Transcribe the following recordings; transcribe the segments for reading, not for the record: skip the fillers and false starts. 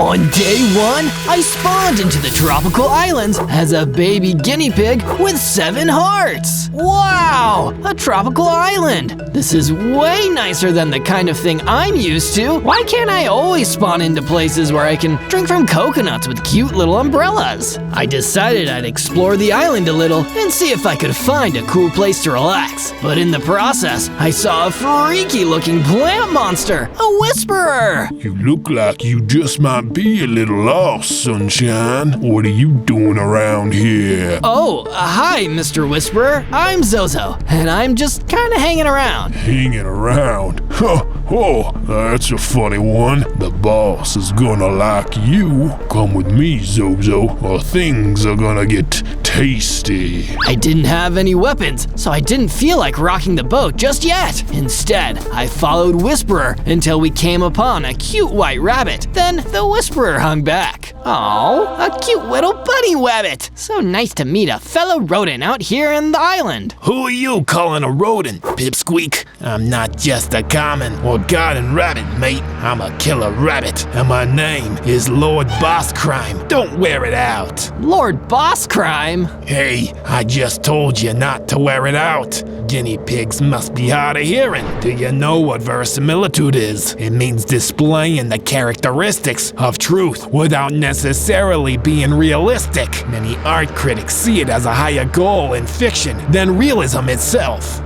On day 1, I spawned into the tropical islands as a baby guinea pig with 7 hearts. Wow, a tropical island. This is way nicer than the kind of thing I'm used to. Why can't I always spawn into places where I can drink from coconuts with cute little umbrellas? I decided I'd explore the island a little and see if I could find a cool place to relax. But in the process, I saw a freaky looking plant monster, a whisperer. You look like you just might be a little lost, sunshine. What are you doing around here? Oh, hi, Mr. Whisperer. I'm Zozo, and I'm just kind of hanging around. Hanging around? Oh, that's a funny one. The boss is gonna like you. Come with me, Zozo, or things are gonna get tasty. I didn't have any weapons, so I didn't feel like rocking the boat just yet. Instead, I followed Whisperer until we came upon a cute white rabbit. Then the Whisperer hung back. Aw, a cute little bunny wabbit. So nice to meet a fellow rodent out here in the island. Who are you calling a rodent, Pipsqueak? I'm not just a common or garden rabbit, mate. I'm a killer rabbit, and my name is Lord Boss Crime. Don't wear it out. Lord Boss Crime? Hey, I just told you not to wear it out. Guinea pigs must be hard of hearing. Do you know what verisimilitude is? It means displaying the characteristics of truth without necessarily being realistic. Many art critics see it as a higher goal in fiction than realism itself.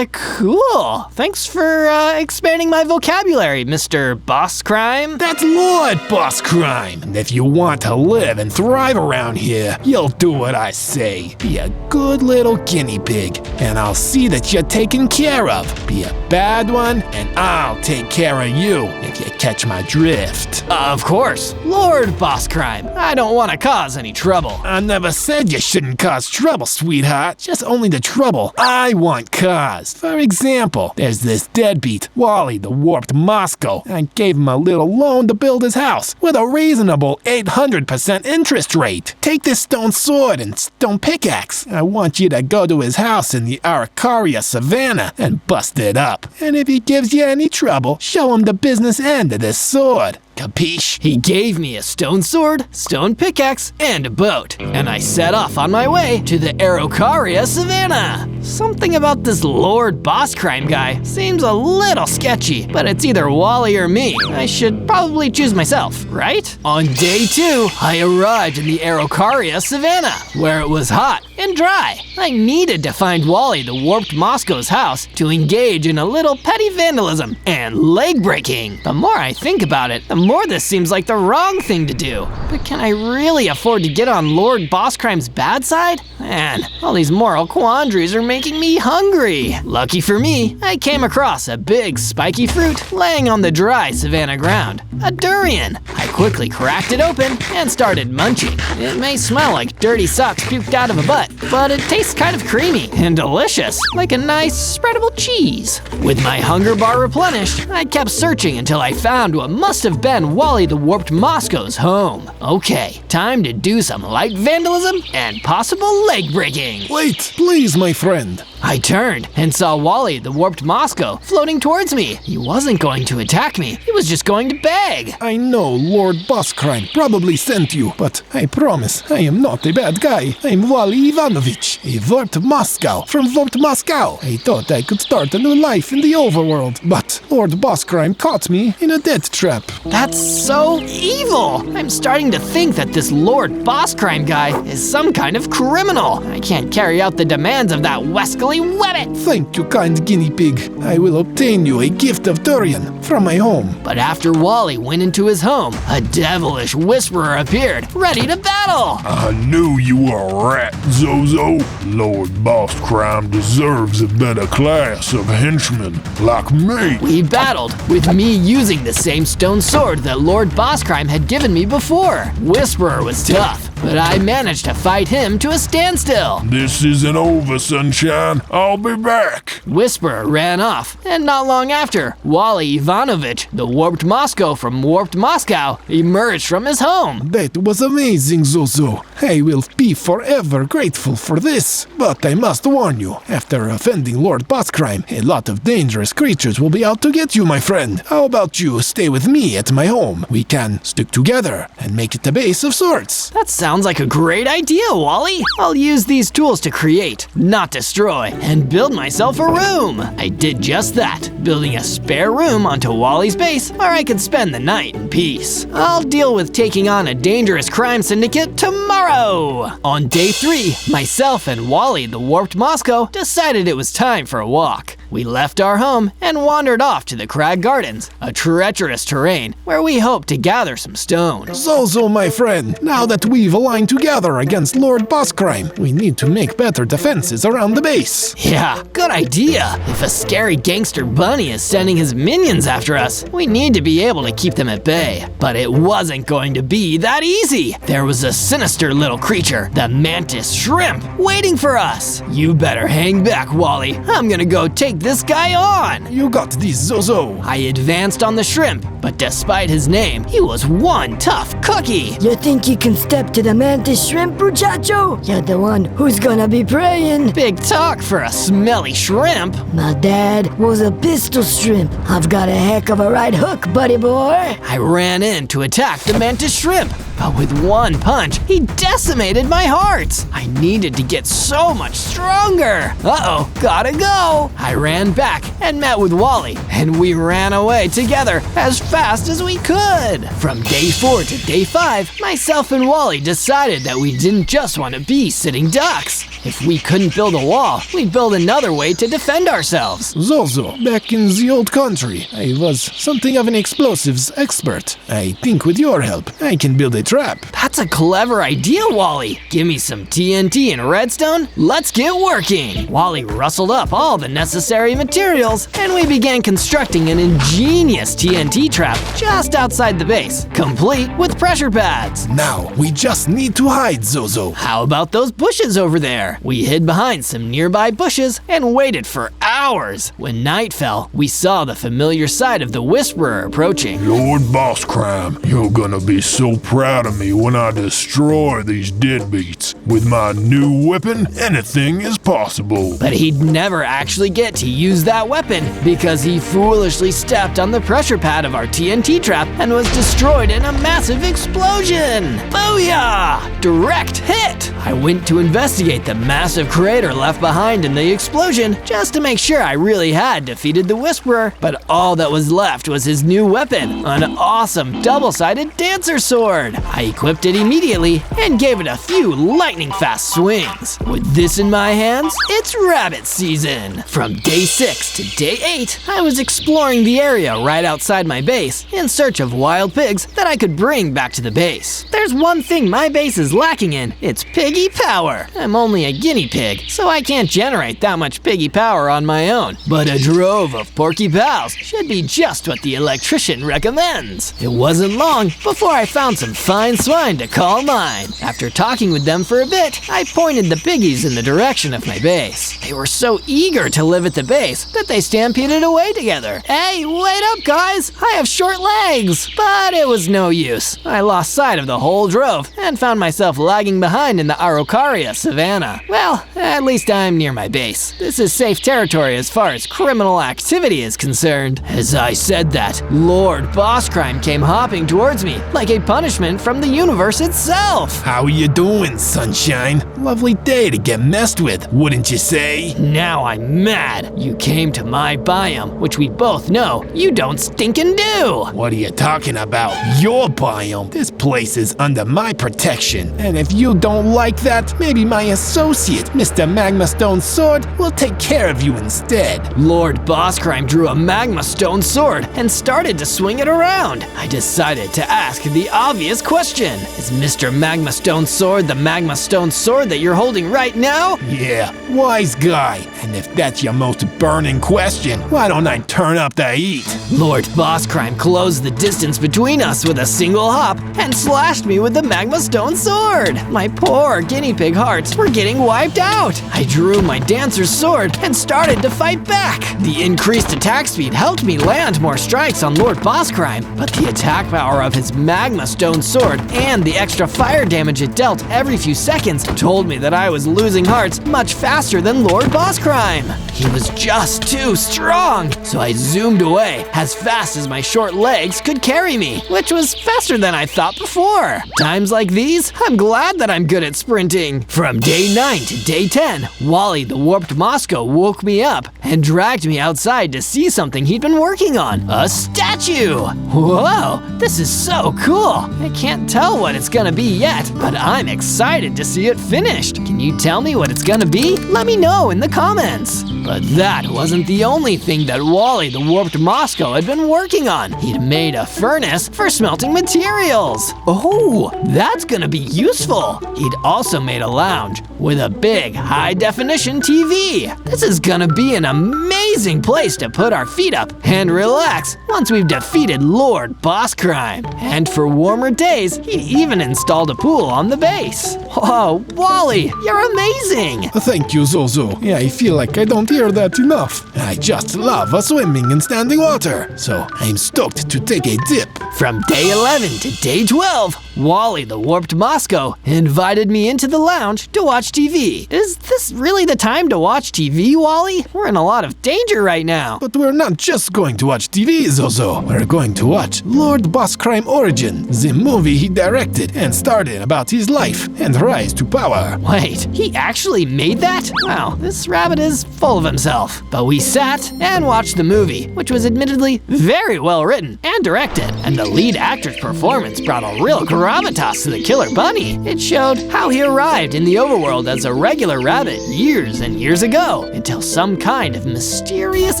Cool. Thanks for expanding my vocabulary, Mr. Boss Crime. That's Lord Boss Crime. And if you want to live and thrive around here, you'll do what I say. Be a good little guinea pig, and I'll see that you're taken care of. Be a bad one, and I'll take care of you, if you catch my drift. Of course, Lord Boss Crime. I don't want to cause any trouble. I never said you shouldn't cause trouble, sweetheart. Just only the trouble I want caused. For example, there's this deadbeat, Wally the Warped Moscow. I gave him a little loan to build his house with a reasonable 800% interest rate. Take this stone sword and stone pickaxe. I want you to go to his house in the Araucaria Savannah and bust it up. And if he gives you any trouble, show him the business end of this sword. Capiche? He gave me a stone sword, stone pickaxe, and a boat, and I set off on my way to the Araucaria Savannah. Something about this Lord Boss Crime guy seems a little sketchy, but it's either Wally or me. I should probably choose myself, right? On day 2, I arrived in the Araucaria Savannah, where it was hot and dry. I needed to find Wally the Warped Moscow's house to engage in a little petty vandalism and leg breaking. The more I think about it, the more this seems like the wrong thing to do. But can I really afford to get on Lord Boss Crime's bad side? Man, all these moral quandaries are making me hungry. Lucky for me, I came across a big spiky fruit laying on the dry savannah ground. A durian. I quickly cracked it open and started munching. It may smell like dirty socks puked out of a butt, but it tastes kind of creamy and delicious, like a nice spreadable cheese. With my hunger bar replenished, I kept searching until I found what must have been Wally the Warped Moscow's home. Okay, time to do some light vandalism and possible leg breaking. Wait, please, my friend. I turned and saw Wally the Warped Moscow floating towards me. He wasn't going to attack me, he was just going to beg. I know Lord Boss Crime probably sent you, but I promise I am not a bad guy. I'm Wally Ivanovich, a Warped Moscow from Warped Moscow. I thought I could start a new life in the overworld, but Lord Boss Crime caught me in a death trap. That's so evil! I'm starting to think that this Lord Boss Crime guy is some kind of criminal. I can't carry out the demands of that wascally wabbit. Thank you, kind guinea pig. I will obtain you a gift of durian from my home. But after Wally went into his home, a devilish whisperer appeared, ready to battle. I knew you were a rat, Zozo. Lord Boss Crime deserves a better class of henchmen like me. We battled, with me using the same stone sword that Lord Boss Crime had given me before. Whisperer was tough, but I managed to fight him to a standstill. This isn't over, Sunshine. I'll be back. Whisperer ran off, and not long after, Wally Ivanovich, the warped Moscow from warped Moscow, emerged from his home. That was amazing, Zozo. I will be forever grateful for this. But I must warn you, after offending Lord Bosscrime, a lot of dangerous creatures will be out to get you, my friend. How about you stay with me at my home? We can stick together and make it a base of sorts. That sounds like a great idea, Wally. I'll use these tools to create, not destroy, and build myself a room. I did just that, building a spare room onto Wally's base where I could spend the night in peace. I'll deal with taking on a dangerous crime syndicate tomorrow. On day 3, myself and Wally the Warped Moscow decided it was time for a walk. We left our home and wandered off to the Crag Gardens, a treacherous terrain where we hoped to gather some stones. Zozo, my friend, now that we've aligned together against Lord Bosscrime, we need to make better defenses around the base. Yeah, good idea. If a scary gangster bunny is sending his minions after us, we need to be able to keep them at bay. But it wasn't going to be that easy. There was a sinister little creature, the mantis shrimp, waiting for us. You better hang back, Wally. I'm gonna go take this guy on. You got this, Zozo. I advanced on the shrimp, but despite his name, he was one tough cookie. You think you can step to the mantis shrimp, muchacho? You're the one who's gonna be praying. Big talk for a smelly shrimp. My dad was a pistol shrimp. I've got a heck of a right hook, buddy boy. I ran in to attack the mantis shrimp, but with one punch, he decimated my hearts. I needed to get so much stronger. Uh-oh, gotta go. I ran back and met with Wally, and we ran away together as fast as we could. From day 4 to day 5, myself and Wally decided that we didn't just want to be sitting ducks. If we couldn't build a wall, we'd build another way to defend ourselves. Zozo, back in the old country, I was something of an explosives expert. I think with your help, I can build a trap. That's a clever idea, Wally. Give me some TNT and redstone. Let's get working. Wally rustled up all the necessary materials, and we began constructing an ingenious TNT trap just outside the base, complete with pressure pads. Now, we just need to hide, Zozo. How about those bushes over there? We hid behind some nearby bushes and waited for hours. When night fell, we saw the familiar sight of the Whisperer approaching. Lord Bosscrime, you're gonna be so proud of me when I destroy these deadbeats. With my new weapon, anything is possible. But he'd never actually get to use that weapon because he foolishly stepped on the pressure pad of our TNT trap and was destroyed in a massive explosion. Booyah! Direct hit! I went to investigate the massive crater left behind in the explosion just to make sure I really had defeated the Whisperer, but all that was left was his new weapon, an awesome double-sided dancer sword. I equipped it immediately and gave it a few lightning-fast swings. With this in my hands, it's rabbit season. From day 6 to day 8, I was exploring the area right outside my base in search of wild pigs that I could bring back to the base. There's one thing my base is lacking in, it's piggy power. I'm only a guinea pig, so I can't generate that much piggy power on my own. But a drove of porky pals should be just what the electrician recommends. It wasn't long before I found some fine swine to call mine. After talking with them for a bit, I pointed the piggies in the direction of my base. They were so eager to live at the base that they stampeded away together. Hey, wait up guys, I have short legs! But it was no use. I lost sight of the whole drove and found myself lagging behind in the Araucaria savannah. Well, at least I'm near my base. This is safe territory as far as criminal activity is concerned. As I said that, Lord Bosscrime came hopping towards me like a punishment from the universe itself. How you doing, Sunshine? Lovely day to get messed with, wouldn't you say? Now I'm mad. You came to my biome, which we both know you don't stinkin' do. What are you talking about? Your biome? This place is under my protection. And if you don't like that, maybe my associate associate, Mr. Magma Stone Sword, will take care of you instead. Lord Bosscrime drew a magma stone sword and started to swing it around. I decided to ask the obvious question. Is Mr. Magma Stone Sword the magma stone sword that you're holding right now? Yeah, wise guy. And if that's your most burning question, why don't I turn up the heat? Lord Bosscrime closed the distance between us with a single hop and slashed me with the magma stone sword. My poor guinea pig hearts were getting wiped out. I drew my dancer's sword and started to fight back. The increased attack speed helped me land more strikes on Lord Bosscrime, but the attack power of his magma stone sword and the extra fire damage it dealt every few seconds told me that I was losing hearts much faster than Lord Bosscrime. He was just too strong, so I zoomed away as fast as my short legs could carry me, which was faster than I thought before. Times like these, I'm glad that I'm good at sprinting. From day 9 to day 10, Wally the Warped Moscow woke me up and dragged me outside to see something he'd been working on, a statue. Whoa, this is so cool. I can't tell what it's gonna be yet, but I'm excited to see it finished. Can you tell me what it's gonna be? Let me know in the comments. But that wasn't the only thing that Wally the Warped Moscow had been working on. He'd made a furnace for smelting materials. Oh, that's gonna be useful. He'd also made a lounge with a big high-definition TV. This is gonna be an amazing place to put our feet up and relax once we've defeated Lord Bosscrime. And for warmer days, he even installed a pool on the base. Whoa, Wally, you're amazing! Thank you, Zozo. Yeah, I feel like I don't hear that enough. I just love swimming in standing water, so I'm stoked to take a dip. From day 11 to day 12, Wally the Warped Moscow invited me into the lounge to watch TV. Is this really the time to watch TV, Wally? We're in a lot of danger right now. But we're not just going to watch TV, Zozo. We're going to watch Lord Bosscrime Origin, the movie he directed and started about his life and rise to power. Wait, he actually made that? Wow, this rabbit is full of himself. But we sat and watched the movie, which was admittedly very well written and directed, and the lead actor's performance brought a real gravitas to the killer bunny. It showed how he arrived in the overworld as a regular rabbit years and years ago, until some kind of mysterious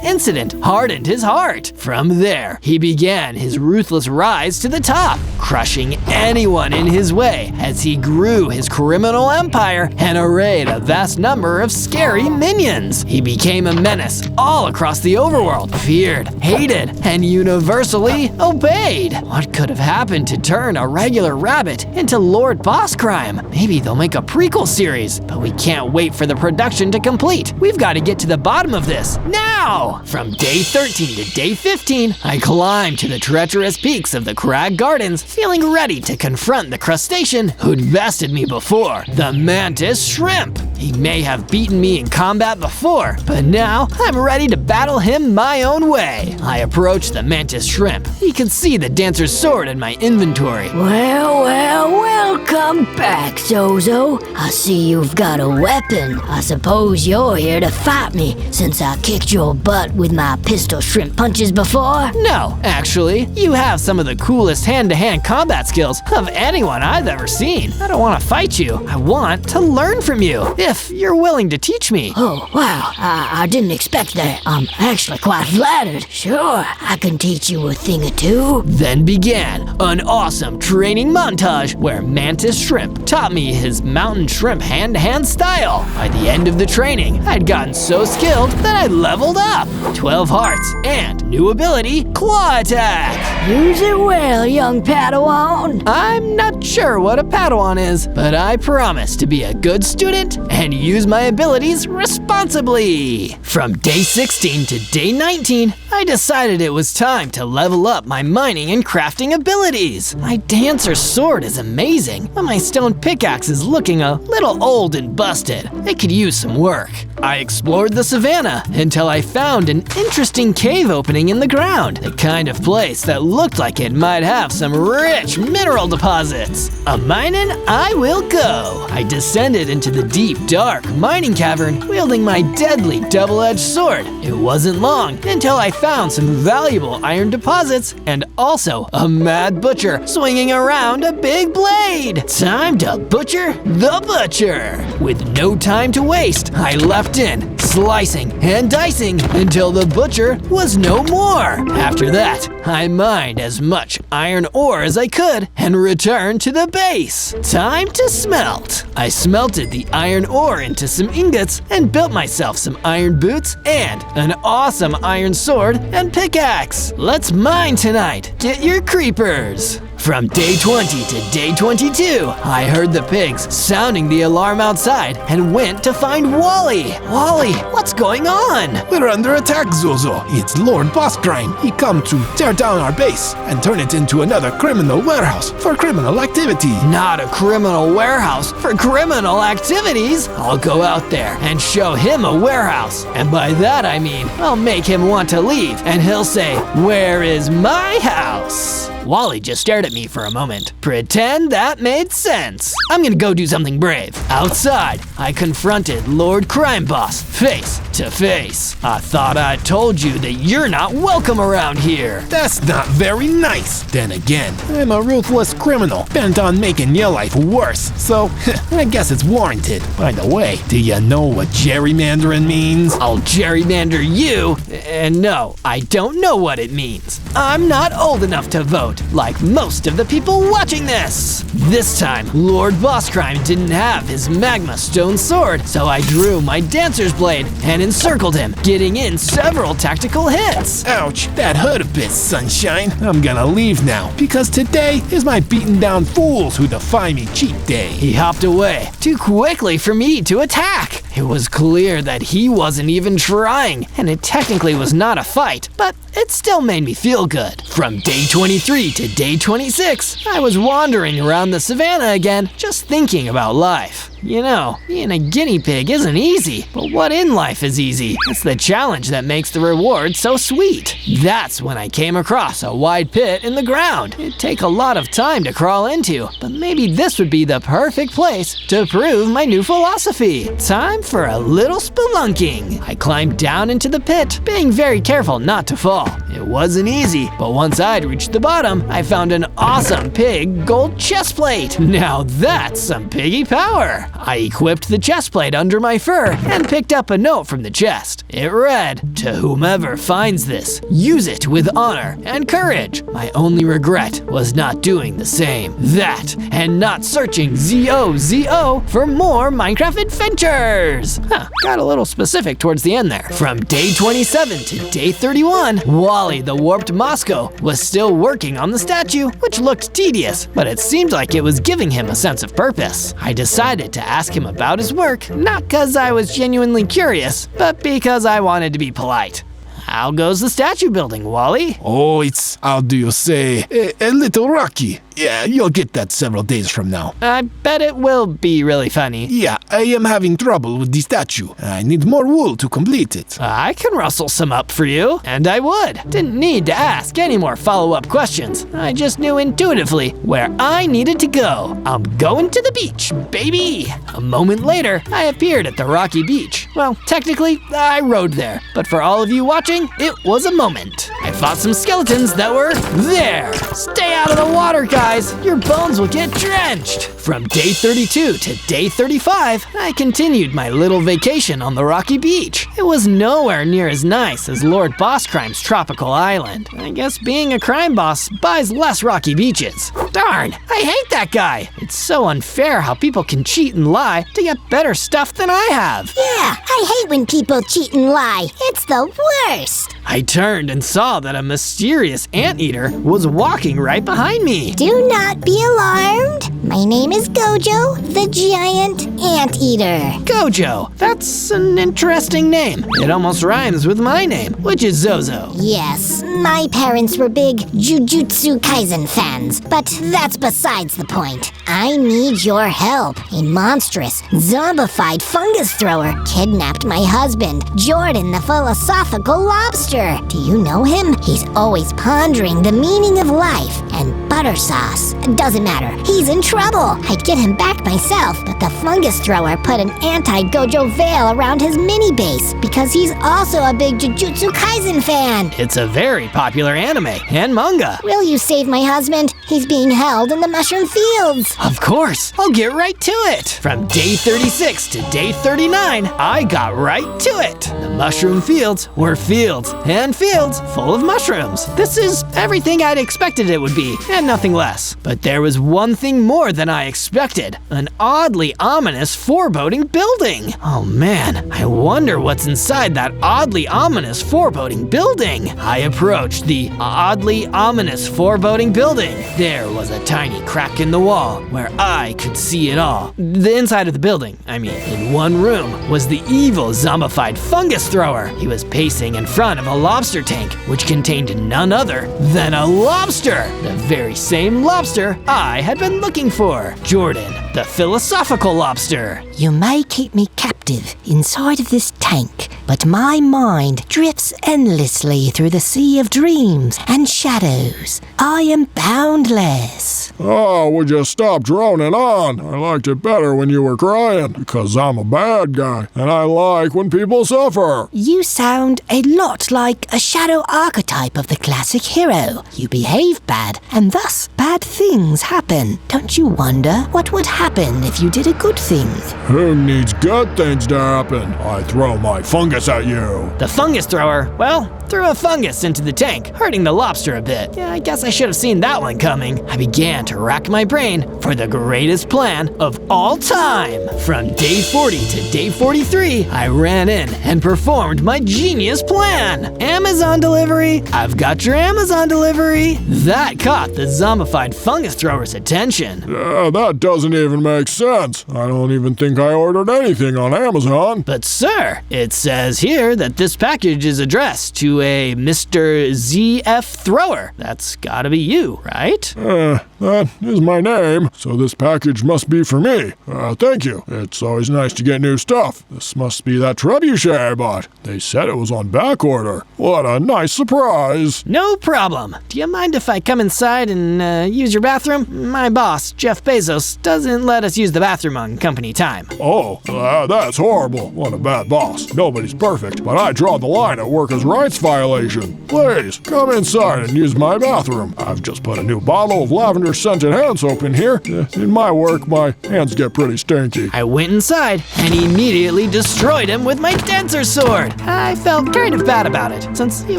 incident hardened his heart. From there, he began his ruthless rise to the top, crushing anyone in his way as he grew his criminal empire and arrayed a vast number of scary minions. He became a menace all across the overworld, feared, hated, and universally obeyed. What could have happened to turn a regular rabbit into Lord Bosscrime? Maybe they'll make a prequel series, but we can't wait for the production to complete. We've got to get to the bottom of this now! From day 13 to day 15, I climbed to the treacherous peaks of the Crag Gardens, feeling ready to confront the crustacean who'd bested me before, the Mantis Shrimp. He may have beaten me in combat before, but now I'm ready to battle him my own way. I approached the Mantis Shrimp. He could see the dancer's sword in my inventory. Well, welcome back, Zozo. I see you've got a weapon. I suppose you're here to fight me, since I kicked your butt with my pistol shrimp punches before? No, actually, you have some of the coolest hand-to-hand combat skills of anyone I've ever seen. I don't want to fight you. I want to learn from you, if you're willing to teach me. Oh, wow, I didn't expect that. I'm actually quite flattered. Sure, I can teach you a thing or two. Then began an awesome training montage where Mantis Shrimp taught me his mountain shrimp hand-to-hand style. By the end of the training, I'd gotten so skilled that I leveled up. 12 hearts and new ability, Claw Attack. Use it well, young Padawan. I'm not sure what a Padawan is, but I promise to be a good student and use my abilities responsibly. From day 16 to day 19, I decided it was time to level up my mining and crafting abilities. My dancer's sword is amazing, but my stone pickaxe is looking a little old and busted. It could use some work. I explored the savannah until I found an interesting cave opening in the ground, the kind of place that looked like it might have some rich mineral deposits. A mining I will go. I descended into the deep, dark mining cavern, wielding my deadly double-edged sword. It wasn't long until I found some valuable iron deposits and also a mad butcher swinging around a big blade. blade! Time to butcher the butcher! With no time to waste, I leapt in, slicing and dicing until the butcher was no more. After that, I mined as much iron ore as I could and returned to the base. Time to smelt. I smelted the iron ore into some ingots and built myself some iron boots and an awesome iron sword and pickaxe. Let's mine tonight. Get your creepers. From day 20 to day 22, I heard the pigs sounding the alarm outside and went to find Wally. Wally, what's going on? We're under attack, Zozo. It's Lord Boss Crime. He come to tear down our base and turn it into another criminal warehouse for criminal activity. Not a criminal warehouse for criminal activities. I'll go out there and show him a warehouse. And by that I mean, I'll make him want to leave and he'll say, "Where is my house?" Wally just stared at me for a moment. Pretend that made sense. I'm gonna go do something brave. Outside, I confronted Lord Crime Boss face to face. I thought I told you that you're not welcome around here. That's not very nice. Then again, I'm a ruthless criminal bent on making your life worse. So, I guess it's warranted. By the way, do you know what gerrymandering means? I'll gerrymander you. And no, I don't know what it means. I'm not old enough to vote, like most of the people watching this. This time, Lord Boss Crime didn't have his magma stone sword, so I drew my dancer's blade and encircled him, getting in several tactical hits. Ouch, that hurt a bit, Sunshine. I'm gonna leave now, because today is my beaten down fools who defy me cheat day. He hopped away too quickly for me to attack. It was clear that he wasn't even trying, and it technically was not a fight, but it still made me feel good. From day 23 to day 26, I was wandering around the savannah again, just thinking about life. You know, being a guinea pig isn't easy, but what in life is easy? It's the challenge that makes the reward so sweet. That's when I came across a wide pit in the ground. It'd take a lot of time to crawl into, but maybe this would be the perfect place to prove my new philosophy. Time for a little spelunking. I climbed down into the pit, being very careful not to fall. It wasn't easy, but once I'd reached the bottom, I found an awesome pig gold chest plate. Now that's some piggy power. I equipped the chest plate under my fur and picked up a note from the chest. It read, "To whomever finds this, use it with honor and courage. My only regret was not doing the same. That, and not searching ZOZO for more Minecraft adventures." Got a little specific towards the end there. From day 27 to day 31, Wally the Warped Moscow was still working on the statue, which looked tedious, but it seemed like it was giving him a sense of purpose. I decided to ask him about his work, not because I was genuinely curious, but because I wanted to be polite. How goes the statue building, Wally? Oh, it's, how do you say, a little rocky. Yeah, you'll get that several days from now. I bet it will be really funny. Yeah, I am having trouble with the statue. I need more wool to complete it. I can rustle some up for you, and I would. Didn't need to ask any more follow-up questions. I just knew intuitively where I needed to go. I'm going to the beach, baby! A moment later, I appeared at the rocky beach. Well, technically, I rode there, but for all of you watching, it was a moment. I fought some skeletons that were there. Stay out of the water, guys. Your bones will get drenched. From day 32 to day 35, I continued my little vacation on the rocky beach. It was nowhere near as nice as Lord Boss Crime's tropical island. I guess being a crime boss buys less rocky beaches. Darn, I hate that guy. It's so unfair how people can cheat and lie to get better stuff than I have. Yeah, I hate when people cheat and lie. It's the worst. I turned and saw that a mysterious anteater was walking right behind me. Do not be alarmed. My name is Gojo, the giant anteater. Gojo, that's an interesting name. It almost rhymes with my name, which is Zozo. Yes, my parents were big Jujutsu Kaisen fans, but that's besides the point. I need your help. A monstrous, zombified fungus thrower kidnapped my husband, Jordan the philosophical lobster. Do you know him? He's always pondering the meaning of life and butter sauce. Doesn't matter, he's in trouble. I'd get him back myself, but the fungus thrower put an anti-Gojo veil around his mini base because he's also a big Jujutsu Kaisen fan. It's a very popular anime and manga. Will you save my husband? He's being held in the mushroom fields. Of course, I'll get right to it. From day 36 to day 39, I got right to it. The mushroom fields were fields and fields full of mushrooms. This is everything I'd expected it would be, and nothing less. But there was one thing more than I expected, an oddly ominous foreboding building. Oh man, I wonder what's inside that oddly ominous foreboding building. I approached the oddly ominous foreboding building. There was a tiny crack in the wall where I could see it all. The inside of the building, I mean. In one room was the evil zombified fungus thrower. He was pacing in front of a lobster tank, which contained none other than a lobster. The very same lobster I had been looking for. Jordan, the philosophical lobster. You may keep me captive inside of this tank, but my mind drifts endlessly through the sea of dreams and shadows. I am boundless. Oh, would you stop droning on? I liked it better when you were crying, because I'm a bad guy, and I like when people suffer. You sound a lot like a shadow archetype of the classic hero. You behave bad, and thus bad things happen. Don't you wonder what would happen if you did a good thing? Who needs good things to happen? I throw my fungus at you. The fungus thrower, well, threw a fungus into the tank, hurting the lobster a bit. Yeah, I guess I should have seen that one coming. I began to rack my brain for the greatest plan of all time. From day 40 to day 43, I ran in and performed my genius plan. Amazon delivery, I've got your Amazon delivery. That caught the zombified fungus thrower's attention. That doesn't even make sense. I don't even think I ordered anything on Amazon. But sir, it says here that this package is addressed to a Mr. ZF Thrower. That's gotta be you, right? That is my name, so this package must be for me. Thank you. It's always nice to get new stuff. This must be that trebuchet I bought. They said it was on back order. What a nice surprise. No problem. Do you mind if I come inside and use your bathroom? My boss, Jeff Bezos, doesn't let us use the bathroom on company time. Oh, that's horrible. What a bad boss. Nobody's perfect, but I draw the line at workers' rights violation. Please, come inside and use my bathroom. I've just put a new bottle of lavender-scented hand soap in here. In my work, my hands get pretty stinky. I went inside and immediately destroyed him with my dancer sword. I felt kind of bad about it, since he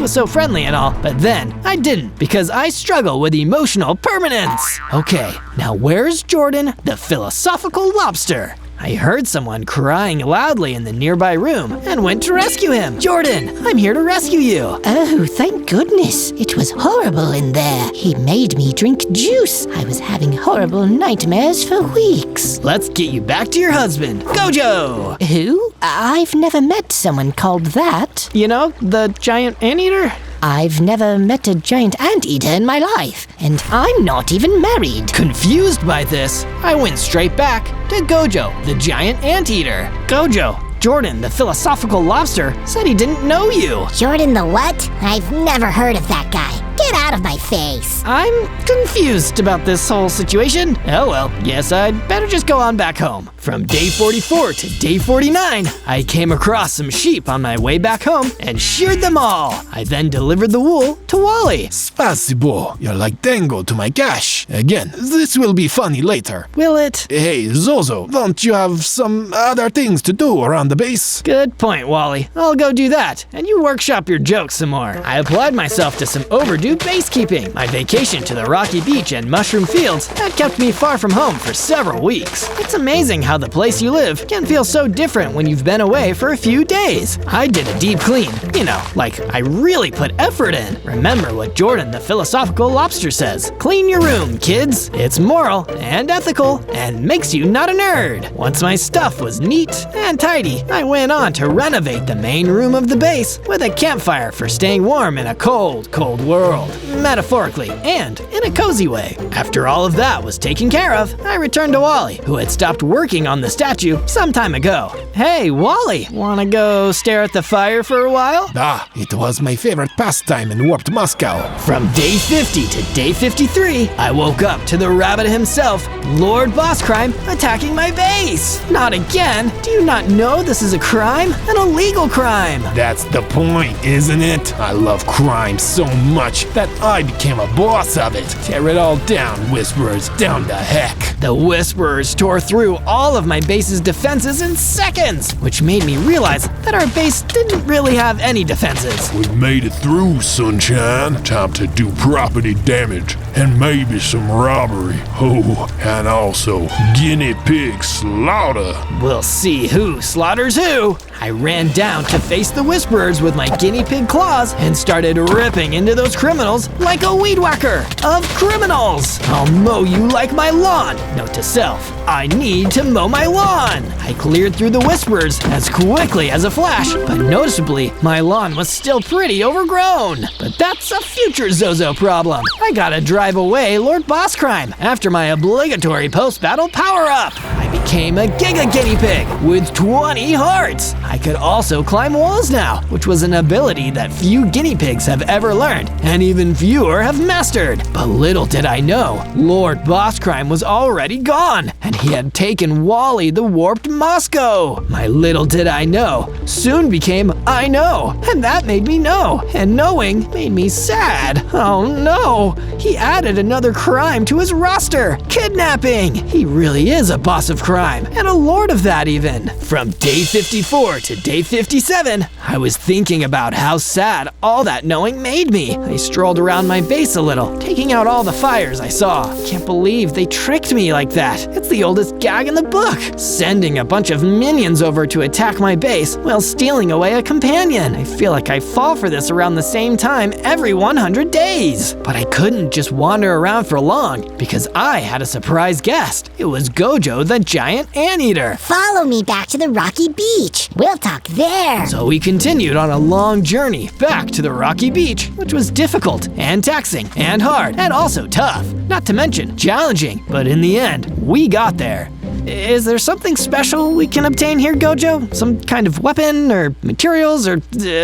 was so friendly and all, but then I didn't, because I struggle with emotional permanence. Okay, now where's Jordan, the philosophical lobster? I heard someone crying loudly in the nearby room and went to rescue him. Jordan, I'm here to rescue you. Oh, thank goodness. It was horrible in there. He made me drink juice. I was having horrible nightmares for weeks. Let's get you back to your husband, Gojo. Who? I've never met someone called that. You know, the giant anteater? I've never met a giant anteater in my life, and I'm not even married. Confused by this, I went straight back to Gojo, the giant anteater. Gojo, Jordan, the philosophical lobster, said he didn't know you. Jordan the what? I've never heard of that guy. Get out of my face. I'm confused about this whole situation. Oh well, guess I'd better just go on back home. From day 44 to day 49, I came across some sheep on my way back home and sheared them all. I then delivered the wool to Wally. Spasibo, you're like Dango to my cash. Again, this will be funny later. Will it? Hey, Zozo, don't you have some other things to do around the base? Good point, Wally. I'll go do that, and you workshop your jokes some more. I applied myself to some overdue base keeping. My vacation to the rocky beach and mushroom fields had kept me far from home for several weeks. It's amazing how the place you live can feel so different when you've been away for a few days. I did a deep clean, you know, like I really put effort in. Remember what Jordan the philosophical lobster says. Clean your room, kids. It's moral and ethical and makes you not a nerd. Once my stuff was neat and tidy, I went on to renovate the main room of the base with a campfire for staying warm in a cold, cold world. world, metaphorically and in a cozy way. After all of that was taken care of, I returned to Wally, who had stopped working on the statue some time ago. Hey, Wally, wanna go stare at the fire for a while? Ah, it was my favorite pastime in warped Moscow. From day 50 to day 53, I woke up to the rabbit himself, Lord Boss Crime, attacking my base. Not again. Do you not know this is a crime? An illegal crime. That's the point, isn't it? I love crime so much that I became a boss of it. Tear it all down, Whisperers, down the heck. The Whisperers tore through all of my base's defenses in seconds, which made me realize that our base didn't really have any defenses. We made it through, sunshine. Time to do property damage and maybe some robbery. Oh, and also guinea pig slaughter. We'll see who slaughters who. I ran down to face the Whisperers with my guinea pig claws and started ripping into those criminals like a weed whacker of criminals. I'll mow you like my lawn. Note to self, I need to mow my lawn. I cleared through the Whisperers as quickly as a flash, but noticeably, my lawn was still pretty overgrown. But that's a future Zozo problem. I gotta drive away Lord Boss Crime after my obligatory post-battle power-up. I became a Giga Guinea Pig with 20 hearts. I could also climb walls now, which was an ability that few guinea pigs have ever learned, and even fewer have mastered. But little did I know, Lord Boss Crime was already gone, and he had taken Wally the warped Moscow. My little did I know soon became I know, and that made me know, and knowing made me sad. Oh no, he added another crime to his roster, kidnapping. He really is a boss of crime, and a lord of that even. From day 54 to day 57, I was thinking about how sad all that knowing made me. I strolled around my base a little, taking out all the fires I saw. Can't believe they tricked me like that. It's the oldest gag in the book. Sending a bunch of minions over to attack my base while stealing away a companion. I feel like I fall for this around the same time every 100 days. But I couldn't just wander around for long because I had a surprise guest. It was Gojo the giant anteater. Follow me back to the rocky beach. We'll talk there. So we continued on a long journey back to the rocky beach, which was difficult and taxing and hard and also tough, not to mention challenging, but in the end, we got there. Is there something special we can obtain here, Gojo? Some kind of weapon or materials or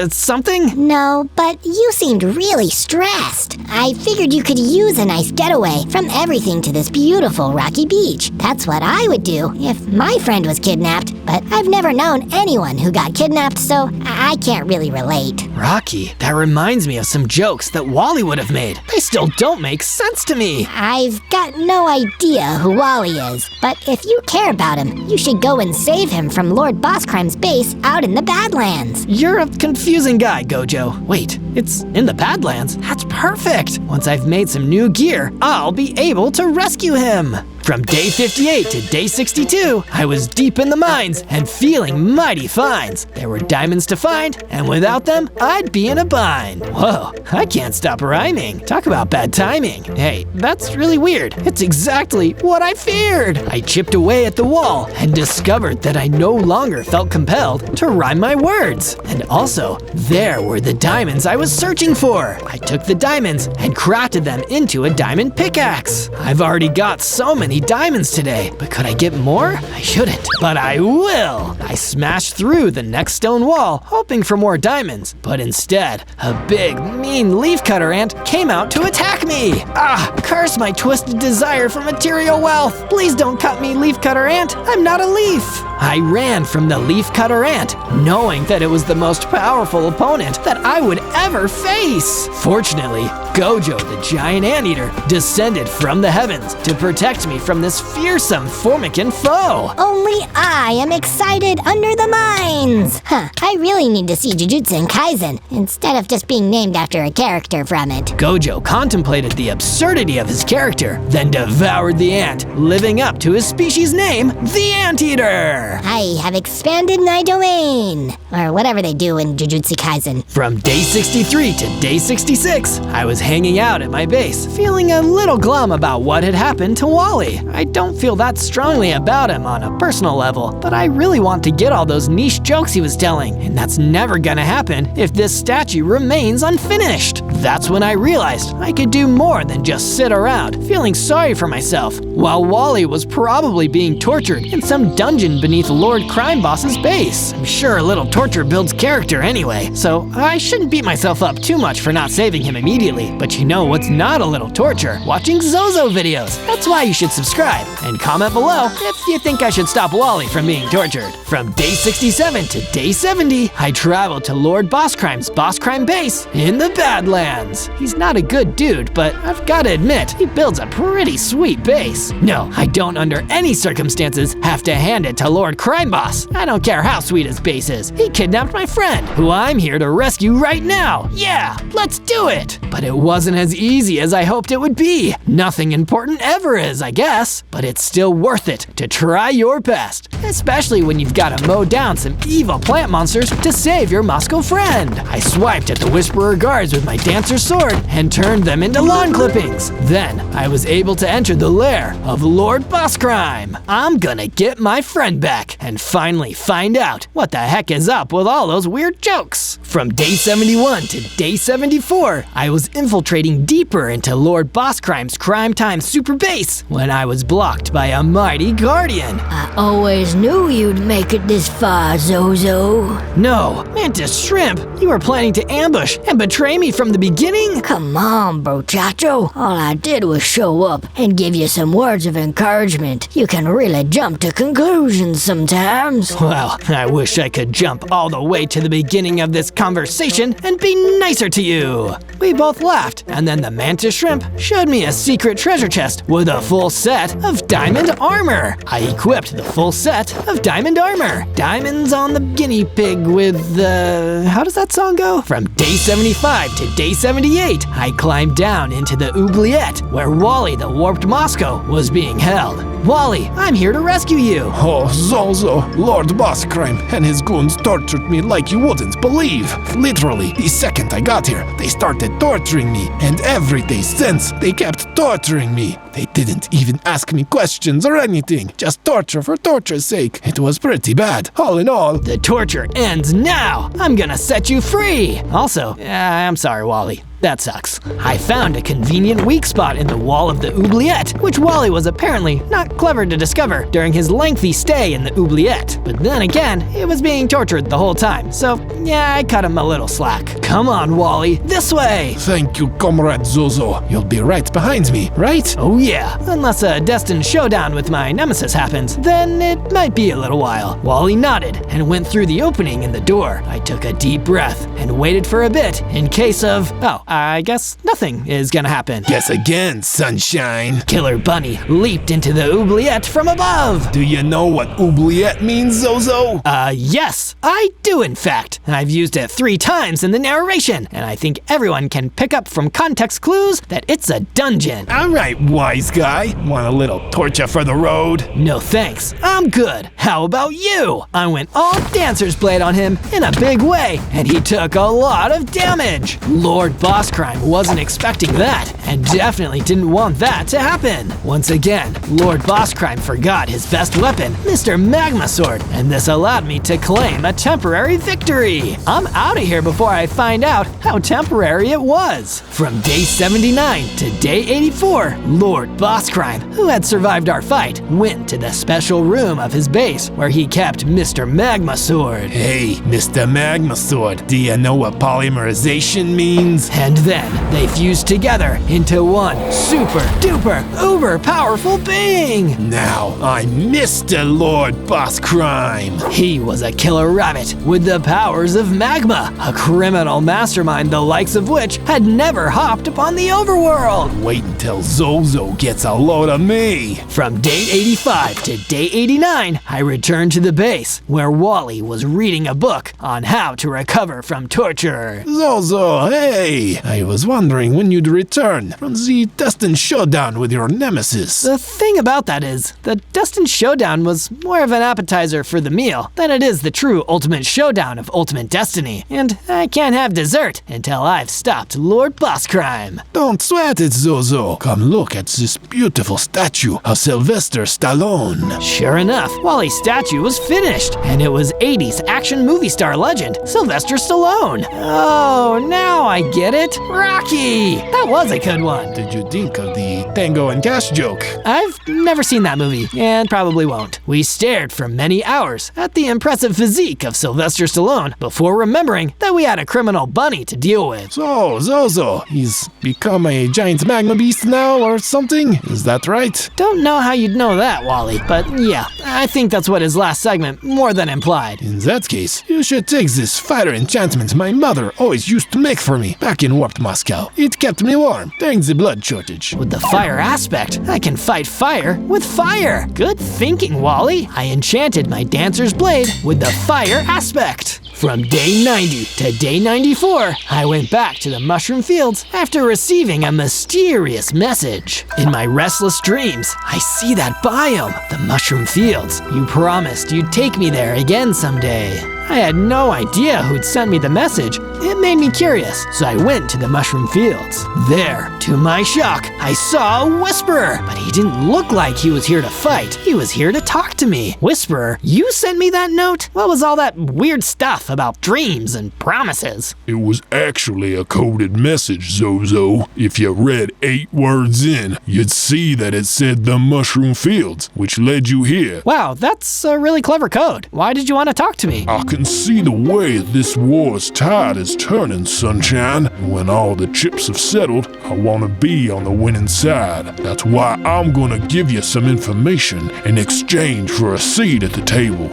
something? No, but you seemed really stressed. I figured you could use a nice getaway from everything to this beautiful rocky beach. That's what I would do if my friend was kidnapped, but I've never known anyone who got kidnapped, so I can't really relate. Rocky, that reminds me of some jokes that Wally would have made. They still don't make sense to me. I've got no idea who Wally is, but if you care about him, you should go and save him from Lord Boss Crime's base out in the Badlands. You're a confusing guy, Gojo. Wait, it's in the Badlands? That's perfect. Once I've made some new gear, I'll be able to rescue him. From day 58 to day 62, I was deep in the mines and feeling mighty fines. There were diamonds to find, and without them, I'd be in a bind. Whoa, I can't stop rhyming. Talk about bad timing. Hey, that's really weird. It's exactly what I feared. I chipped away at the wall and discovered that I no longer felt compelled to rhyme my words. And also, there were the diamonds I was searching for. I took the diamonds and crafted them into a diamond pickaxe. I've already got so many diamonds today, but could I get more? I shouldn't, but I will. I smashed through the next stone wall, hoping for more diamonds, but instead, a big, mean leafcutter ant came out to attack me. Ah, curse my twisted desire for material wealth. Please don't cut me, leafcutter ant. I'm not a leaf. I ran from the leafcutter ant, knowing that it was the most powerful opponent that I would ever face. Fortunately, Gojo the giant anteater descended from the heavens to protect me from this fearsome Formican foe. Only I am excited under the mines. I really need to see Jujutsu Kaisen instead of just being named after a character from it. Gojo contemplated the absurdity of his character, then devoured the ant, living up to his species name, the Anteater. armor. I have expanded my domain. Or whatever they do in Jujutsu Kaisen. From day 63 to day 66, I was hanging out at my base, feeling a little glum about what had happened to Wally. I don't feel that strongly about him on a personal level, but I really want to get all those niche jokes he was telling, and that's never gonna happen if this statue remains unfinished. That's when I realized I could do more than just sit around, feeling sorry for myself, while Wally was probably being tortured in some dungeon beneath Lord Crime Boss's base. I'm sure a little torture builds character anyway, so I shouldn't beat myself up too much for not saving him immediately. But you know what's not a little torture? Watching Zozo videos. That's why you should subscribe, and comment below if you think I should stop Wally from being tortured. From day 67 to day 70, I traveled to Lord Boss Crime's Boss Crime base in the Badlands. He's not a good dude, but I've gotta admit, he builds a pretty sweet base. No, I don't under any circumstances have to hand it to Lord Crime Boss. I don't care how sweet his base is. He kidnapped my friend, who I'm here to rescue right now. Yeah, let's do it. But it wasn't as easy as I hoped it would be. Nothing important ever is, I guess, but it's still worth it to try your best, especially when you've gotta mow down some evil plant monsters to save your Moscow friend. I swiped at the Whisperer guards with my dancer sword and turned them into lawn clippings. Then I was able to enter the lair of Lord Boss Crime. I'm gonna get my friend back and finally find out what the heck is up with all those weird jokes. From day 71 to day 74, I was infiltrating deeper into Lord Boss Crime's Crime Time super base when I was blocked by a mighty guardian. I always knew you'd make it this far, Zozo. No, Mantis Shrimp, you were planning to ambush and betray me from the beginning? Come on, brochacho. All I did was show up and give you some words of encouragement. You can really jump to conclusions sometimes. Well, I wish I could jump all the way to the beginning of this conversation and be nicer to you. We both laughed, and then the Mantis Shrimp showed me a secret treasure chest with a full set of diamond armor. I equipped the full set of diamond armor. Diamonds on the guinea pig with the... how does that song go? From day 75 to day 78, I climbed down into the oubliette where Wally the Warped Moscow was being held. Wally, I'm here to rescue you. Oh, Zozo, Lord Boss Crime and his goons tortured me like you wouldn't believe. Literally, the second I got here, they started torturing me, and every day since, they kept torturing me. They didn't even ask me questions or anything, just torture for torture's sake. It was pretty bad, all in all. The torture ends now. I'm gonna set you free. Also, I'm sorry, Wally. That sucks. I found a convenient weak spot in the wall of the oubliette, which Wally was apparently not clever to discover during his lengthy stay in the oubliette. But then again, he was being tortured the whole time, so yeah, I cut him a little slack. Come on, Wally, this way! Thank you, Comrade Zozo. You'll be right behind me, right? Oh yeah, unless a destined showdown with my nemesis happens, then it might be a little while. Wally nodded and went through the opening in the door. I took a deep breath and waited for a bit in case of, I guess nothing is gonna happen. Guess again, sunshine. Killer Bunny leaped into the oubliette from above. Do you know what oubliette means, Zozo? Yes, I do in fact. I've used it 3 times in the narration, and I think everyone can pick up from context clues that it's a dungeon. All right, wise guy. Want a little torture for the road? No thanks, I'm good. How about you? I went all Dancer's Blade on him in a big way, and he took a lot of damage. Lord Boss Crime wasn't expecting that, and definitely didn't want that to happen. Once again, Lord Boss Crime forgot his best weapon, Mr. Magma Sword, and this allowed me to claim a temporary victory. I'm out of here before I find out how temporary it was. From day 79 to day 84, Lord Boss Crime, who had survived our fight, went to the special room of his base where he kept Mr. Magma Sword. Hey, Mr. Magma Sword, do you know what polymerization means? And then they fused together into one super duper uber powerful being. Now I'm Mr. Lord Boss Crime. He was a killer rabbit with the powers layers of magma, a criminal mastermind the likes of which had never hopped upon the overworld. Wait until Zozo gets a load of me. From day 85 to day 89, I returned to the base, where Wally was reading a book on how to recover from torture. Zozo, hey! I was wondering when you'd return from the destined showdown with your nemesis. The thing about that is, the Destined Showdown was more of an appetizer for the meal than it is the true ultimate showdown of Ultimate Destiny, and I can't have dessert until I've stopped Lord Boss Crime. Don't sweat it, Zozo. Come look at this beautiful statue of Sylvester Stallone. Sure enough, Wally's statue was finished, and it was 80s action movie star legend Sylvester Stallone. Oh, now I get it. Rocky! That was a good one. Did you think of the Tango and Cash joke? I've never seen that movie, and probably won't. We stared for many hours at the impressive physique of Sylvester Stallone before remembering that we had a criminal bunny to deal with. So, Zozo, he's become a giant magma beast now or something? Is that right? Don't know how you'd know that, Wally, but yeah, I think that's what his last segment more than implied. In that case, you should take this fire enchantment my mother always used to make for me back in warped Moscow. It kept me warm during the blood shortage. With the fire aspect, I can fight fire with fire. Good thinking, Wally. I enchanted my dancer's blade with the fire aspect. From day 90 to day 94, I went back to the mushroom fields after receiving a mysterious message. In my restless dreams, I see that biome, the mushroom fields. You promised you'd take me there again someday. I had no idea who'd sent me the message. It made me curious, so I went to the mushroom fields. There, to my shock, I saw a Whisperer, but he didn't look like he was here to fight. He was here to talk to me. Whisperer, you sent me that note? What was all that weird stuff about dreams and promises? It was actually a coded message, Zozo. If you read 8 words in, you'd see that it said the mushroom fields, which led you here. Wow, that's a really clever code. Why did you want to talk to me? I can see the way this war's tide is turning, Sunshine. When all the chips have settled, I want to be on the winning side. That's why I'm gonna give you some information in exchange for a seat at the table.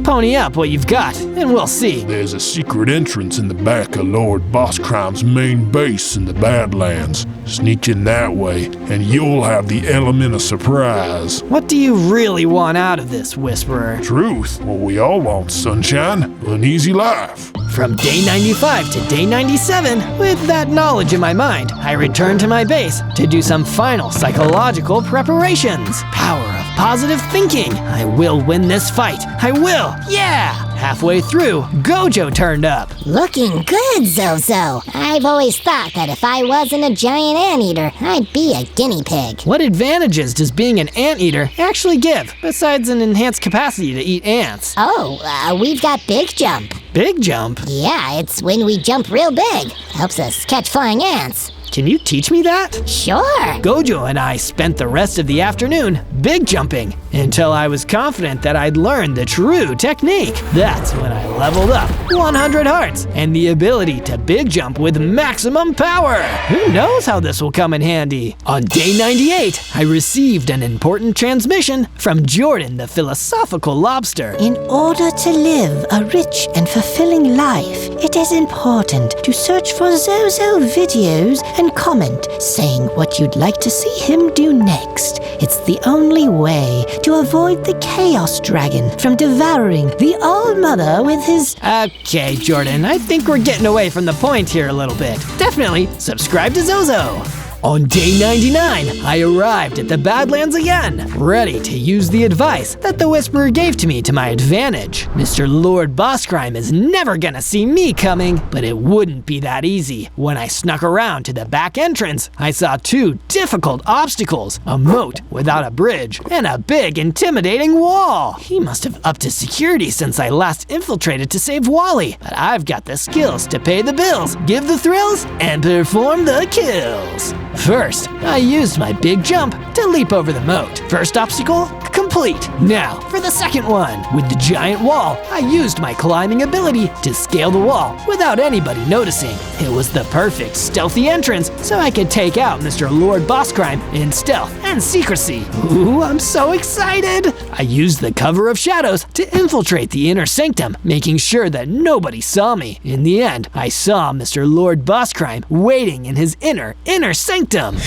Pony up what you've got, and we'll see. There's a secret entrance in the back of Lord Boss Crime's main base in the Badlands. Sneak in that way, and you'll have the element of surprise. What do you really want out of this, Whisperer? Truth, what we all want, Sunshine. An easy life. From day 95 to day 97, with that knowledge in my mind, I returned to my base to do some final psychological preparations. Power of positive thinking. I will win this fight. I will. Yeah! Halfway through, Gojo turned up. Looking good, Zozo. I've always thought that if I wasn't a giant anteater, I'd be a guinea pig. What advantages does being an anteater actually give, besides an enhanced capacity to eat ants? Oh, we've got Big Jump. Big jump? Yeah, it's when we jump real big. Helps us catch flying ants. Can you teach me that? Sure. Gojo and I spent the rest of the afternoon big jumping until I was confident that I'd learned the true technique. That's when I leveled up 100 hearts and the ability to big jump with maximum power. Who knows how this will come in handy? On day 98, I received an important transmission from Jordan the philosophical lobster. In order to live a rich and fulfilling life, it is important to search for Zozo videos and comment saying what you'd like to see him do next. It's the only way to avoid the Chaos Dragon from devouring the All-Mother with his... Okay, Jordan, I think we're getting away from the point here a little bit. Definitely subscribe to Zozo. On day 99, I arrived at the Badlands again, ready to use the advice that the Whisperer gave to me to my advantage. Mr. Lord Boss Crime is never gonna see me coming, but it wouldn't be that easy. When I snuck around to the back entrance, I saw 2 difficult obstacles, a moat without a bridge, and a big intimidating wall. He must have upped his security since I last infiltrated to save Wally, but I've got the skills to pay the bills, give the thrills, and perform the kills. First, I used my big jump to leap over the moat. First obstacle complete. complete. Now, for the second one. With the giant wall, I used my climbing ability to scale the wall without anybody noticing. It was the perfect stealthy entrance so I could take out Mr. Lord Boss Crime in stealth and secrecy. Ooh, I'm so excited! I used the cover of shadows to infiltrate the inner sanctum, making sure that nobody saw me. In the end, I saw Mr. Lord Boss Crime waiting in his inner sanctum.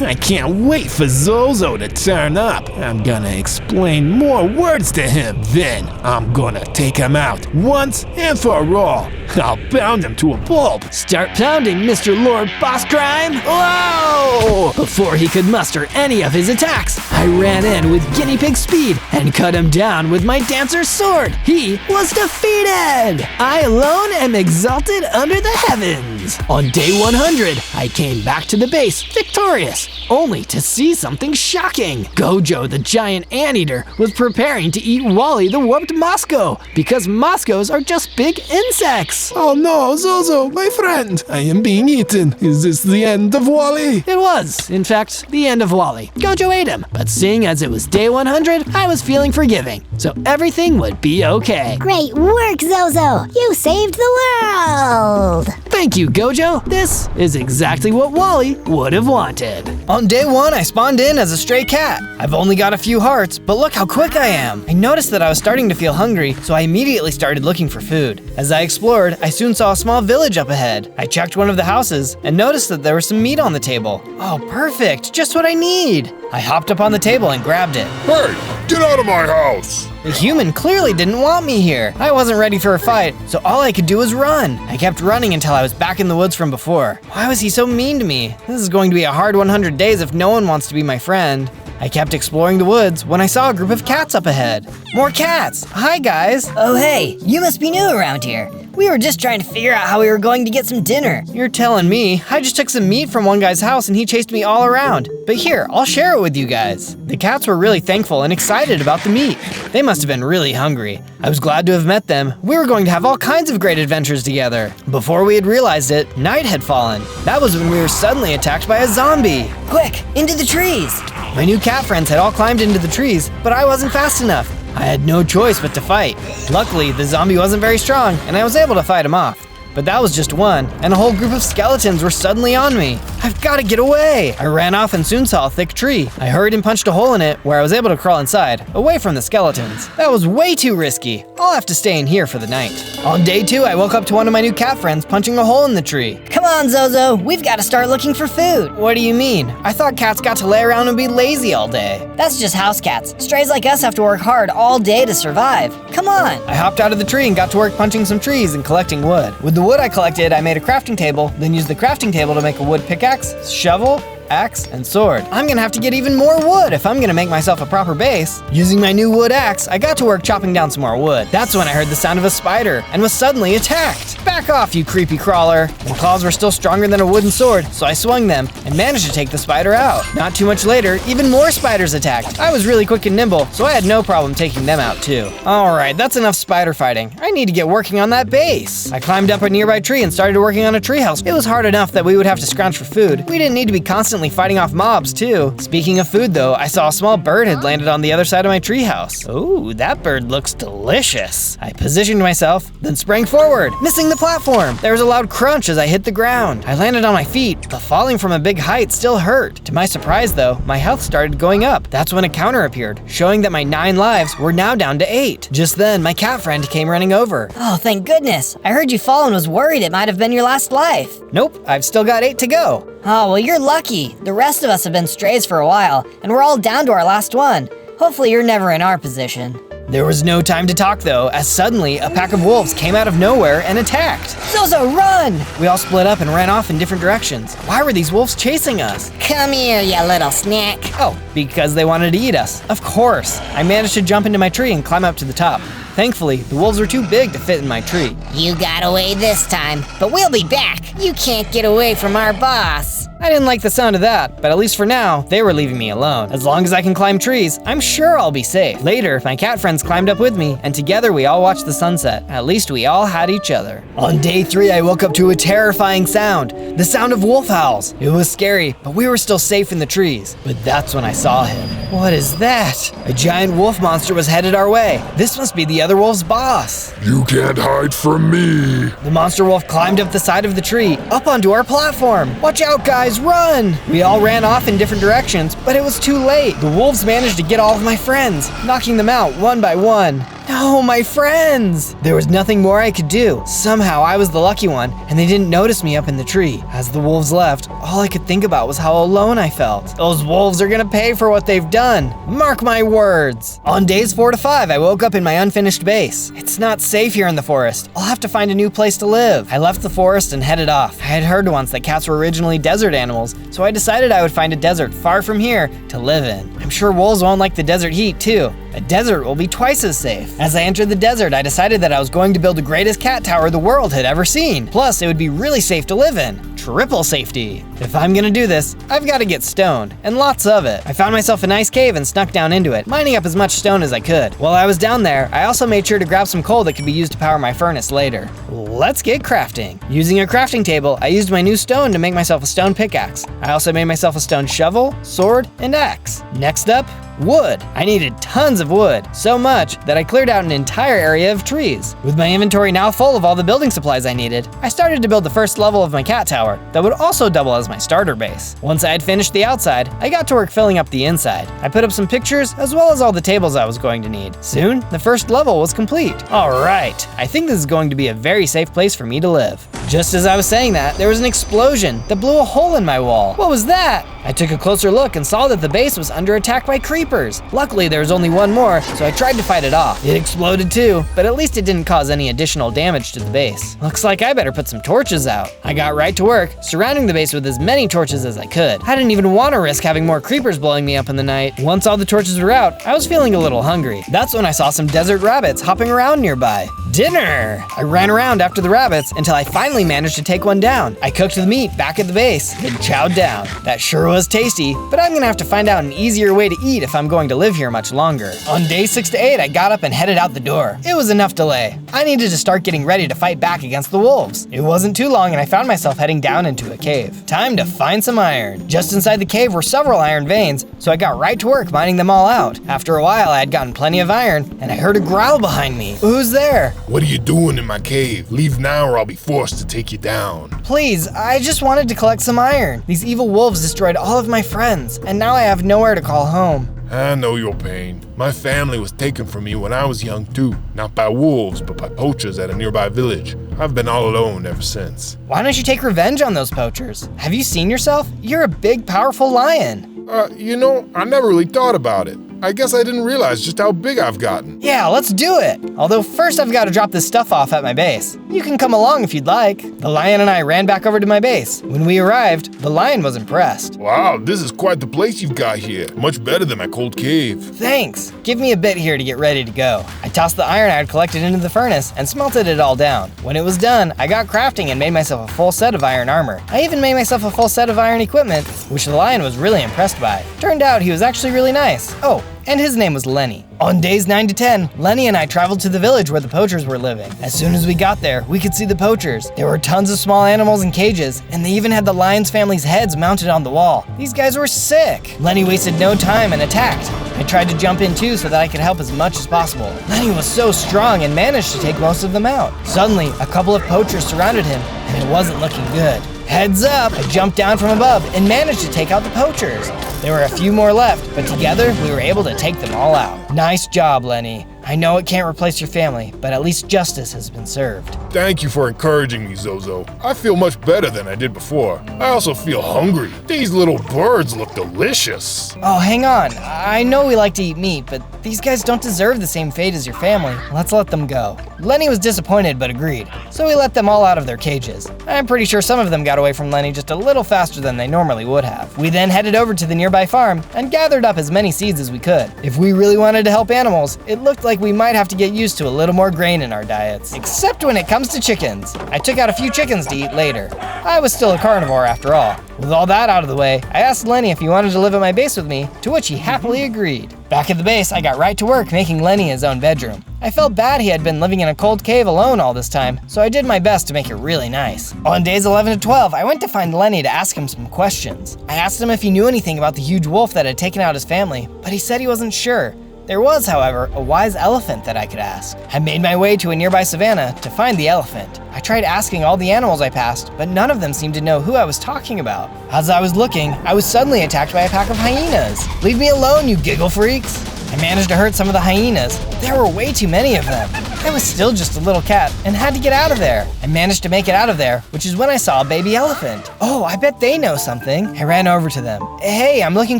I can't wait for Zozo to turn up. I'm gonna explain more words to him. Then I'm gonna take him out once and for all. I'll bound him to a bulb. Start pounding, Mr. Lord Boss Crime! Whoa! Before he could muster any of his attacks, I ran in with guinea pig speed and cut him down with my dancer's sword. He was defeated! I alone am exalted under the heavens. On day 100, I came back to the base victorious, only to see something shocking. Gojo, the giant anteater, was preparing to eat Wally, the warped Moscow, because Moscows are just big insects. Oh no, Zozo, my friend, I am being eaten. Is this the end of Wally? It was, in fact, the end of Wally. Gojo ate him, but seeing as it was day 100, I was feeling forgiving, so everything would be okay. Great work, Zozo! You saved the world! Thank you, Gojo. This is exactly what Wally would have wanted. On day 1, I spawned in as a stray cat. I've only got a few hearts, but look how quick I am. I noticed that I was starting to feel hungry, so I immediately started looking for food. As I explored, I soon saw a small village up ahead. I checked one of the houses and noticed that there was some meat on the table. Oh, perfect, just what I need. I hopped up on the table and grabbed it. Hey, get out of my house! The human clearly didn't want me here. I wasn't ready for a fight, so all I could do was run. I kept running until I was back in the woods from before. Why was he so mean to me? This is going to be a hard 100 days if no one wants to be my friend. I kept exploring the woods when I saw a group of cats up ahead. More cats! Hi, guys! Oh hey, you must be new around here. We were just trying to figure out how we were going to get some dinner. You're telling me? I just took some meat from one guy's house and he chased me all around. But here, I'll share it with you guys. The cats were really thankful and excited about the meat. They must have been really hungry. I was glad to have met them. We were going to have all kinds of great adventures together. Before we had realized it, night had fallen. That was when we were suddenly attacked by a zombie. Quick, into the trees! My new cat friends had all climbed into the trees, but I wasn't fast enough. I had no choice but to fight. Luckily, the zombie wasn't very strong, and I was able to fight him off. But that was just one, and a whole group of skeletons were suddenly on me. I've got to get away! I ran off and soon saw a thick tree. I hurried and punched a hole in it where I was able to crawl inside, away from the skeletons. That was way too risky. I'll have to stay in here for the night. On day 2, I woke up to one of my new cat friends punching a hole in the tree. Come on, Zozo, we've got to start looking for food. What do you mean? I thought cats got to lay around and be lazy all day. That's just house cats. Strays like us have to work hard all day to survive. Come on. I hopped out of the tree and got to work punching some trees and collecting wood. With the wood I collected, I made a crafting table, then used the crafting table to make a wood pickaxe, shovel, axe, and sword. I'm gonna have to get even more wood if I'm gonna make myself a proper base. Using my new wood axe, I got to work chopping down some more wood. That's when I heard the sound of a spider and was suddenly attacked. Back off, you creepy crawler. The claws were still stronger than a wooden sword, so I swung them and managed to take the spider out. Not too much later, even more spiders attacked. I was really quick and nimble, so I had no problem taking them out too. Alright, that's enough spider fighting. I need to get working on that base. I climbed up a nearby tree and started working on a treehouse. It was hard enough that we would have to scrounge for food. We didn't need to be constantly fighting off mobs too. Speaking of food though, I saw a small bird had landed on the other side of my treehouse. Ooh, that bird looks delicious. I positioned myself, then sprang forward, missing the platform. There was a loud crunch as I hit the ground. I landed on my feet, but falling from a big height still hurt. To my surprise though, my health started going up. That's when a counter appeared, showing that my 9 lives were now down to 8. Just then, my cat friend came running over. Oh, thank goodness. I heard you fall and was worried it might have been your last life. Nope, I've still got 8 to go. Oh, well, you're lucky. The rest of us have been strays for a while, and we're all down to our last one. Hopefully you're never in our position. There was no time to talk though, as suddenly a pack of wolves came out of nowhere and attacked. Zozo, run! We all split up and ran off in different directions. Why were these wolves chasing us? Come here, you little snack. Oh, because they wanted to eat us. Of course. I managed to jump into my tree and climb up to the top. Thankfully, the wolves were too big to fit in my tree. You got away this time, but we'll be back. You can't get away from our boss. I didn't like the sound of that, but at least for now, they were leaving me alone. As long as I can climb trees, I'm sure I'll be safe. Later, my cat friends climbed up with me, and together we all watched the sunset. At least we all had each other. On day 3, I woke up to a terrifying sound, the sound of wolf howls. It was scary, but we were still safe in the trees. But that's when I saw him. What is that? A giant wolf monster was headed our way. This must be the other wolf's boss. You can't hide from me. The monster wolf climbed up the side of the tree, up onto our platform. Watch out, guys, run! We all ran off in different directions, but it was too late. The wolves managed to get all of my friends, knocking them out one by one. No, my friends! There was nothing more I could do. Somehow I was the lucky one, and they didn't notice me up in the tree. As the wolves left, all I could think about was how alone I felt. Those wolves are gonna pay for what they've done. Mark my words. On days 4 to 5, I woke up in my unfinished base. It's not safe here in the forest. I'll have to find a new place to live. I left the forest and headed off. I had heard once that cats were originally desert animals, so I decided I would find a desert far from here to live in. I'm sure wolves won't like the desert heat too. A desert will be twice as safe. As I entered the desert, I decided that I was going to build the greatest cat tower the world had ever seen. Plus, it would be really safe to live in. Triple safety. If I'm gonna do this, I've gotta get stoned, and lots of it. I found myself a nice cave and snuck down into it, mining up as much stone as I could. While I was down there, I also made sure to grab some coal that could be used to power my furnace later. Let's get crafting. Using a crafting table, I used my new stone to make myself a stone pickaxe. I also made myself a stone shovel, sword, and axe. Next up, wood. I needed tons of wood, so much that I cleared out an entire area of trees. With my inventory now full of all the building supplies I needed, I started to build the first level of my cat tower that would also double as my starter base. Once I had finished the outside, I got to work filling up the inside. I put up some pictures as well as all the tables I was going to need. Soon, the first level was complete. All right, I think this is going to be a very safe place for me to live. Just as I was saying that, there was an explosion that blew a hole in my wall. What was that? I took a closer look and saw that the base was under attack by creepers. Luckily, there was only one more, so I tried to fight it off. It exploded too, but at least it didn't cause any additional damage to the base. Looks like I better put some torches out. I got right to work, surrounding the base with as many torches as I could. I didn't even want to risk having more creepers blowing me up in the night. Once all the torches were out, I was feeling a little hungry. That's when I saw some desert rabbits hopping around nearby. Dinner! I ran around after the rabbits until I finally managed to take one down. I cooked the meat back at the base, then chowed down. That sure was tasty, but I'm gonna have to find out an easier way to eat if I'm going to live here much longer. On day 6 to 8, I got up and headed out the door. It was enough delay. I needed to start getting ready to fight back against the wolves. It wasn't too long and I found myself heading down into a cave. Time to find some iron. Just inside the cave were several iron veins, so I got right to work mining them all out. After a while, I had gotten plenty of iron, and I heard a growl behind me. Who's there? What are you doing in my cave? Leave now or I'll be forced to take you down. Please, I just wanted to collect some iron. These evil wolves destroyed all of my friends, and now I have nowhere to call home. I know your pain. My family was taken from me when I was young too. Not by wolves, but by poachers at a nearby village. I've been all alone ever since. Why don't you take revenge on those poachers? Have you seen yourself? You're a big, powerful lion. I never really thought about it. I guess I didn't realize just how big I've gotten. Yeah, let's do it. Although first I've got to drop this stuff off at my base. You can come along if you'd like. The lion and I ran back over to my base. When we arrived, the lion was impressed. Wow, this is quite the place you've got here. Much better than my cold cave. Thanks. Give me a bit here to get ready to go. I tossed the iron I had collected into the furnace and smelted it all down. When it was done, I got crafting and made myself a full set of iron armor. I even made myself a full set of iron equipment, which the lion was really impressed by. Turned out he was actually really nice. Oh, and his name was Lenny. On days 9 to 10, Lenny and I traveled to the village where the poachers were living. As soon as we got there, we could see the poachers. There were tons of small animals in cages, and they even had the lion's family's heads mounted on the wall. These guys were sick. Lenny wasted no time and attacked. I tried to jump in too so that I could help as much as possible. Lenny was so strong and managed to take most of them out. Suddenly, a couple of poachers surrounded him, and it wasn't looking good. Heads up! I jumped down from above and managed to take out the poachers. There were a few more left, but together we were able to take them all out. Nice job, Lenny. I know it can't replace your family, but at least justice has been served. Thank you for encouraging me, Zozo. I feel much better than I did before. I also feel hungry. These little birds look delicious. Oh, hang on. I know we like to eat meat, but these guys don't deserve the same fate as your family. Let's let them go. Lenny was disappointed but agreed, so we let them all out of their cages. I'm pretty sure some of them got away from Lenny just a little faster than they normally would have. We then headed over to the nearby farm and gathered up as many seeds as we could. If we really wanted to help animals, it looked like we might have to get used to a little more grain in our diets. Except when it comes comes to chickens, I took out a few chickens to eat later. I was still a carnivore after all. With all that out of the way, I asked Lenny if he wanted to live at my base with me, to which he happily agreed. Back at the base, I got right to work making Lenny his own bedroom. I felt bad he had been living in a cold cave alone all this time, so I did my best to make it really nice. On days 11 to 12, I went to find Lenny to ask him some questions. I asked him if he knew anything about the huge wolf that had taken out his family, but he said he wasn't sure. There was, however, a wise elephant that I could ask. I made my way to a nearby savanna to find the elephant. I tried asking all the animals I passed, but none of them seemed to know who I was talking about. As I was looking, I was suddenly attacked by a pack of hyenas. Leave me alone, you giggle freaks! I managed to hurt some of the hyenas, but there were way too many of them. I was still just a little cat and had to get out of there. I managed to make it out of there, which is when I saw a baby elephant. Oh, I bet they know something. I ran over to them. Hey, I'm looking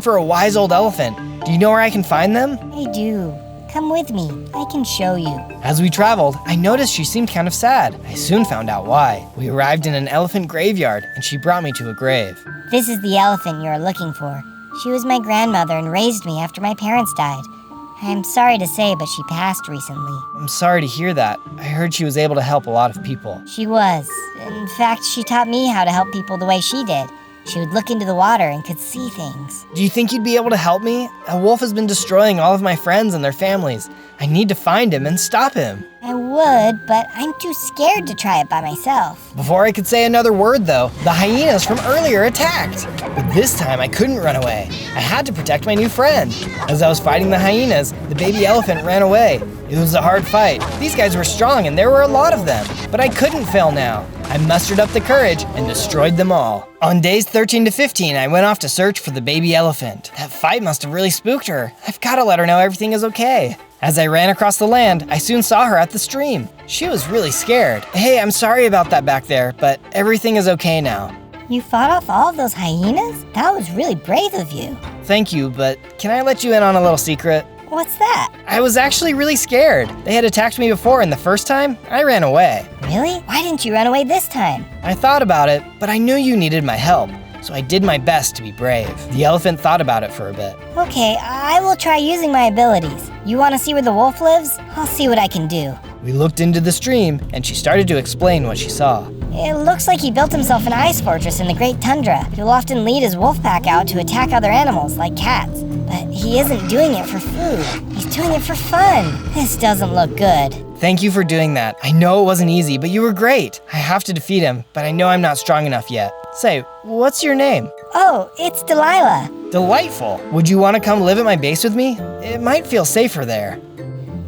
for a wise old elephant. Do you know where I can find them? I do. Come with me. I can show you. As we traveled, I noticed she seemed kind of sad. I soon found out why. We arrived in an elephant graveyard, and she brought me to a grave. This is the elephant you're looking for. She was my grandmother and raised me after my parents died. I'm sorry to say, but she passed recently. I'm sorry to hear that. I heard she was able to help a lot of people. She was. In fact, she taught me how to help people the way she did. She would look into the water and could see things. Do you think you'd be able to help me? A wolf has been destroying all of my friends and their families. I need to find him and stop him. I would, but I'm too scared to try it by myself. Before I could say another word, though, the hyenas from earlier attacked. But this time I couldn't run away. I had to protect my new friend. As I was fighting the hyenas, the baby elephant ran away. It was a hard fight. These guys were strong and there were a lot of them. But I couldn't fail now. I mustered up the courage and destroyed them all. On days 13 to 15, I went off to search for the baby elephant. That fight must have really spooked her. I've got to let her know everything is okay. As I ran across the land, I soon saw her at the stream. She was really scared. Hey, I'm sorry about that back there, but everything is okay now. You fought off all of those hyenas? That was really brave of you. Thank you, but can I let you in on a little secret? What's that? I was actually really scared. They had attacked me before, and the first time, I ran away. Really? Why didn't you run away this time? I thought about it, but I knew you needed my help, so I did my best to be brave. The elephant thought about it for a bit. Okay, I will try using my abilities. You want to see where the wolf lives? I'll see what I can do. We looked into the stream, and she started to explain what she saw. It looks like he built himself an ice fortress in the Great Tundra. He'll often lead his wolf pack out to attack other animals, like cats. But he isn't doing it for food. He's doing it for fun. This doesn't look good. Thank you for doing that. I know it wasn't easy, but you were great. I have to defeat him, but I know I'm not strong enough yet. Say, what's your name? Oh, it's Delilah. Delightful. Would you want to come live at my base with me? It might feel safer there.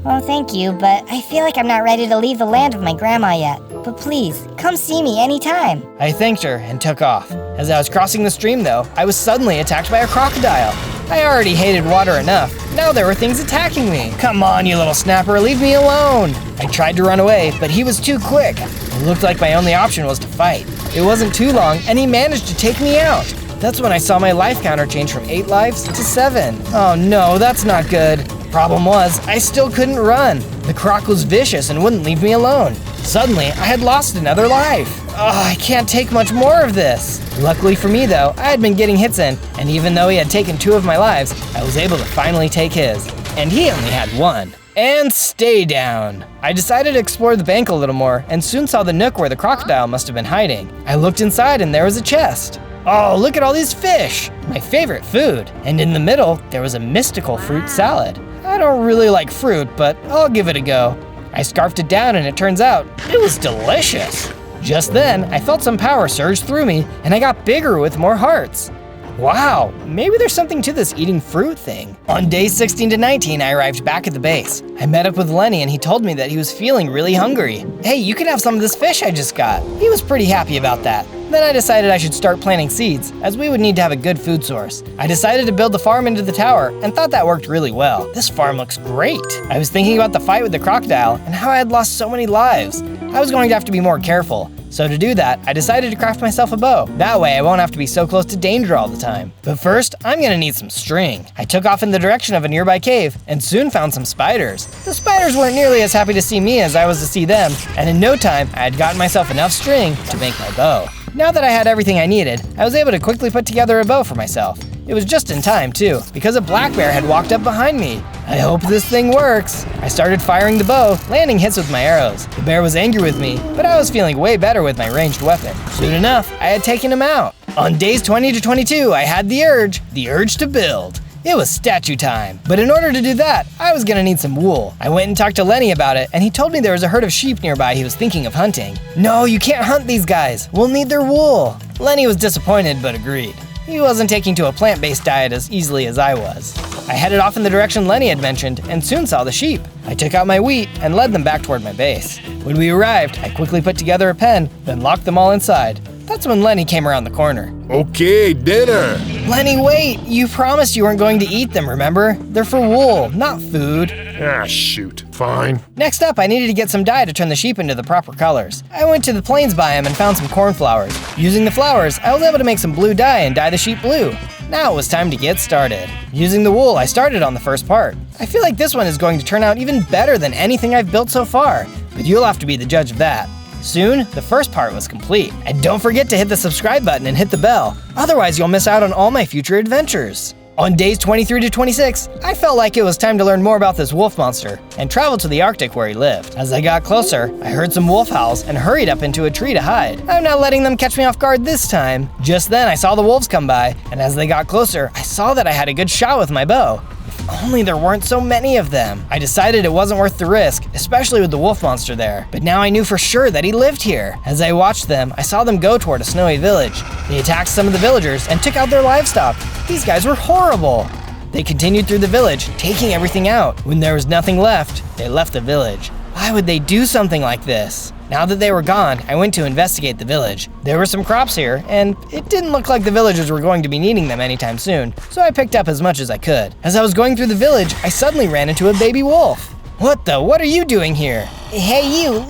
Well, thank you, but I feel like I'm not ready to leave the land of my grandma yet. But please, come see me anytime. I thanked her and took off. As I was crossing the stream, though, I was suddenly attacked by a crocodile. I already hated water enough. Now there were things attacking me. Come on, you little snapper, leave me alone. I tried to run away, but he was too quick. It looked like my only option was to fight. It wasn't too long, and he managed to take me out. That's when I saw my life counter change from 8 lives to 7. Oh no, that's not good. Problem was, I still couldn't run. The croc was vicious and wouldn't leave me alone. Suddenly, I had lost another life. Oh, I can't take much more of this. Luckily for me though, I had been getting hits in, and even though he had taken 2 of my lives, I was able to finally take his. And he only had 1. And stay down. I decided to explore the bank a little more, and soon saw the nook where the crocodile must have been hiding. I looked inside and there was a chest. Oh, look at all these fish! My favorite food. And in the middle, there was a mystical fruit salad. I don't really like fruit, but I'll give it a go. I scarfed it down and it turns out, it was delicious. Just then, I felt some power surge through me and I got bigger with more hearts. Wow, maybe there's something to this eating fruit thing. On days 16 to 19, I arrived back at the base. I met up with Lenny and he told me that he was feeling really hungry. Hey, you can have some of this fish I just got. He was pretty happy about that. Then I decided I should start planting seeds, as we would need to have a good food source. I decided to build the farm into the tower, and thought that worked really well. This farm looks great. I was thinking about the fight with the crocodile, and how I had lost so many lives. I was going to have to be more careful. So to do that, I decided to craft myself a bow. That way I won't have to be so close to danger all the time. But first, I'm gonna need some string. I took off in the direction of a nearby cave, and soon found some spiders. The spiders weren't nearly as happy to see me as I was to see them, and in no time, I had gotten myself enough string to make my bow. Now that I had everything I needed, I was able to quickly put together a bow for myself. It was just in time, too, because a black bear had walked up behind me. I hope this thing works. I started firing the bow, landing hits with my arrows. The bear was angry with me, but I was feeling way better with my ranged weapon. Soon enough, I had taken him out. On days 20 to 22, I had the urge to build. It was statue time, but in order to do that, I was gonna need some wool. I went and talked to Lenny about it, and he told me there was a herd of sheep nearby he was thinking of hunting. No, you can't hunt these guys. We'll need their wool. Lenny was disappointed, but agreed. He wasn't taking to a plant-based diet as easily as I was. I headed off in the direction Lenny had mentioned and soon saw the sheep. I took out my wheat and led them back toward my base. When we arrived, I quickly put together a pen, then locked them all inside. That's when Lenny came around the corner. Okay, dinner. Lenny, wait! You promised you weren't going to eat them, remember? They're for wool, not food. Ah, shoot. Fine. Next up, I needed to get some dye to turn the sheep into the proper colors. I went to the plains biome and found some corn flowers. Using the flowers, I was able to make some blue dye and dye the sheep blue. Now it was time to get started. Using the wool, I started on the first part. I feel like this one is going to turn out even better than anything I've built so far, but you'll have to be the judge of that. Soon, the first part was complete. And don't forget to hit the subscribe button and hit the bell, otherwise you'll miss out on all my future adventures. On days 23 to 26, I felt like it was time to learn more about this wolf monster and travel to the Arctic where he lived. As I got closer, I heard some wolf howls and hurried up into a tree to hide. I'm not letting them catch me off guard this time. Just then, I saw the wolves come by, and as they got closer, I saw that I had a good shot with my bow. If only there weren't so many of them. I decided it wasn't worth the risk, especially with the wolf monster there. But now I knew for sure that he lived here. As I watched them, I saw them go toward a snowy village. They attacked some of the villagers and took out their livestock. These guys were horrible. They continued through the village, taking everything out. When there was nothing left, they left the village. Why would they do something like this? Now that they were gone, I went to investigate the village. There were some crops here, and it didn't look like the villagers were going to be needing them anytime soon, so I picked up as much as I could. As I was going through the village, I suddenly ran into a baby wolf. What are you doing here? Hey you,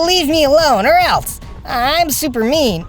leave me alone or else. I'm super mean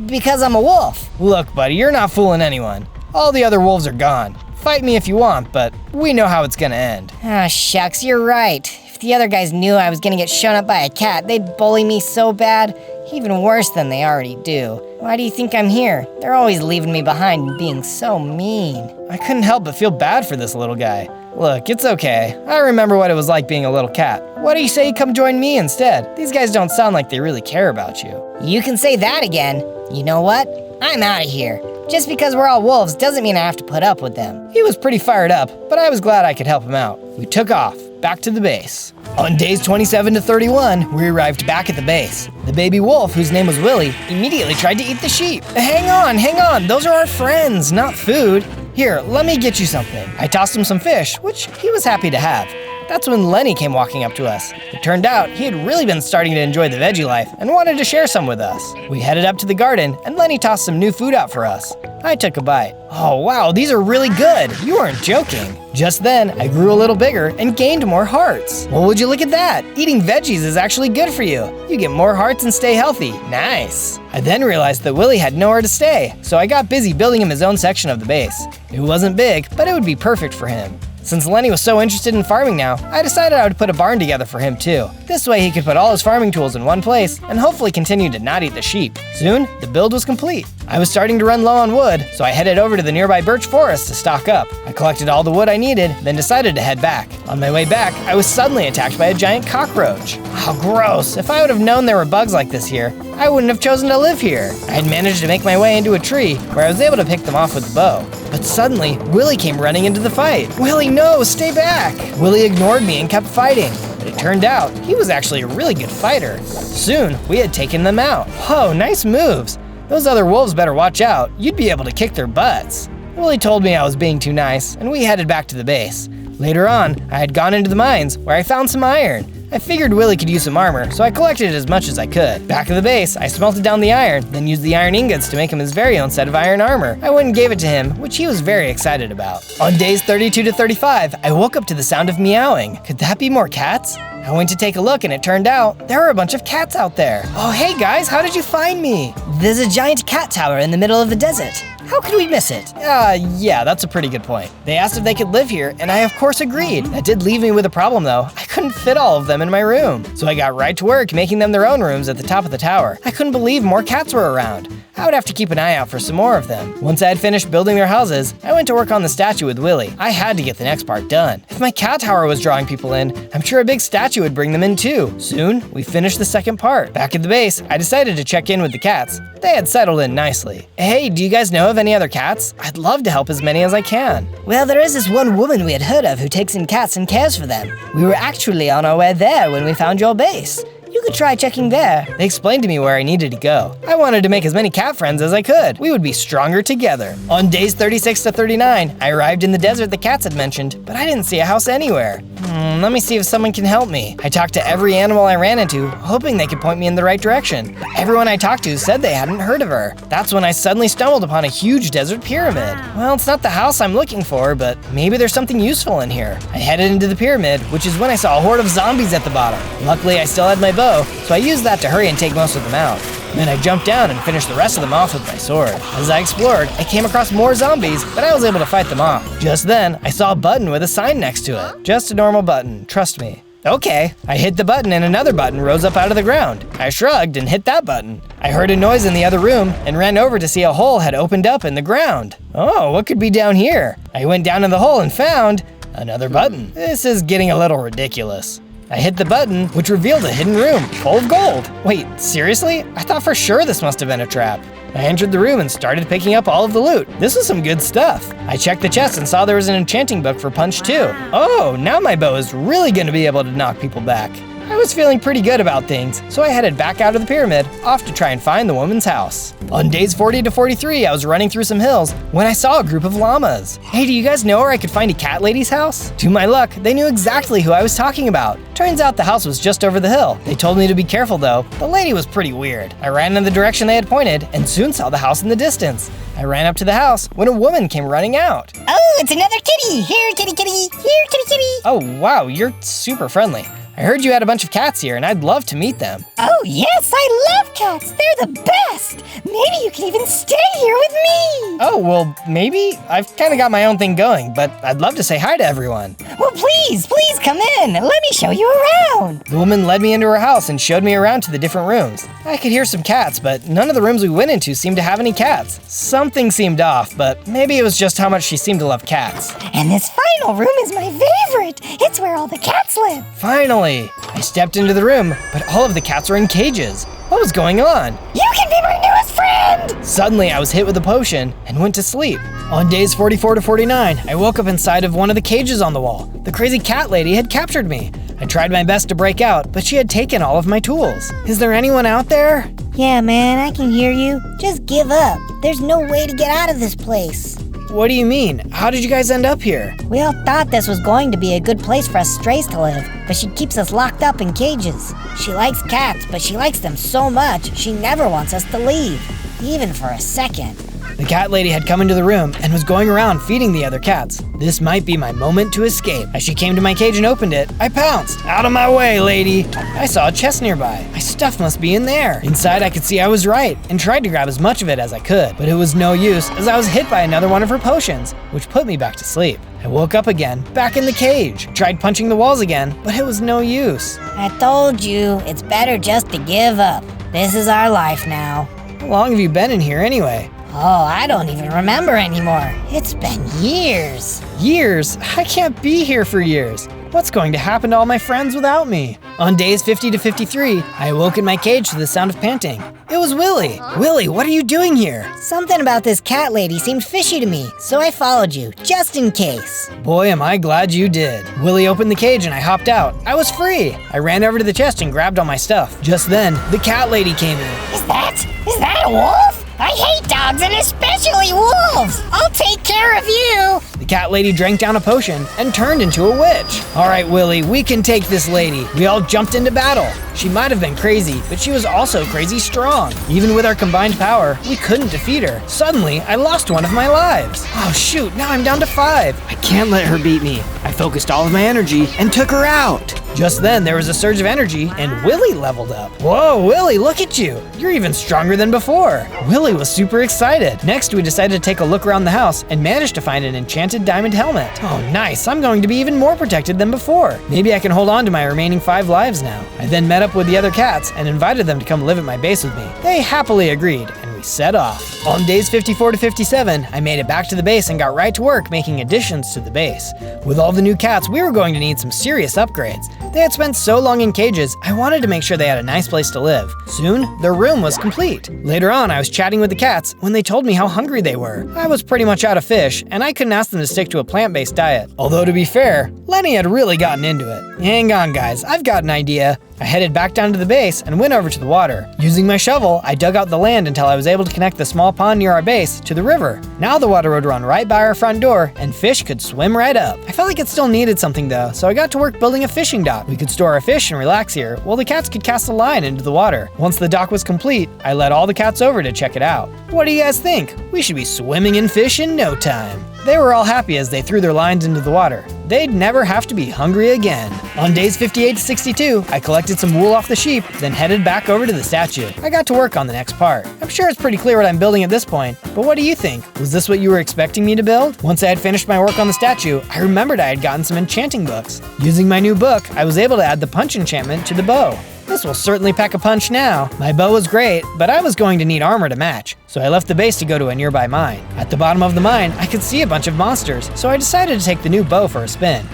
because I'm a wolf. Look, buddy, you're not fooling anyone. All the other wolves are gone. Fight me if you want, but we know how it's gonna end. Ah, shucks, you're right. If the other guys knew I was gonna get shown up by a cat, they'd bully me so bad, even worse than they already do. Why do you think I'm here? They're always leaving me behind and being so mean. I couldn't help but feel bad for this little guy. Look, it's okay. I remember what it was like being a little cat. Why do you say you come join me instead? These guys don't sound like they really care about you. You can say that again. You know what? I'm out of here. Just because we're all wolves doesn't mean I have to put up with them. He was pretty fired up, but I was glad I could help him out. We took off, back to the base. On days 27 to 31, we arrived back at the base. The baby wolf, whose name was Willie, immediately tried to eat the sheep. Hang on, those are our friends, not food. Here, let me get you something. I tossed him some fish, which he was happy to have. That's when Lenny came walking up to us. It turned out he had really been starting to enjoy the veggie life and wanted to share some with us. We headed up to the garden and Lenny tossed some new food out for us. I took a bite. Oh wow, these are really good. You weren't joking. Just then, I grew a little bigger and gained more hearts. Well, would you look at that? Eating veggies is actually good for you. You get more hearts and stay healthy. Nice. I then realized that Willie had nowhere to stay, so I got busy building him his own section of the base. It wasn't big, but it would be perfect for him. Since Lenny was so interested in farming now, I decided I would put a barn together for him too. This way he could put all his farming tools in one place and hopefully continue to not eat the sheep. Soon, the build was complete. I was starting to run low on wood, so I headed over to the nearby birch forest to stock up. I collected all the wood I needed, then decided to head back. On my way back, I was suddenly attacked by a giant cockroach. How gross! If I would have known there were bugs like this here, I wouldn't have chosen to live here. I had managed to make my way into a tree where I was able to pick them off with the bow. But suddenly, Willie came running into the fight. Willie, no, stay back! Willie ignored me and kept fighting. But it turned out, he was actually a really good fighter. Soon, we had taken them out. Whoa, nice moves. Those other wolves better watch out. You'd be able to kick their butts. Willie told me I was being too nice, and we headed back to the base. Later on, I had gone into the mines where I found some iron. I figured Willie could use some armor, so I collected as much as I could. Back at the base, I smelted down the iron, then used the iron ingots to make him his very own set of iron armor. I went and gave it to him, which he was very excited about. On days 32 to 35, I woke up to the sound of meowing. Could that be more cats? I went to take a look and it turned out there were a bunch of cats out there. Oh, hey guys, how did you find me? There's a giant cat tower in the middle of the desert. How could we miss it? Yeah, that's a pretty good point. They asked if they could live here, and I of course agreed. That did leave me with a problem though. I couldn't fit all of them in my room. So I got right to work making them their own rooms at the top of the tower. I couldn't believe more cats were around. I would have to keep an eye out for some more of them. Once I had finished building their houses, I went to work on the statue with Willie. I had to get the next part done. If my cat tower was drawing people in, I'm sure a big statue would bring them in too. Soon, we finished the second part. Back at the base, I decided to check in with the cats. They had settled in nicely. Hey, do you guys know of any other cats? I'd love to help as many as I can. Well, there is this one woman we had heard of who takes in cats and cares for them. We were actually on our way there when we found your base. You could try checking there. They explained to me where I needed to go. I wanted to make as many cat friends as I could. We would be stronger together. On days 36 to 39, I arrived in the desert the cats had mentioned, but I didn't see a house anywhere. Let me see if someone can help me. I talked to every animal I ran into, hoping they could point me in the right direction. But everyone I talked to said they hadn't heard of her. That's when I suddenly stumbled upon a huge desert pyramid. Well, it's not the house I'm looking for, but maybe there's something useful in here. I headed into the pyramid, which is when I saw a horde of zombies at the bottom. Luckily, I still had my bow, so I used that to hurry and take most of them out. Then I jumped down and finished the rest of them off with my sword. As I explored, I came across more zombies, but I was able to fight them off. Just then, I saw a button with a sign next to it. Just a normal button, trust me. Okay, I hit the button and another button rose up out of the ground. I shrugged and hit that button. I heard a noise in the other room and ran over to see a hole had opened up in the ground. Oh, what could be down here? I went down in the hole and found another button. This is getting a little ridiculous. I hit the button, which revealed a hidden room full of gold. Wait, seriously? I thought for sure this must have been a trap. I entered the room and started picking up all of the loot. This was some good stuff. I checked the chest and saw there was an enchanting book for Punch 2. Oh, now my bow is really gonna be able to knock people back. I was feeling pretty good about things, so I headed back out of the pyramid, off to try and find the woman's house. On days 40 to 43, I was running through some hills when I saw a group of llamas. Hey, do you guys know where I could find a cat lady's house? To my luck, they knew exactly who I was talking about. Turns out the house was just over the hill. They told me to be careful though. The lady was pretty weird. I ran in the direction they had pointed and soon saw the house in the distance. I ran up to the house when a woman came running out. Oh, it's another kitty. Here, kitty, kitty. Here, kitty, kitty. Oh, wow, you're super friendly. I heard you had a bunch of cats here and I'd love to meet them. Oh, yes, I love cats. They're the best. Maybe you can even stay here with me. Oh, well, maybe. I've kind of got my own thing going, but I'd love to say hi to everyone. Well, please come in. Let me show you around. The woman led me into her house and showed me around to the different rooms. I could hear some cats, but none of the rooms we went into seemed to have any cats. Something seemed off, but maybe it was just how much she seemed to love cats. And this final room is my favorite. It's where all the cats live. Finally! I stepped into the room, but all of the cats were in cages. What was going on? You can be my newest friend! Suddenly, I was hit with a potion and went to sleep. On days 44 to 49, I woke up inside of one of the cages on the wall. The crazy cat lady had captured me. I tried my best to break out, but she had taken all of my tools. Is there anyone out there? Yeah, man, I can hear you. Just give up. There's no way to get out of this place. What do you mean? How did you guys end up here? We all thought this was going to be a good place for us strays to live, but she keeps us locked up in cages. She likes cats, but she likes them so much, she never wants us to leave, even for a second. The cat lady had come into the room and was going around feeding the other cats. This might be my moment to escape. As she came to my cage and opened it, I pounced. Out of my way, lady! I saw a chest nearby. My stuff must be in there. Inside, I could see I was right and tried to grab as much of it as I could, but it was no use as I was hit by another one of her potions, which put me back to sleep. I woke up again, back in the cage. Tried punching the walls again, but it was no use. I told you, it's better just to give up. This is our life now. How long have you been in here anyway? Oh, I don't even remember anymore. It's been years. Years? I can't be here for years. What's going to happen to all my friends without me? On days 50 to 53, I awoke in my cage to the sound of panting. It was Willie. Willie, what are you doing here? Something about this cat lady seemed fishy to me, so I followed you, just in case. Boy, am I glad you did. Willie opened the cage and I hopped out. I was free. I ran over to the chest and grabbed all my stuff. Just then, the cat lady came in. Is that a wolf? I hate dogs and especially wolves. I'll take care of you. The cat lady drank down a potion and turned into a witch. All right, Willie, we can take this lady. We all jumped into battle. She might have been crazy, but she was also crazy strong. Even with our combined power, we couldn't defeat her. Suddenly, I lost one of my lives. Oh shoot, now I'm down to 5. I can't let her beat me. I focused all of my energy and took her out. Just then, there was a surge of energy and Willie leveled up. Whoa, Willie, look at you. You're even stronger than before. Willie was super excited. Next, we decided to take a look around the house and managed to find an enchanted diamond helmet. Oh, nice. I'm going to be even more protected than before. Maybe I can hold on to my remaining 5 lives now. I then met up with the other cats and invited them to come live at my base with me. They happily agreed, and we we set off. On days 54 to 57, I made it back to the base and got right to work making additions to the base. With all the new cats, we were going to need some serious upgrades. They had spent so long in cages, I wanted to make sure they had a nice place to live. Soon, their room was complete. Later on, I was chatting with the cats when they told me how hungry they were. I was pretty much out of fish, and I couldn't ask them to stick to a plant-based diet. Although to be fair, Lenny had really gotten into it. Hang on guys, I've got an idea. I headed back down to the base and went over to the water. Using my shovel, I dug out the land until I was able to connect the small pond near our base to the river. Now the water would run right by our front door and fish could swim right up. I felt like it still needed something though, so I got to work building a fishing dock. We could store our fish and relax here, while the cats could cast a line into the water. Once the dock was complete, I led all the cats over to check it out. What do you guys think? We should be swimming in fish in no time. They were all happy as they threw their lines into the water. They'd never have to be hungry again. On days 58 to 62, I collected some wool off the sheep, then headed back over to the statue. I got to work on the next part. I'm sure it's pretty clear what I'm building at this point, but what do you think? Was this what you were expecting me to build? Once I had finished my work on the statue, I remembered I had gotten some enchanting books. Using my new book, I was able to add the punch enchantment to the bow. This will certainly pack a punch now. My bow was great, but I was going to need armor to match, so I left the base to go to a nearby mine. At the bottom of the mine, I could see a bunch of monsters, so I decided to take the new bow for a spin.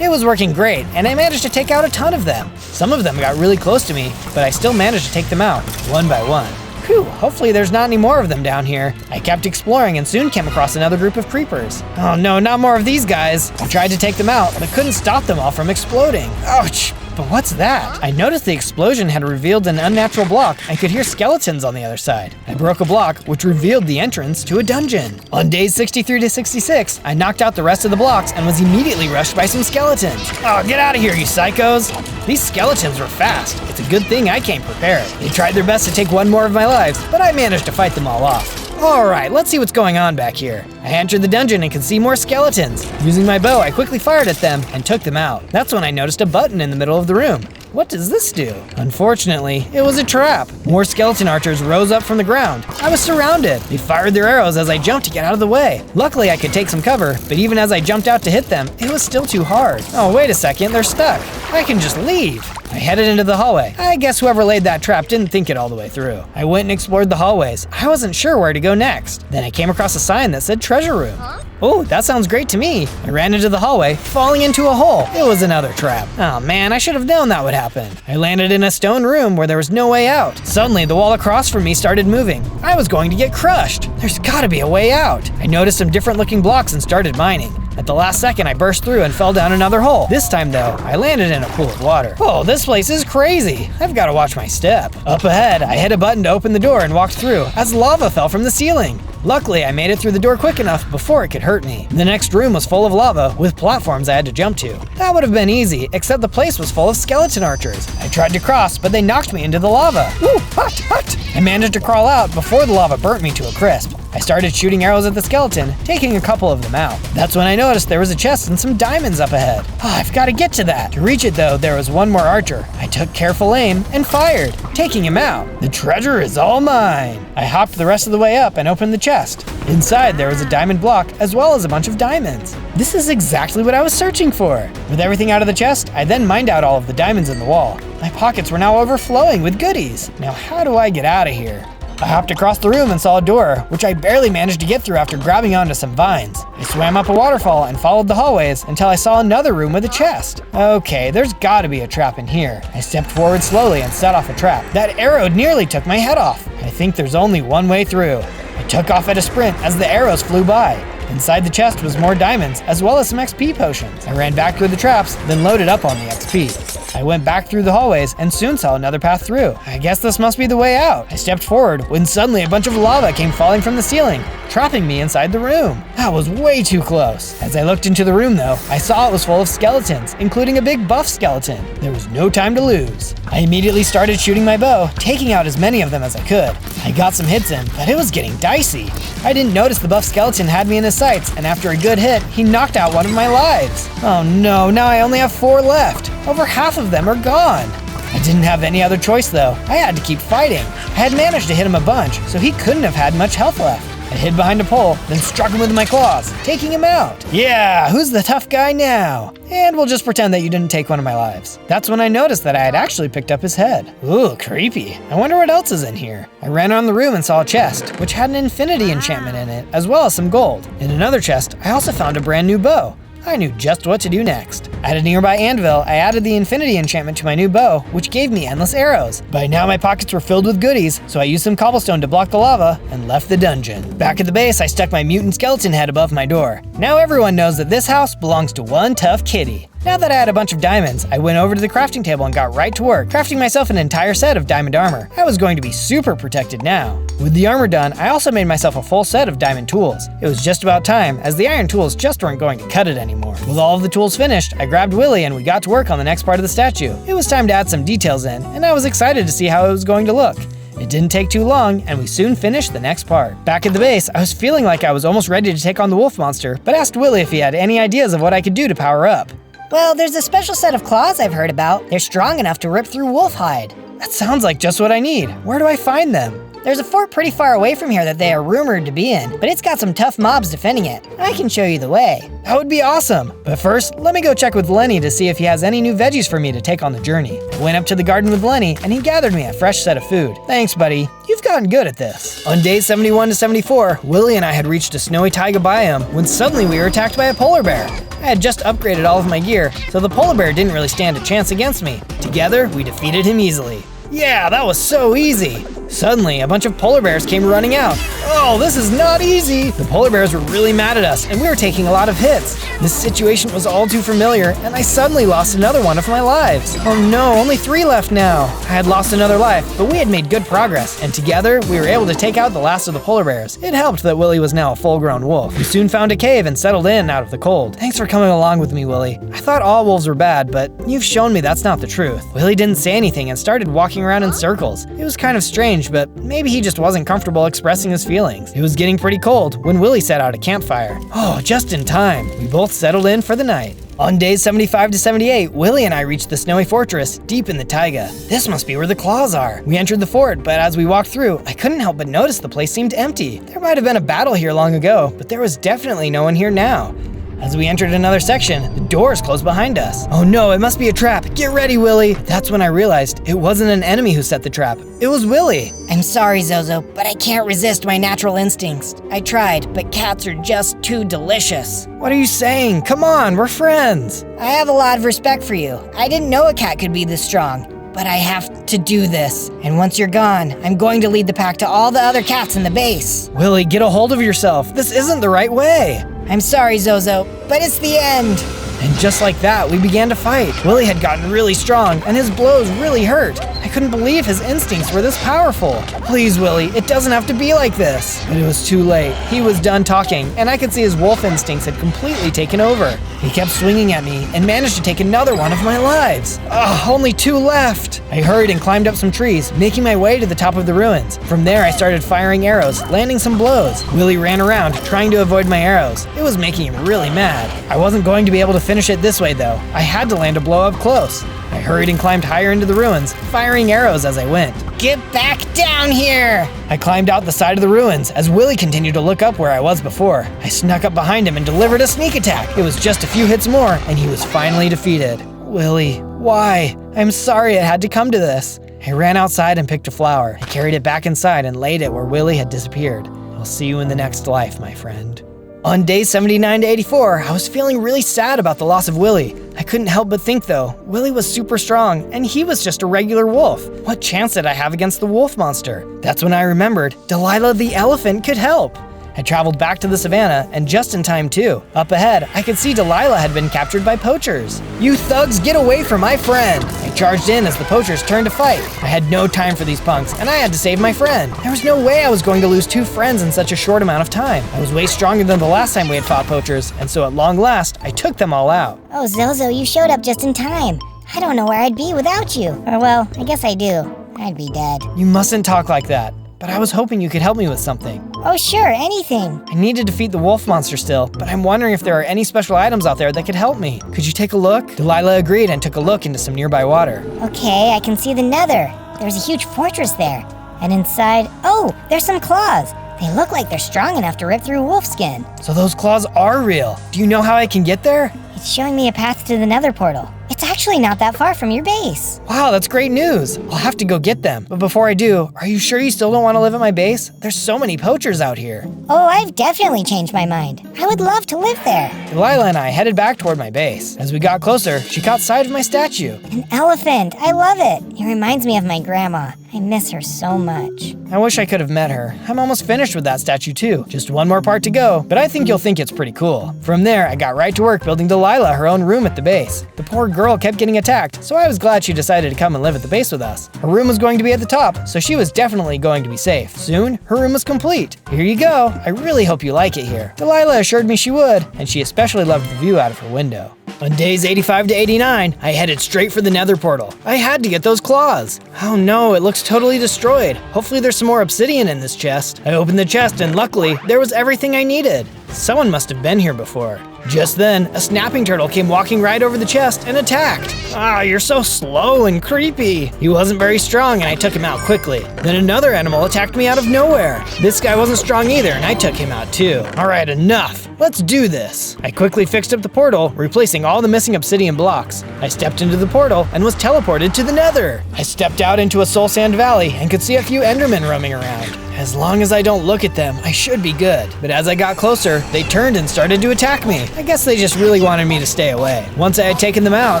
It was working great, and I managed to take out a ton of them. Some of them got really close to me, but I still managed to take them out, one by one. Whew, hopefully there's not any more of them down here. I kept exploring and soon came across another group of creepers. Oh no, not more of these guys. I tried to take them out, but couldn't stop them all from exploding. Ouch! But what's that? I noticed the explosion had revealed an unnatural block and could hear skeletons on the other side. I broke a block, which revealed the entrance to a dungeon. On days 63 to 66, I knocked out the rest of the blocks and was immediately rushed by some skeletons. Oh, get out of here, you psychos! These skeletons were fast. It's a good thing I came prepared. They tried their best to take one more of my lives, but I managed to fight them all off. Alright, let's see what's going on back here. I entered the dungeon and could see more skeletons. Using my bow, I quickly fired at them and took them out. That's when I noticed a button in the middle of the room. What does this do? Unfortunately, it was a trap. More skeleton archers rose up from the ground. I was surrounded. They fired their arrows as I jumped to get out of the way. Luckily, I could take some cover, but even as I jumped out to hit them, it was still too hard. Oh, wait a second, they're stuck. I can just leave. I headed into the hallway. I guess whoever laid that trap didn't think it all the way through. I went and explored the hallways. I wasn't sure where to go next. Then I came across a sign that said treasure room. Oh, that sounds great to me. I ran into the hallway, falling into a hole. It was another trap. Oh man, I should have known that would happen. I landed in a stone room where there was no way out. Suddenly, the wall across from me started moving. I was going to get crushed. There's gotta be a way out. I noticed some different looking blocks and started mining. At the last second, I burst through and fell down another hole. This time though, I landed in a pool of water. Oh, this place is crazy. I've gotta watch my step. Up ahead, I hit a button to open the door and walked through as lava fell from the ceiling. Luckily, I made it through the door quick enough before it could hurt me. The next room was full of lava with platforms I had to jump to. That would have been easy, except the place was full of skeleton archers. I tried to cross, but they knocked me into the lava. Ooh, hot, hot! I managed to crawl out before the lava burnt me to a crisp. I started shooting arrows at the skeleton, taking a couple of them out. That's when I noticed there was a chest and some diamonds up ahead. Oh, I've got to get to that. To reach it though, there was one more archer. I took careful aim and fired, taking him out. The treasure is all mine. I hopped the rest of the way up and opened the chest. Inside there was a diamond block as well as a bunch of diamonds. This is exactly what I was searching for. With everything out of the chest, I then mined out all of the diamonds in the wall. My pockets were now overflowing with goodies. Now how do I get out of here? I hopped across the room and saw a door, which I barely managed to get through after grabbing onto some vines. I swam up a waterfall and followed the hallways until I saw another room with a chest. Okay, there's gotta be a trap in here. I stepped forward slowly and set off a trap. That arrow nearly took my head off. I think there's only one way through. I took off at a sprint as the arrows flew by. Inside the chest was more diamonds, as well as some XP potions. I ran back through the traps, then loaded up on the XP. I went back through the hallways and soon saw another path through. I guess this must be the way out. I stepped forward when suddenly a bunch of lava came falling from the ceiling, trapping me inside the room. That was way too close. As I looked into the room though, I saw it was full of skeletons, including a big buff skeleton. There was no time to lose. I immediately started shooting my bow, taking out as many of them as I could. I got some hits in, but it was getting dicey. I didn't notice the buff skeleton had me in his sights, and after a good hit, he knocked out one of my lives. Oh no, now I only have 4 left. Over half of them are gone. I didn't have any other choice though. I had to keep fighting. I had managed to hit him a bunch, so he couldn't have had much health left. I hid behind a pole, then struck him with my claws, taking him out. Yeah, who's the tough guy now? And we'll just pretend that you didn't take one of my lives. That's when I noticed that I had actually picked up his head. Ooh, creepy. I wonder what else is in here. I ran around the room and saw a chest, which had an infinity enchantment in it, as well as some gold. In another chest, I also found a brand new bow. I knew just what to do next. At a nearby anvil, I added the infinity enchantment to my new bow, which gave me endless arrows. By now my pockets were filled with goodies, so I used some cobblestone to block the lava and left the dungeon. Back at the base, I stuck my mutant skeleton head above my door. Now everyone knows that this house belongs to one tough kitty. Now that I had a bunch of diamonds, I went over to the crafting table and got right to work, crafting myself an entire set of diamond armor. I was going to be super protected now. With the armor done, I also made myself a full set of diamond tools. It was just about time, as the iron tools just weren't going to cut it anymore. With all of the tools finished, I grabbed Willy and we got to work on the next part of the statue. It was time to add some details in, and I was excited to see how it was going to look. It didn't take too long, and we soon finished the next part. Back at the base, I was feeling like I was almost ready to take on the wolf monster, but asked Willy if he had any ideas of what I could do to power up. Well, there's a special set of claws I've heard about. They're strong enough to rip through wolf hide. That sounds like just what I need. Where do I find them? There's a fort pretty far away from here that they are rumored to be in, but it's got some tough mobs defending it. I can show you the way. That would be awesome. But first, let me go check with Lenny to see if he has any new veggies for me to take on the journey. I went up to the garden with Lenny, and he gathered me a fresh set of food. Thanks, buddy. You've gotten good at this. On days 71 to 74, Willy and I had reached a snowy taiga biome when suddenly we were attacked by a polar bear. I had just upgraded all of my gear, so the polar bear didn't really stand a chance against me. Together, we defeated him easily. Yeah, that was so easy. Suddenly, a bunch of polar bears came running out. Oh, this is not easy. The polar bears were really mad at us, and we were taking a lot of hits. This situation was all too familiar, and I suddenly lost another one of my lives. Oh no, only 3 left now. I had lost another life, but we had made good progress, and together, we were able to take out the last of the polar bears. It helped that Willy was now a full-grown wolf. We soon found a cave and settled in out of the cold. Thanks for coming along with me, Willy. I thought all wolves were bad, but you've shown me that's not the truth. Willy didn't say anything and started walking around in circles. It was kind of strange, but maybe he just wasn't comfortable expressing his feelings. It was getting pretty cold when Willy set out a campfire. Oh, just in time. We both settled in for the night. On days 75 to 78, Willy and I reached the snowy fortress deep in the taiga. This must be where the claws are. We entered the fort, but as we walked through, I couldn't help but notice the place seemed empty. There might have been a battle here long ago, but there was definitely no one here now. As we entered another section, the doors closed behind us. Oh no, it must be a trap. Get ready, Willy. That's when I realized it wasn't an enemy who set the trap. It was Willy. I'm sorry, Zozo, but I can't resist my natural instincts. I tried, but cats are just too delicious. What are you saying? Come on, we're friends. I have a lot of respect for you. I didn't know a cat could be this strong. But I have to do this. And once you're gone, I'm going to lead the pack to all the other cats in the base. Willy, get a hold of yourself. This isn't the right way. I'm sorry, Zozo, but it's the end. And just like that, we began to fight. Willy had gotten really strong, and his blows really hurt. I couldn't believe his instincts were this powerful. Please, Willy, it doesn't have to be like this. But it was too late. He was done talking, and I could see his wolf instincts had completely taken over. He kept swinging at me and managed to take another one of my lives. Ugh, only 2 left. I hurried and climbed up some trees, making my way to the top of the ruins. From there, I started firing arrows, landing some blows. Willy ran around, trying to avoid my arrows. It was making him really mad. I wasn't going to be able to finish it this way, though. I had to land a blow up close. I hurried and climbed higher into the ruins, firing arrows as I went. Get back down here! I climbed out the side of the ruins as Willy continued to look up where I was before. I snuck up behind him and delivered a sneak attack. It was just a few hits more, and he was finally defeated. Willy, why? I'm sorry it had to come to this. I ran outside and picked a flower. I carried it back inside and laid it where Willy had disappeared. I'll see you in the next life, my friend. On days 79 to 84, I was feeling really sad about the loss of Willy. I couldn't help but think though, Willy was super strong, and he was just a regular wolf. What chance did I have against the wolf monster? That's when I remembered Delilah the elephant could help. I traveled back to the savannah, and just in time too. Up ahead, I could see Delilah had been captured by poachers. You thugs, get away from my friend! I charged in as the poachers turned to fight. I had no time for these punks, and I had to save my friend. There was no way I was going to lose 2 friends in such a short amount of time. I was way stronger than the last time we had fought poachers, and so at long last, I took them all out. Oh, Zozo, you showed up just in time. I don't know where I'd be without you. Or well, I guess I do. I'd be dead. You mustn't talk like that. But I was hoping you could help me with something. Oh sure, anything. I need to defeat the wolf monster still, but I'm wondering if there are any special items out there that could help me. Could you take a look? Delilah agreed and took a look into some nearby water. Okay, I can see the nether. There's a huge fortress there. And inside, oh, there's some claws. They look like they're strong enough to rip through wolf skin. So those claws are real. Do you know how I can get there? It's showing me a path to the nether portal. It's actually not that far from your base. Wow, that's great news. I'll have to go get them. But before I do, are you sure you still don't want to live at my base? There's so many poachers out here. Oh, I've definitely changed my mind. I would love to live there. Delilah and I headed back toward my base. As we got closer, she caught sight of my statue. An elephant. I love it. It reminds me of my grandma. I miss her so much. I wish I could have met her. I'm almost finished with that statue too. Just one more part to go, but I think you'll think it's pretty cool. From there, I got right to work building Delilah her own room at the base. The poor girl kept getting attacked, so I was glad she decided to come and live at the base with us. Her room was going to be at the top, so she was definitely going to be safe. Soon, her room was complete. Here you go. I really hope you like it here. Delilah assured me she would, and she especially loved the view out of her window. On days 85 to 89, I headed straight for the nether portal. I had to get those claws. Oh no, it looks totally destroyed. Hopefully there's some more obsidian in this chest. I opened the chest and luckily, there was everything I needed. Someone must have been here before. Just then, a snapping turtle came walking right over the chest and attacked. Ah, you're so slow and creepy. He wasn't very strong and I took him out quickly. Then another animal attacked me out of nowhere. This guy wasn't strong either and I took him out too. All right, enough. Let's do this. I quickly fixed up the portal, replacing all the missing obsidian blocks. I stepped into the portal and was teleported to the nether. I stepped out into a soul sand valley and could see a few endermen roaming around. As long as I don't look at them, I should be good. But as I got closer, they turned and started to attack me. I guess they just really wanted me to stay away. Once I had taken them out,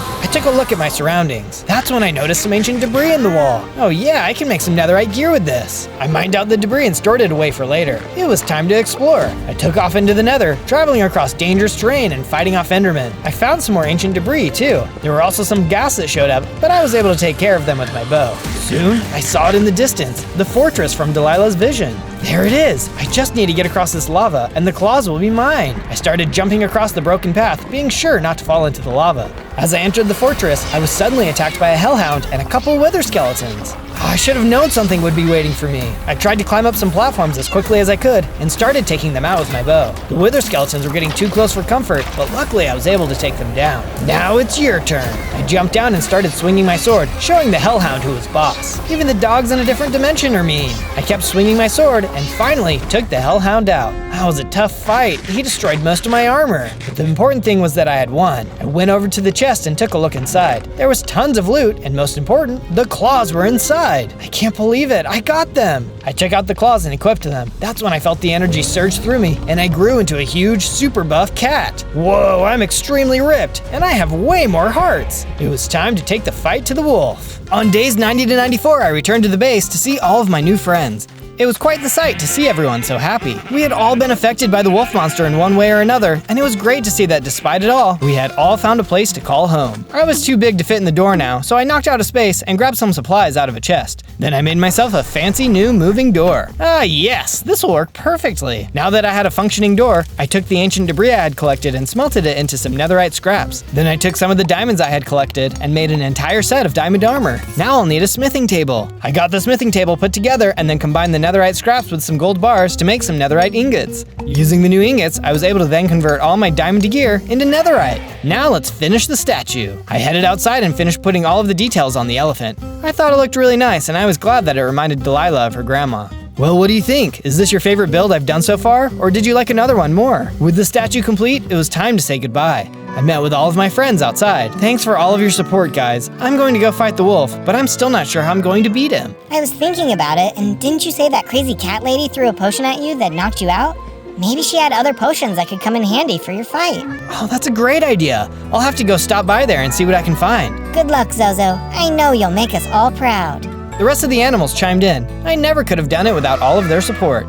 I took a look at my surroundings. That's when I noticed some ancient debris in the wall. Oh yeah, I can make some netherite gear with this. I mined out the debris and stored it away for later. It was time to explore. I took off into the nether, traveling across dangerous terrain and fighting off endermen. I found some more ancient debris too. There were also some ghast that showed up, but I was able to take care of them with my bow. Soon, I saw it in the distance, the fortress from Delilah's vision. There it is! I just need to get across this lava, and the claws will be mine. I started jumping across the broken path, being sure not to fall into the lava. As I entered the fortress, I was suddenly attacked by a hellhound and a couple wither skeletons. I should have known something would be waiting for me. I tried to climb up some platforms as quickly as I could and started taking them out with my bow. The wither skeletons were getting too close for comfort, but luckily I was able to take them down. Now it's your turn. I jumped down and started swinging my sword, showing the hellhound who was boss. Even the dogs in a different dimension are mean. I kept swinging my sword and finally took the hellhound out. That was a tough fight. He destroyed most of my armor. But the important thing was that I had won. I went over to the chest and took a look inside. There was tons of loot, and most important, the claws were inside. I can't believe it, I got them! I took out the claws and equipped them. That's when I felt the energy surge through me, and I grew into a huge, super buff cat. Whoa, I'm extremely ripped, and I have way more hearts. It was time to take the fight to the wolf. On days 90 to 94, I returned to the base to see all of my new friends. It was quite the sight to see everyone so happy. We had all been affected by the wolf monster in one way or another, and it was great to see that despite it all, we had all found a place to call home. I was too big to fit in the door now, so I knocked out a space and grabbed some supplies out of a chest. Then I made myself a fancy new moving door. Ah yes, this will work perfectly. Now that I had a functioning door, I took the ancient debris I had collected and smelted it into some netherite scraps. Then I took some of the diamonds I had collected and made an entire set of diamond armor. Now I'll need a smithing table. I got the smithing table put together and then combined the netherite scraps with some gold bars to make some netherite ingots. Using the new ingots, I was able to then convert all my diamond gear into netherite. Now let's finish the statue. I headed outside and finished putting all of the details on the elephant. I thought it looked really nice and I was glad that it reminded Delilah of her grandma. Well, what do you think? Is this your favorite build I've done so far, or did you like another one more? With the statue complete, it was time to say goodbye. I met with all of my friends outside. Thanks for all of your support, guys. I'm going to go fight the wolf, but I'm still not sure how I'm going to beat him. I was thinking about it, and didn't you say that crazy cat lady threw a potion at you that knocked you out? Maybe she had other potions that could come in handy for your fight. Oh, that's a great idea. I'll have to go stop by there and see what I can find. Good luck, Zozo. I know you'll make us all proud. The rest of the animals chimed in. I never could have done it without all of their support.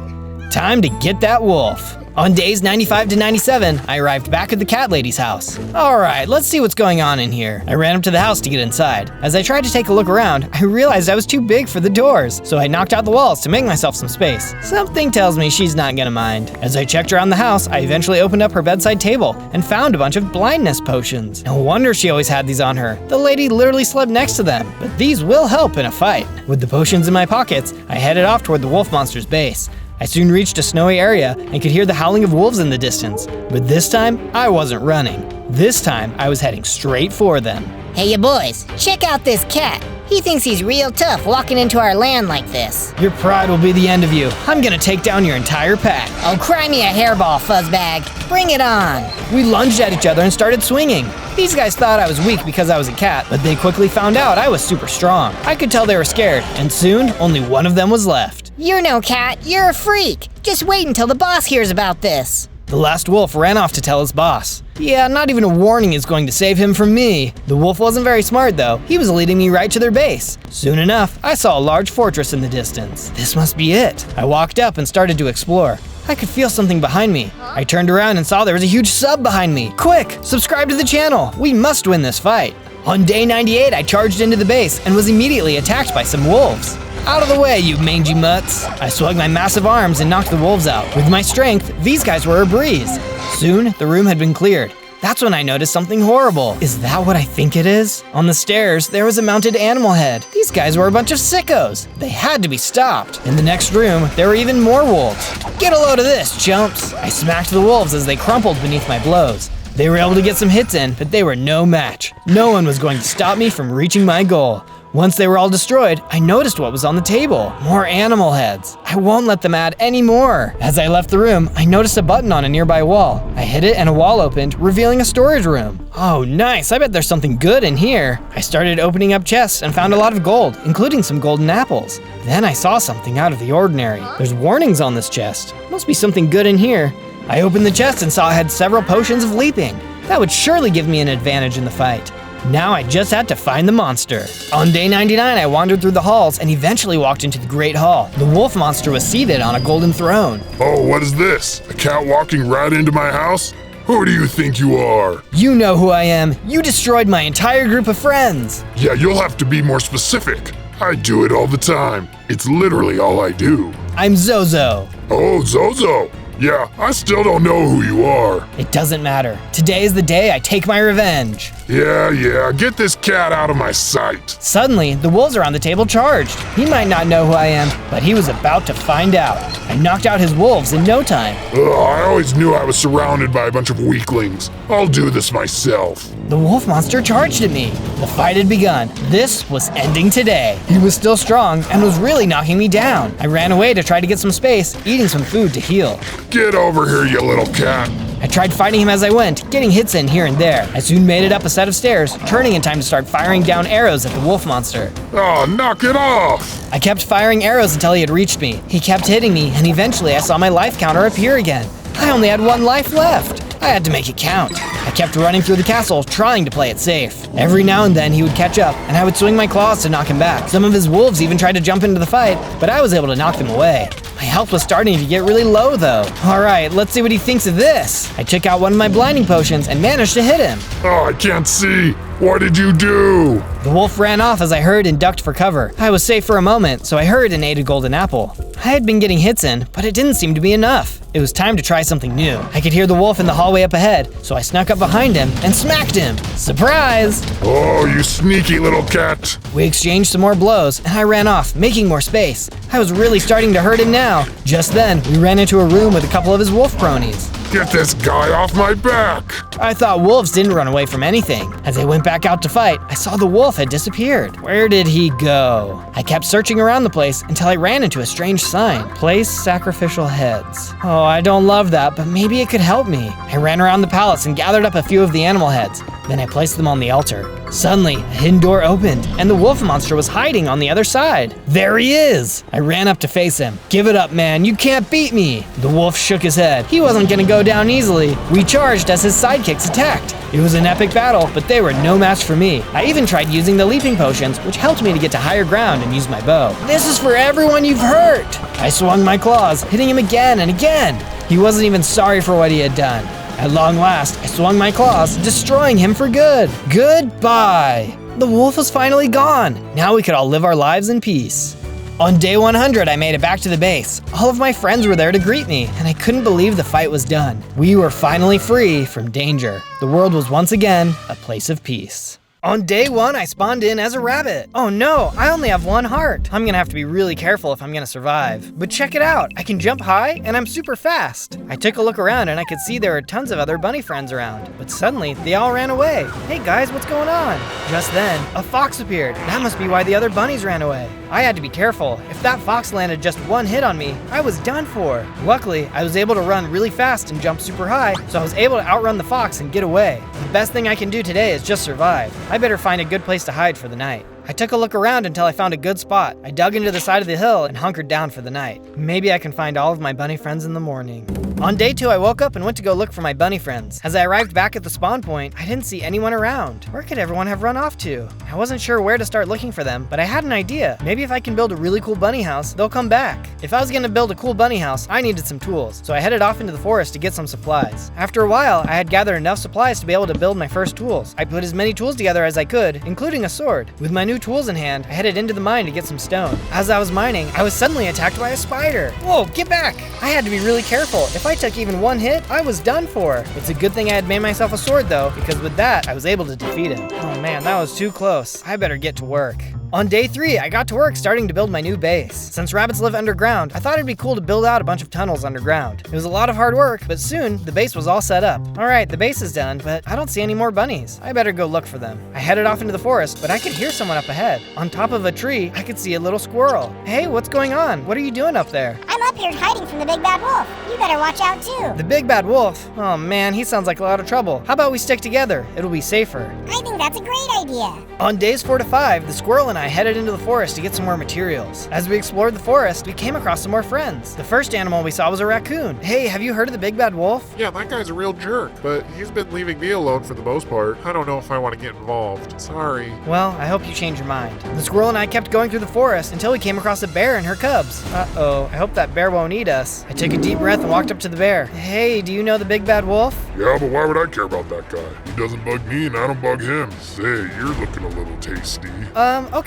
Time to get that wolf. On days 95 to 97, I arrived back at the cat lady's house. All right, let's see what's going on in here. I ran up to the house to get inside. As I tried to take a look around, I realized I was too big for the doors, so I knocked out the walls to make myself some space. Something tells me she's not gonna mind. As I checked around the house, I eventually opened up her bedside table and found a bunch of blindness potions. No wonder she always had these on her. The lady literally slept next to them, but these will help in a fight. With the potions in my pockets, I headed off toward the wolf monster's base. I soon reached a snowy area and could hear the howling of wolves in the distance. But this time, I wasn't running. This time, I was heading straight for them. Hey, you boys, check out this cat. He thinks he's real tough walking into our land like this. Your pride will be the end of you. I'm gonna take down your entire pack. Oh, cry me a hairball, fuzzbag. Bring it on. We lunged at each other and started swinging. These guys thought I was weak because I was a cat, but they quickly found out I was super strong. I could tell they were scared, and soon only one of them was left. You're no cat, you're a freak. Just wait until the boss hears about this. The last wolf ran off to tell his boss. Yeah, not even a warning is going to save him from me. The wolf wasn't very smart though. He was leading me right to their base. Soon enough, I saw a large fortress in the distance. This must be it. I walked up and started to explore. I could feel something behind me. I turned around and saw there was a huge sub behind me. Quick, subscribe to the channel. We must win this fight. On day 98, I charged into the base and was immediately attacked by some wolves. Out of the way, you mangy mutts! I swung my massive arms and knocked the wolves out. With my strength, these guys were a breeze. Soon, the room had been cleared. That's when I noticed something horrible. Is that what I think it is? On the stairs, there was a mounted animal head. These guys were a bunch of sickos. They had to be stopped. In the next room, there were even more wolves. Get a load of this, chumps! I smacked the wolves as they crumpled beneath my blows. They were able to get some hits in, but they were no match. No one was going to stop me from reaching my goal. Once they were all destroyed, I noticed what was on the table. More animal heads. I won't let them add any more. As I left the room, I noticed a button on a nearby wall. I hit it and a wall opened, revealing a storage room. Oh, nice. I bet there's something good in here. I started opening up chests and found a lot of gold, including some golden apples. Then I saw something out of the ordinary. There's warnings on this chest. Must be something good in here. I opened the chest and saw it had several potions of leaping. That would surely give me an advantage in the fight. Now I just had to find the monster. On day 99, I wandered through the halls and eventually walked into the Great Hall. The wolf monster was seated on a golden throne. Oh, what is this? A cat walking right into my house? Who do you think you are? You know who I am. You destroyed my entire group of friends. Yeah, you'll have to be more specific. I do it all the time. It's literally all I do. I'm Zozo. Oh, Zozo. Yeah, I still don't know who you are. It doesn't matter. Today is the day I take my revenge. Yeah, get this cat out of my sight. Suddenly, the wolves around the table charged. He might not know who I am, but he was about to find out. I knocked out his wolves in no time. I always knew I was surrounded by a bunch of weaklings. I'll do this myself. The wolf monster charged at me. The fight had begun. This was ending today. He was still strong and was really knocking me down. I ran away to try to get some space, eating some food to heal. Get over here, you little cat. I tried fighting him as I went, getting hits in here and there. I soon made it up a set of stairs, turning in time to start firing down arrows at the wolf monster. Oh, knock it off! I kept firing arrows until he had reached me. He kept hitting me, and eventually I saw my life counter appear again. I only had 1 life left. I had to make it count. I kept running through the castle, trying to play it safe. Every now and then he would catch up, and I would swing my claws to knock him back. Some of his wolves even tried to jump into the fight, but I was able to knock them away. My health was starting to get really low though. Alright, let's see what he thinks of this. I took out one of my blinding potions and managed to hit him. Oh, I can't see. What did you do? The wolf ran off as I hurried and ducked for cover. I was safe for a moment, so I hurried and ate a golden apple. I had been getting hits in, but it didn't seem to be enough. It was time to try something new. I could hear the wolf in the hallway up ahead, so I snuck up behind him and smacked him. Surprise! Oh, you sneaky little cat. We exchanged some more blows, and I ran off, making more space. I was really starting to hurt him now. Just then, we ran into a room with a couple of his wolf cronies. Get this guy off my back. I thought wolves didn't run away from anything. As I went back out to fight, I saw the wolf had disappeared. Where did he go? I kept searching around the place until I ran into a strange sign. Place sacrificial heads. Oh, I don't love that, but maybe it could help me. I ran around the palace and gathered up a few of the animal heads. Then I placed them on the altar. Suddenly, a hidden door opened, and the wolf monster was hiding on the other side. There he is! I ran up to face him. Give it up, man, you can't beat me! The wolf shook his head. He wasn't gonna go down easily. We charged as his sidekicks attacked. It was an epic battle, but they were no match for me. I even tried using the leaping potions, which helped me to get to higher ground and use my bow. This is for everyone you've hurt! I swung my claws, hitting him again and again. He wasn't even sorry for what he had done. At long last, I swung my claws, destroying him for good. Goodbye! The wolf was finally gone. Now we could all live our lives in peace. On day 100, I made it back to the base. All of my friends were there to greet me, and I couldn't believe the fight was done. We were finally free from danger. The world was once again a place of peace. On day 1, I spawned in as a rabbit. Oh no, I only have 1 heart. I'm gonna have to be really careful if I'm gonna survive. But check it out, I can jump high and I'm super fast. I took a look around and I could see there were tons of other bunny friends around. But suddenly, they all ran away. Hey guys, what's going on? Just then, a fox appeared. That must be why the other bunnies ran away. I had to be careful. If that fox landed just 1 hit on me, I was done for. Luckily, I was able to run really fast and jump super high, so I was able to outrun the fox and get away. The best thing I can do today is just survive. I better find a good place to hide for the night. I took a look around until I found a good spot. I dug into the side of the hill and hunkered down for the night. Maybe I can find all of my bunny friends in the morning. On day 2, I woke up and went to go look for my bunny friends. As I arrived back at the spawn point, I didn't see anyone around. Where could everyone have run off to? I wasn't sure where to start looking for them, but I had an idea. Maybe if I can build a really cool bunny house, they'll come back. If I was gonna build a cool bunny house, I needed some tools, so I headed off into the forest to get some supplies. After a while, I had gathered enough supplies to be able to build my first tools. I put as many tools together as I could, including a sword. With my new tools in hand, I headed into the mine to get some stone. As I was mining, I was suddenly attacked by a spider. Whoa, get back! I had to be really careful. If I took even 1 hit, I was done for. It's a good thing I had made myself a sword though, because with that, I was able to defeat him. Oh man, that was too close. I better get to work. On day 3, I got to work starting to build my new base. Since rabbits live underground, I thought it'd be cool to build out a bunch of tunnels underground. It was a lot of hard work, but soon, the base was all set up. Alright, the base is done, but I don't see any more bunnies. I better go look for them. I headed off into the forest, but I could hear someone up ahead. On top of a tree, I could see a little squirrel. Hey, what's going on? What are you doing up there? I'm up here hiding from the big bad wolf. You better watch out too. The big bad wolf? Oh man, he sounds like a lot of trouble. How about we stick together? It'll be safer. I think that's a great idea. On days 4 to 5, the squirrel and I headed into the forest to get some more materials. As we explored the forest, we came across some more friends. The first animal we saw was a raccoon. Hey, have you heard of the big bad wolf? Yeah, that guy's a real jerk, but he's been leaving me alone for the most part. I don't know if I want to get involved. Sorry. Well, I hope you change your mind. The squirrel and I kept going through the forest until we came across a bear and her cubs. Uh-oh, I hope that bear won't eat us. I took a deep breath and walked up to the bear. Hey, do you know the big bad wolf? Yeah, but why would I care about that guy? He doesn't bug me and I don't bug him. Say, you're looking a little tasty.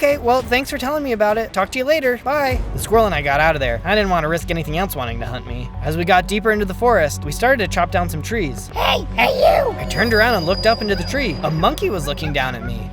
Okay, well, thanks for telling me about it. Talk to you later. Bye. The squirrel and I got out of there. I didn't want to risk anything else wanting to hunt me. As we got deeper into the forest, we started to chop down some trees. Hey you! I turned around and looked up into the tree. A monkey was looking down at me.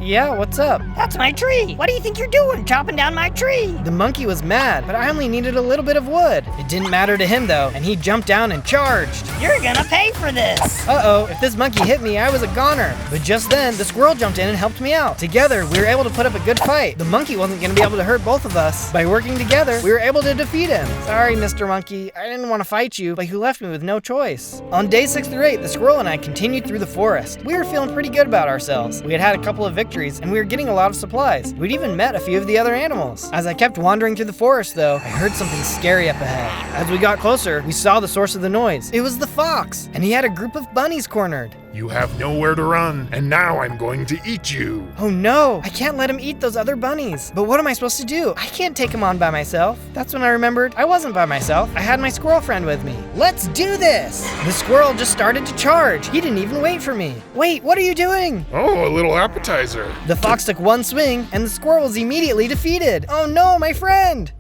Yeah, what's up? That's my tree. What do you think you're doing, chopping down my tree? The monkey was mad, but I only needed a little bit of wood. It didn't matter to him though, and he jumped down and charged. You're gonna pay for this. Uh-oh, if this monkey hit me, I was a goner. But just then, the squirrel jumped in and helped me out. Together, we were able to put up a good fight. The monkey wasn't gonna be able to hurt both of us. By working together, we were able to defeat him. Sorry, Mr. Monkey. I didn't want to fight you, but you left me with no choice. On day 6 through 8, the squirrel and I continued through the forest. We were feeling pretty good about ourselves. We had had a couple of victories, and we were getting a lot of supplies. We'd even met a few of the other animals. As I kept wandering through the forest, though, I heard something scary up ahead. As we got closer, we saw the source of the noise. It was the fox, and he had a group of bunnies cornered. You have nowhere to run, and now I'm going to eat you. Oh no, I can't let him eat those other bunnies. But what am I supposed to do? I can't take him on by myself. That's when I remembered I wasn't by myself. I had my squirrel friend with me. Let's do this! The squirrel just started to charge. He didn't even wait for me. Wait, what are you doing? Oh, a little appetizer. The fox took one swing, and the squirrel was immediately defeated. Oh no, my friend!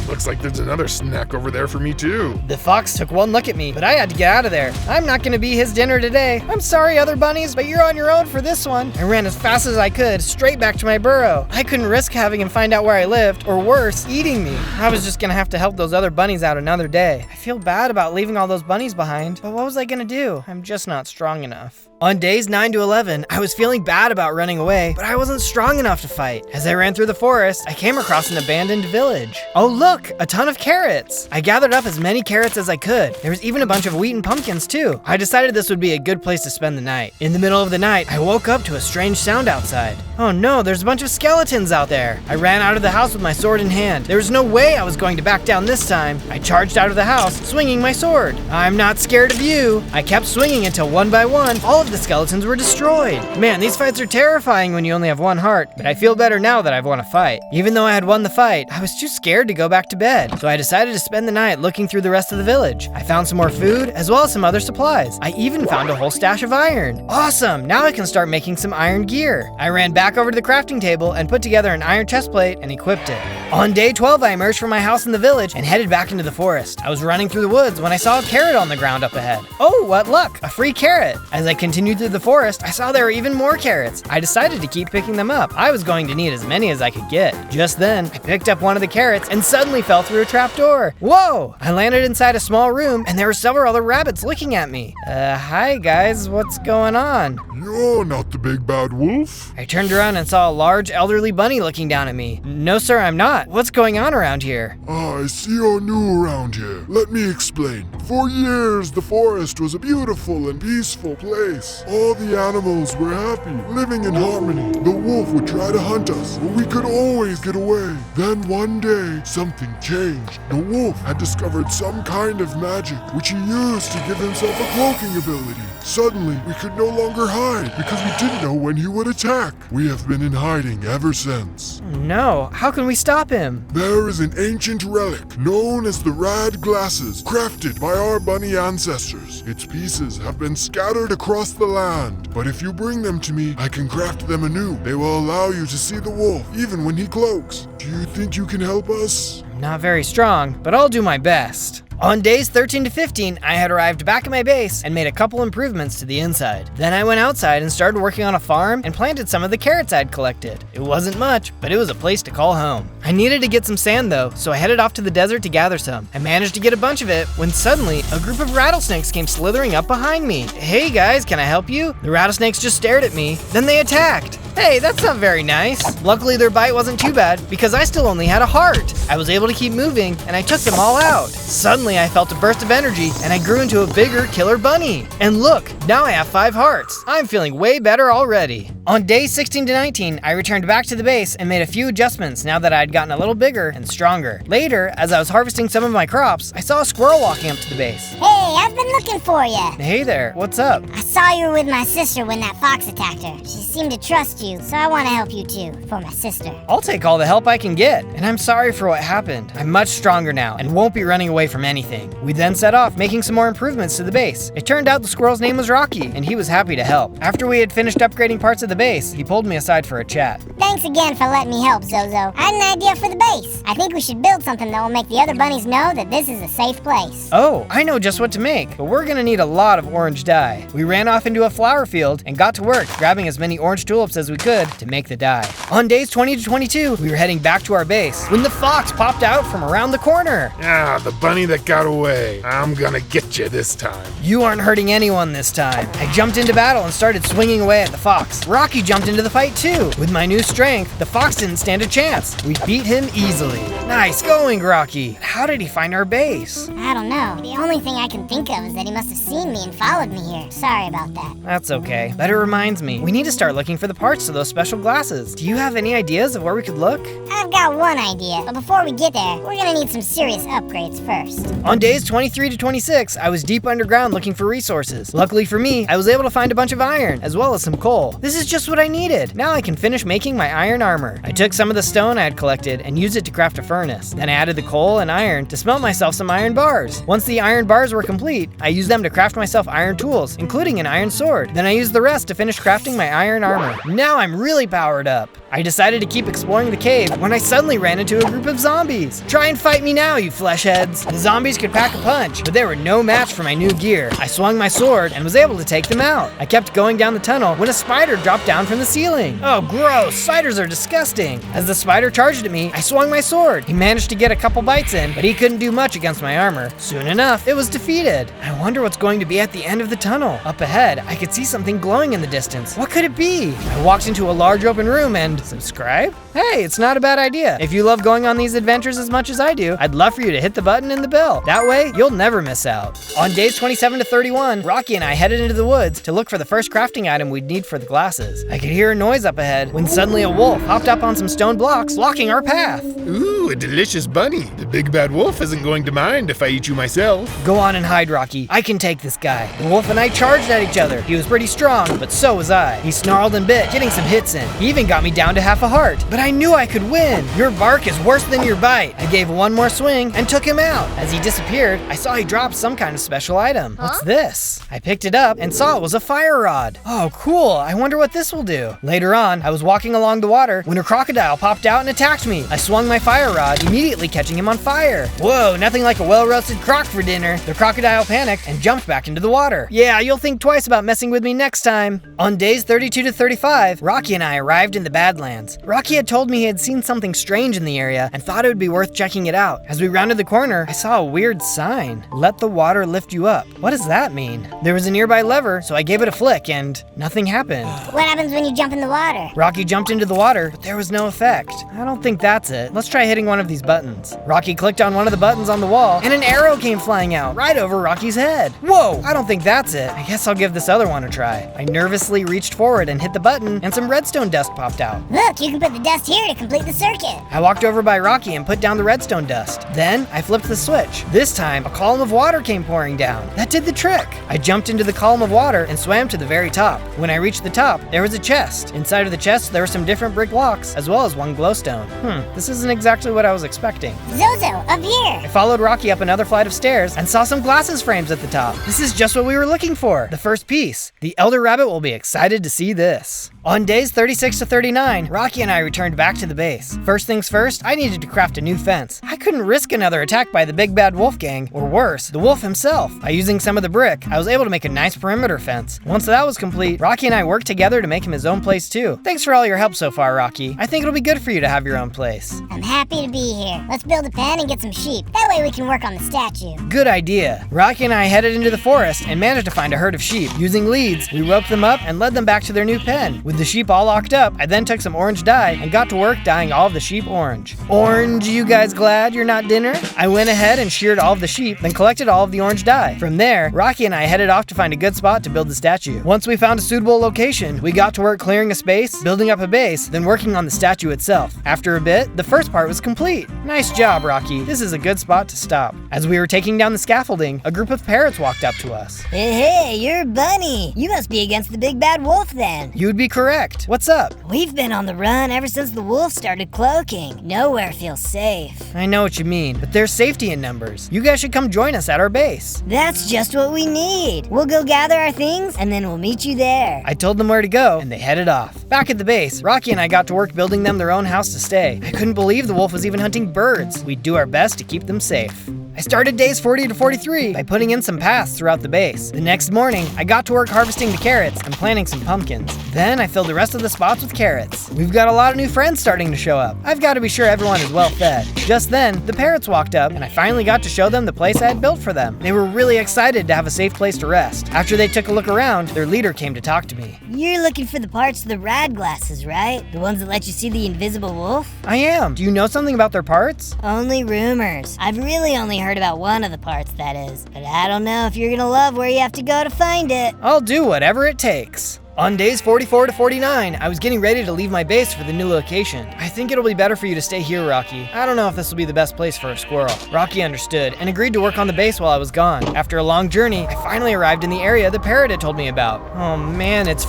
Looks like there's another snack over there for me too. The fox took one look at me, but I had to get out of there. I'm not gonna be his dinner today. I'm sorry, other bunnies, but you're on your own for this one. I ran as fast as I could, straight back to my burrow. I couldn't risk having him find out where I lived, or worse, eating me. I was just gonna have to help those other bunnies out another day. I feel bad about leaving all those bunnies behind, but what was I gonna do? I'm just not strong enough. On days 9 to 11, I was feeling bad about running away, but I wasn't strong enough to fight. As I ran through the forest, I came across an abandoned village. Oh look, a ton of carrots! I gathered up as many carrots as I could. There was even a bunch of wheat and pumpkins too. I decided this would be a good place to spend the night. In the middle of the night, I woke up to a strange sound outside. Oh no, there's a bunch of skeletons out there. I ran out of the house with my sword in hand. There was no way I was going to back down this time. I charged out of the house, swinging my sword. I'm not scared of you. I kept swinging until one by one, all of the skeletons were destroyed. Man, these fights are terrifying when you only have one heart, but I feel better now that I've won a fight. Even though I had won the fight, I was too scared to go back to bed, so I decided to spend the night looking through the rest of the village. I found some more food, as well as some other supplies. I even found a whole stash of iron. Awesome, now I can start making some iron gear. I ran back over to the crafting table and put together an iron chest plate and equipped it. On day 12, I emerged from my house in the village and headed back into the forest. I was running through the woods when I saw a carrot on the ground up ahead. Oh, what luck! A free carrot! As I continued through the forest, I saw there were even more carrots. I decided to keep picking them up. I was going to need as many as I could get. Just then, I picked up one of the carrots and suddenly fell through a trapdoor. Whoa! I landed inside a small room and there were several other rabbits looking at me. Hi guys, what's going on? You're not the big bad wolf. I turned around and saw a large elderly bunny looking down at me. No sir, I'm not. What's going on around here? I see you're new around here. Let me explain. For years, the forest was a beautiful and peaceful place. All the animals were happy, living in harmony. The wolf would try to hunt us, but we could always get away. Then one day, something changed. The wolf had discovered some kind of magic, which he used to give himself a cloaking ability. Suddenly, we could no longer hide because we didn't know when he would attack. We have been in hiding ever since. No, how can we stop him? There is an ancient relic known as the Rad Glasses, crafted by our bunny ancestors. Its pieces have been scattered across the land, but if you bring them to me, I can craft them anew. They will allow you to see the wolf, even when he cloaks. Do you think you can help us? Not very strong, but I'll do my best. On days 13 to 15, I had arrived back at my base and made a couple improvements to the inside. Then I went outside and started working on a farm and planted some of the carrots I'd collected. It wasn't much, but it was a place to call home. I needed to get some sand though, so I headed off to the desert to gather some. I managed to get a bunch of it when suddenly a group of rattlesnakes came slithering up behind me. Hey guys, can I help you? The rattlesnakes just stared at me, then they attacked. Hey, that's not very nice. Luckily their bite wasn't too bad because I still only had a heart. I was able to keep moving and I took them all out. Suddenly I felt a burst of energy and I grew into a bigger killer bunny. And look, now I have 5 hearts. I'm feeling way better already. On days 16 to 19, I returned back to the base and made a few adjustments now that I'd gotten a little bigger and stronger. Later, as I was harvesting some of my crops, I saw a squirrel walking up to the base. Hey, I've been looking for you. Hey there, what's up? I saw you were with my sister when that fox attacked her. She seemed to trust you, so I want to help you too, for my sister. I'll take all the help I can get, and I'm sorry for what happened. I'm much stronger now and won't be running away from anything. We then set off, making some more improvements to the base. It turned out the squirrel's name was Rocky, and he was happy to help. After we had finished upgrading parts of the base, he pulled me aside for a chat. Thanks again for letting me help, Zozo. I had an idea for the base. I think we should build something that will make the other bunnies know that this is a safe place. Oh, I know just what to make, but we're gonna need a lot of orange dye. We ran off into a flower field and got to work, grabbing as many orange tulips as we could to make the dye. On days 20 to 22, we were heading back to our base when the fox popped out from around the corner. Ah, the bunny that got away. I'm gonna get you this time. You aren't hurting anyone this time. I jumped into battle and started swinging away at the fox. Rocky jumped into the fight too. With my new strength, the fox didn't stand a chance. We beat him easily. Nice going, Rocky. How did he find our base? I don't know. The only thing I can think of is that he must have seen me and followed me here. Sorry about that. That's okay. But it reminds me, we need to start looking for the parts to those special glasses. Do you have any ideas of where we could look? I've got one idea, but before we get there, we're gonna need some serious upgrades first. On days 23 to 26, I was deep underground looking for resources. Luckily for me, I was able to find a bunch of iron, as well as some coal. This is just what I needed. Now I can finish making my iron armor. I took some of the stone I had collected and used it to craft a furnace. Then I added the coal and iron to smelt myself some iron bars. Once the iron bars were complete, I used them to craft myself iron tools, including an iron sword. Then I used the rest to finish crafting my iron armor. Now I'm really powered up. I decided to keep exploring the cave when I suddenly ran into a group of zombies. Try and fight me now, you flesh heads. The zombies could pack a punch, but they were no match for my new gear. I swung my sword and was able to take them out. I kept going down the tunnel when a spider dropped down from the ceiling. Oh, gross, spiders are disgusting. As the spider charged at me, I swung my sword. He managed to get a couple bites in, but he couldn't do much against my armor. Soon enough, it was defeated. I wonder what's going to be at the end of the tunnel. Up ahead, I could see something glowing in the distance. What could it be? I walked into a large open room and subscribe? Hey, it's not a bad idea. If you love going on these adventures as much as I do, I'd love for you to hit the button and the bell. That way, you'll never miss out. On days 27 to 31, Rocky and I headed into the woods to look for the first crafting item we'd need for the glasses. I could hear a noise up ahead when suddenly a wolf hopped up on some stone blocks, blocking our path. Ooh, a delicious bunny. The big bad wolf isn't going to mind if I eat you myself. Go on and hide, Rocky. I can take this guy. The wolf and I charged at each other. He was pretty strong, but so was I. He snarled and bit, getting some hits in. He even got me down to half a heart. But I knew I could win. Your bark is worse than your bite. I gave one more swing and took him out. As he disappeared, I saw he dropped some kind of special item. What's this? I picked it up and saw it was a fire rod. Oh, cool. I wonder what this will do. Later on, I was walking along the water when a crocodile popped out and attacked me. I swung my fire rod, immediately catching him on fire. Whoa, nothing like a well-roasted croc for dinner. The crocodile panicked and jumped back into the water. Yeah, you'll think twice about messing with me next time. On days 32 to 35, Rocky and I arrived in the Badlands. Rocky had told me he had seen something strange in the area and thought it would be worth checking it out. As we rounded the corner, I saw a weird sign. Let the water lift you up. What does that mean? There was a nearby lever, so I gave it a flick and nothing happened. What happens when you jump in the water? Rocky jumped into the water, but there was no effect. I don't think that's it. Let's try hitting one of these buttons. Rocky clicked on one of the buttons on the wall, and an arrow came flying out right over Rocky's head. Whoa, I don't think that's it. I guess I'll give this other one a try. I nervously reached forward and hit the button, and some redstone dust popped out. Look, you can put the dust here to complete the circuit. I walked over by Rocky and put down the redstone dust. Then I flipped the switch. This time, a column of water came pouring down. That did the trick. I jumped into the column of water and swam to the very top. When I reached the top, there was a chest. Inside of the chest, there were some different brick blocks, as well as one glowstone. This isn't exactly what I was expecting. Zozo, up here. I followed Rocky up another flight of stairs and saw some glasses frames at the top. This is just what we were looking for. The first piece. The Elder Rabbit will be excited to see this. On days 36 to 39, Rocky and I returned back to the base. First things first, I needed to craft a new fence. I couldn't risk another attack by the big bad wolf gang, or worse, the wolf himself. By using some of the brick, I was able to make a nice perimeter fence. Once that was complete, Rocky and I worked together to make him his own place too. Thanks for all your help so far, Rocky. I think it'll be good for you to have your own place. I'm happy to be here. Let's build a pen and get some sheep. That way we can work on the statue. Good idea. Rocky and I headed into the forest and managed to find a herd of sheep. Using leads, we roped them up and led them back to their new pen. With the sheep all locked up, I then took some orange dye and got to work dyeing all of the sheep orange. Orange, you guys glad you're not dinner? I went ahead and sheared all of the sheep, then collected all of the orange dye. From there, Rocky and I headed off to find a good spot to build the statue. Once we found a suitable location, we got to work clearing a space, building up a base, then working on the statue itself. After a bit, the first part was complete. Nice job, Rocky. This is a good spot to stop. As we were taking down the scaffolding, a group of parrots walked up to us. Hey, you're a bunny. You must be against the big bad wolf then. You'd be correct. What's up? We've been on the run ever since the wolf started cloaking. Nowhere feels safe. I know what you mean, but there's safety in numbers. You guys should come join us at our base. That's just what we need. We'll go gather our things and then we'll meet you there. I told them where to go, and they headed off. Back at the base, Rocky and I got to work building them their own house to stay. I couldn't believe the wolf was even hunting birds. We'd do our best to keep them safe. I started days 40 to 43 by putting in some paths throughout the base. The next morning, I got to work harvesting the carrots and planting some pumpkins. Then I filled the rest of the spots with carrots. We've got a lot of new friends starting to show up. I've got to be sure everyone is well fed. Just then, the parrots walked up and I finally got to show them the place I had built for them. They were really excited to have a safe place to rest. After they took a look around, their leader came to talk to me. You're looking for the parts of the rad glasses, right? The ones that let you see the invisible wolf? I am. Do you know something about their parts? Only rumors. I've really only heard about one of the parts, that is. But I don't know if you're gonna love where you have to go to find it. I'll do whatever it takes. On days 44 to 49, I was getting ready to leave my base for the new location. I think it'll be better for you to stay here, Rocky. I don't know if this will be the best place for a squirrel. Rocky understood and agreed to work on the base while I was gone. After a long journey, I finally arrived in the area the parrot had told me about. Oh man, it's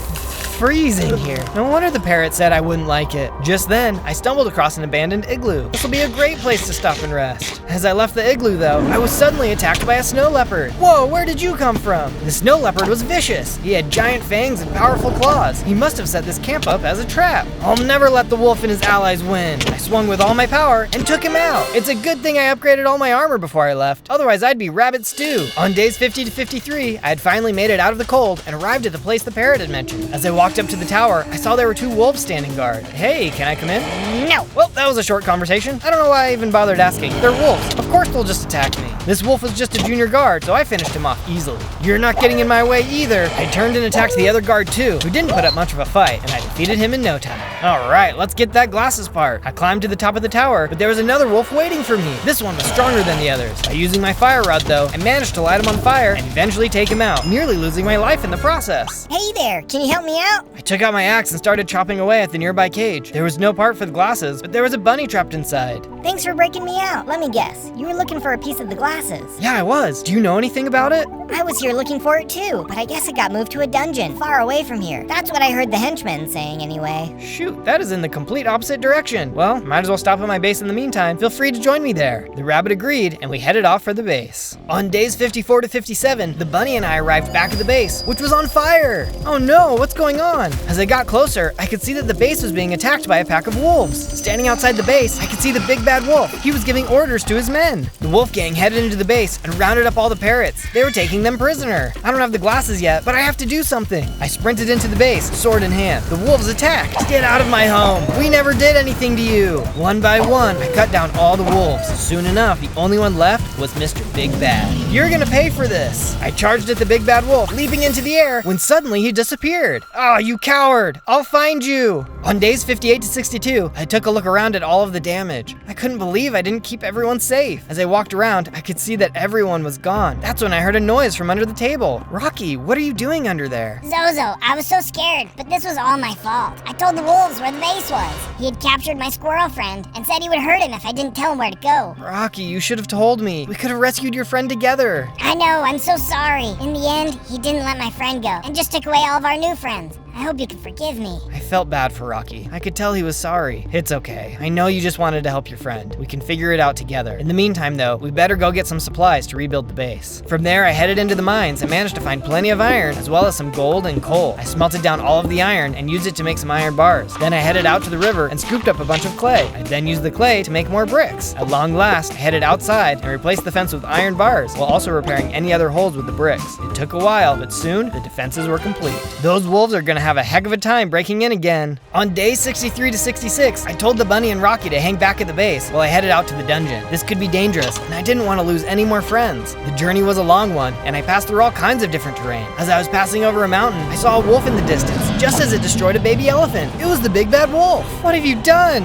freezing here. No wonder the parrot said I wouldn't like it. Just then, I stumbled across an abandoned igloo. This will be a great place to stop and rest. As I left the igloo though, I was suddenly attacked by a snow leopard. Whoa, where did you come from? The snow leopard was vicious. He had giant fangs and powerful claws. He must have set this camp up as a trap. I'll never let the wolf and his allies win. I swung with all my power and took him out. It's a good thing I upgraded all my armor before I left. Otherwise, I'd be rabbit stew. On days 50 to 53, I had finally made it out of the cold and arrived at the place the parrot had mentioned. As I walked up to the tower, I saw there were two wolves standing guard. Hey, can I come in? No. Well, that was a short conversation. I don't know why I even bothered asking. They're wolves. Of course they'll just attack me. This wolf was just a junior guard, so I finished him off easily. You're not getting in my way either. I turned and attacked the other guard too, who didn't put up much of a fight, and I defeated him in no time. All right, let's get that glasses part. I climbed to the top of the tower, but there was another wolf waiting for me. This one was stronger than the others. By using my fire rod though, I managed to light him on fire and eventually take him out, nearly losing my life in the process. Hey there, can you help me out? I took out my axe and started chopping away at the nearby cage. There was no part for the glasses, but there was a bunny trapped inside. Thanks for breaking me out. Let me guess, you were looking for a piece of the glasses. Yeah, I was. Do you know anything about it? I was here looking for it too, but I guess it got moved to a dungeon far away from here. That's what I heard the henchmen saying anyway. Shoot, that is in the complete opposite direction. Well, might as well stop at my base in the meantime. Feel free to join me there. The rabbit agreed, and we headed off for the base. On days 54 to 57, the bunny and I arrived back at the base, which was on fire. Oh no, what's going on? As I got closer, I could see that the base was being attacked by a pack of wolves. Standing outside the base, I could see the big bad wolf. He was giving orders to his men. The wolf gang headed into the base and rounded up all the parrots. They were taking them prisoner. I don't have the glasses yet, but I have to do something. I sprinted into the base, sword in hand. The wolves attacked. Get out of my home. We never did anything to you. One by one, I cut down all the wolves. Soon enough, the only one left was Mr. Big Bad. You're gonna pay for this. I charged at the big bad wolf, leaping into the air, when suddenly he disappeared. Oh, you coward. I'll find you. On days 58 to 62, I took a look around at all of the damage. I couldn't believe I didn't keep everyone safe. As I walked around, I could see that everyone was gone. That's when I heard a noise from under the table. Rocky, what are you doing under there? Zozo, I was so scared, but this was all my fault. I told the wolves where the base was. He had captured my squirrel friend and said he would hurt him if I didn't tell him where to go. Rocky, you should have told me. We could have rescued your friend together. I know, I'm so sorry. In the end, he didn't let my friend go and just took away all of our new friends. I hope you can forgive me. I felt bad for Rocky. I could tell he was sorry. It's okay. I know you just wanted to help your friend. We can figure it out together. In the meantime, though, we better go get some supplies to rebuild the base. From there, I headed into the mines and managed to find plenty of iron, as well as some gold and coal. I smelted down all of the iron and used it to make some iron bars. Then I headed out to the river and scooped up a bunch of clay. I then used the clay to make more bricks. At long last, I headed outside and replaced the fence with iron bars, while also repairing any other holes with the bricks. It took a while, but soon, the defenses were complete. Those wolves are gonna have a heck of a time breaking in again. On day 63 to 66, I told the bunny and Rocky to hang back at the base while I headed out to the dungeon. This could be dangerous, and I didn't want to lose any more friends. The journey was a long one, and I passed through all kinds of different terrain. As I was passing over a mountain, I saw a wolf in the distance, just as it destroyed a baby elephant. It was the big bad wolf. What have you done?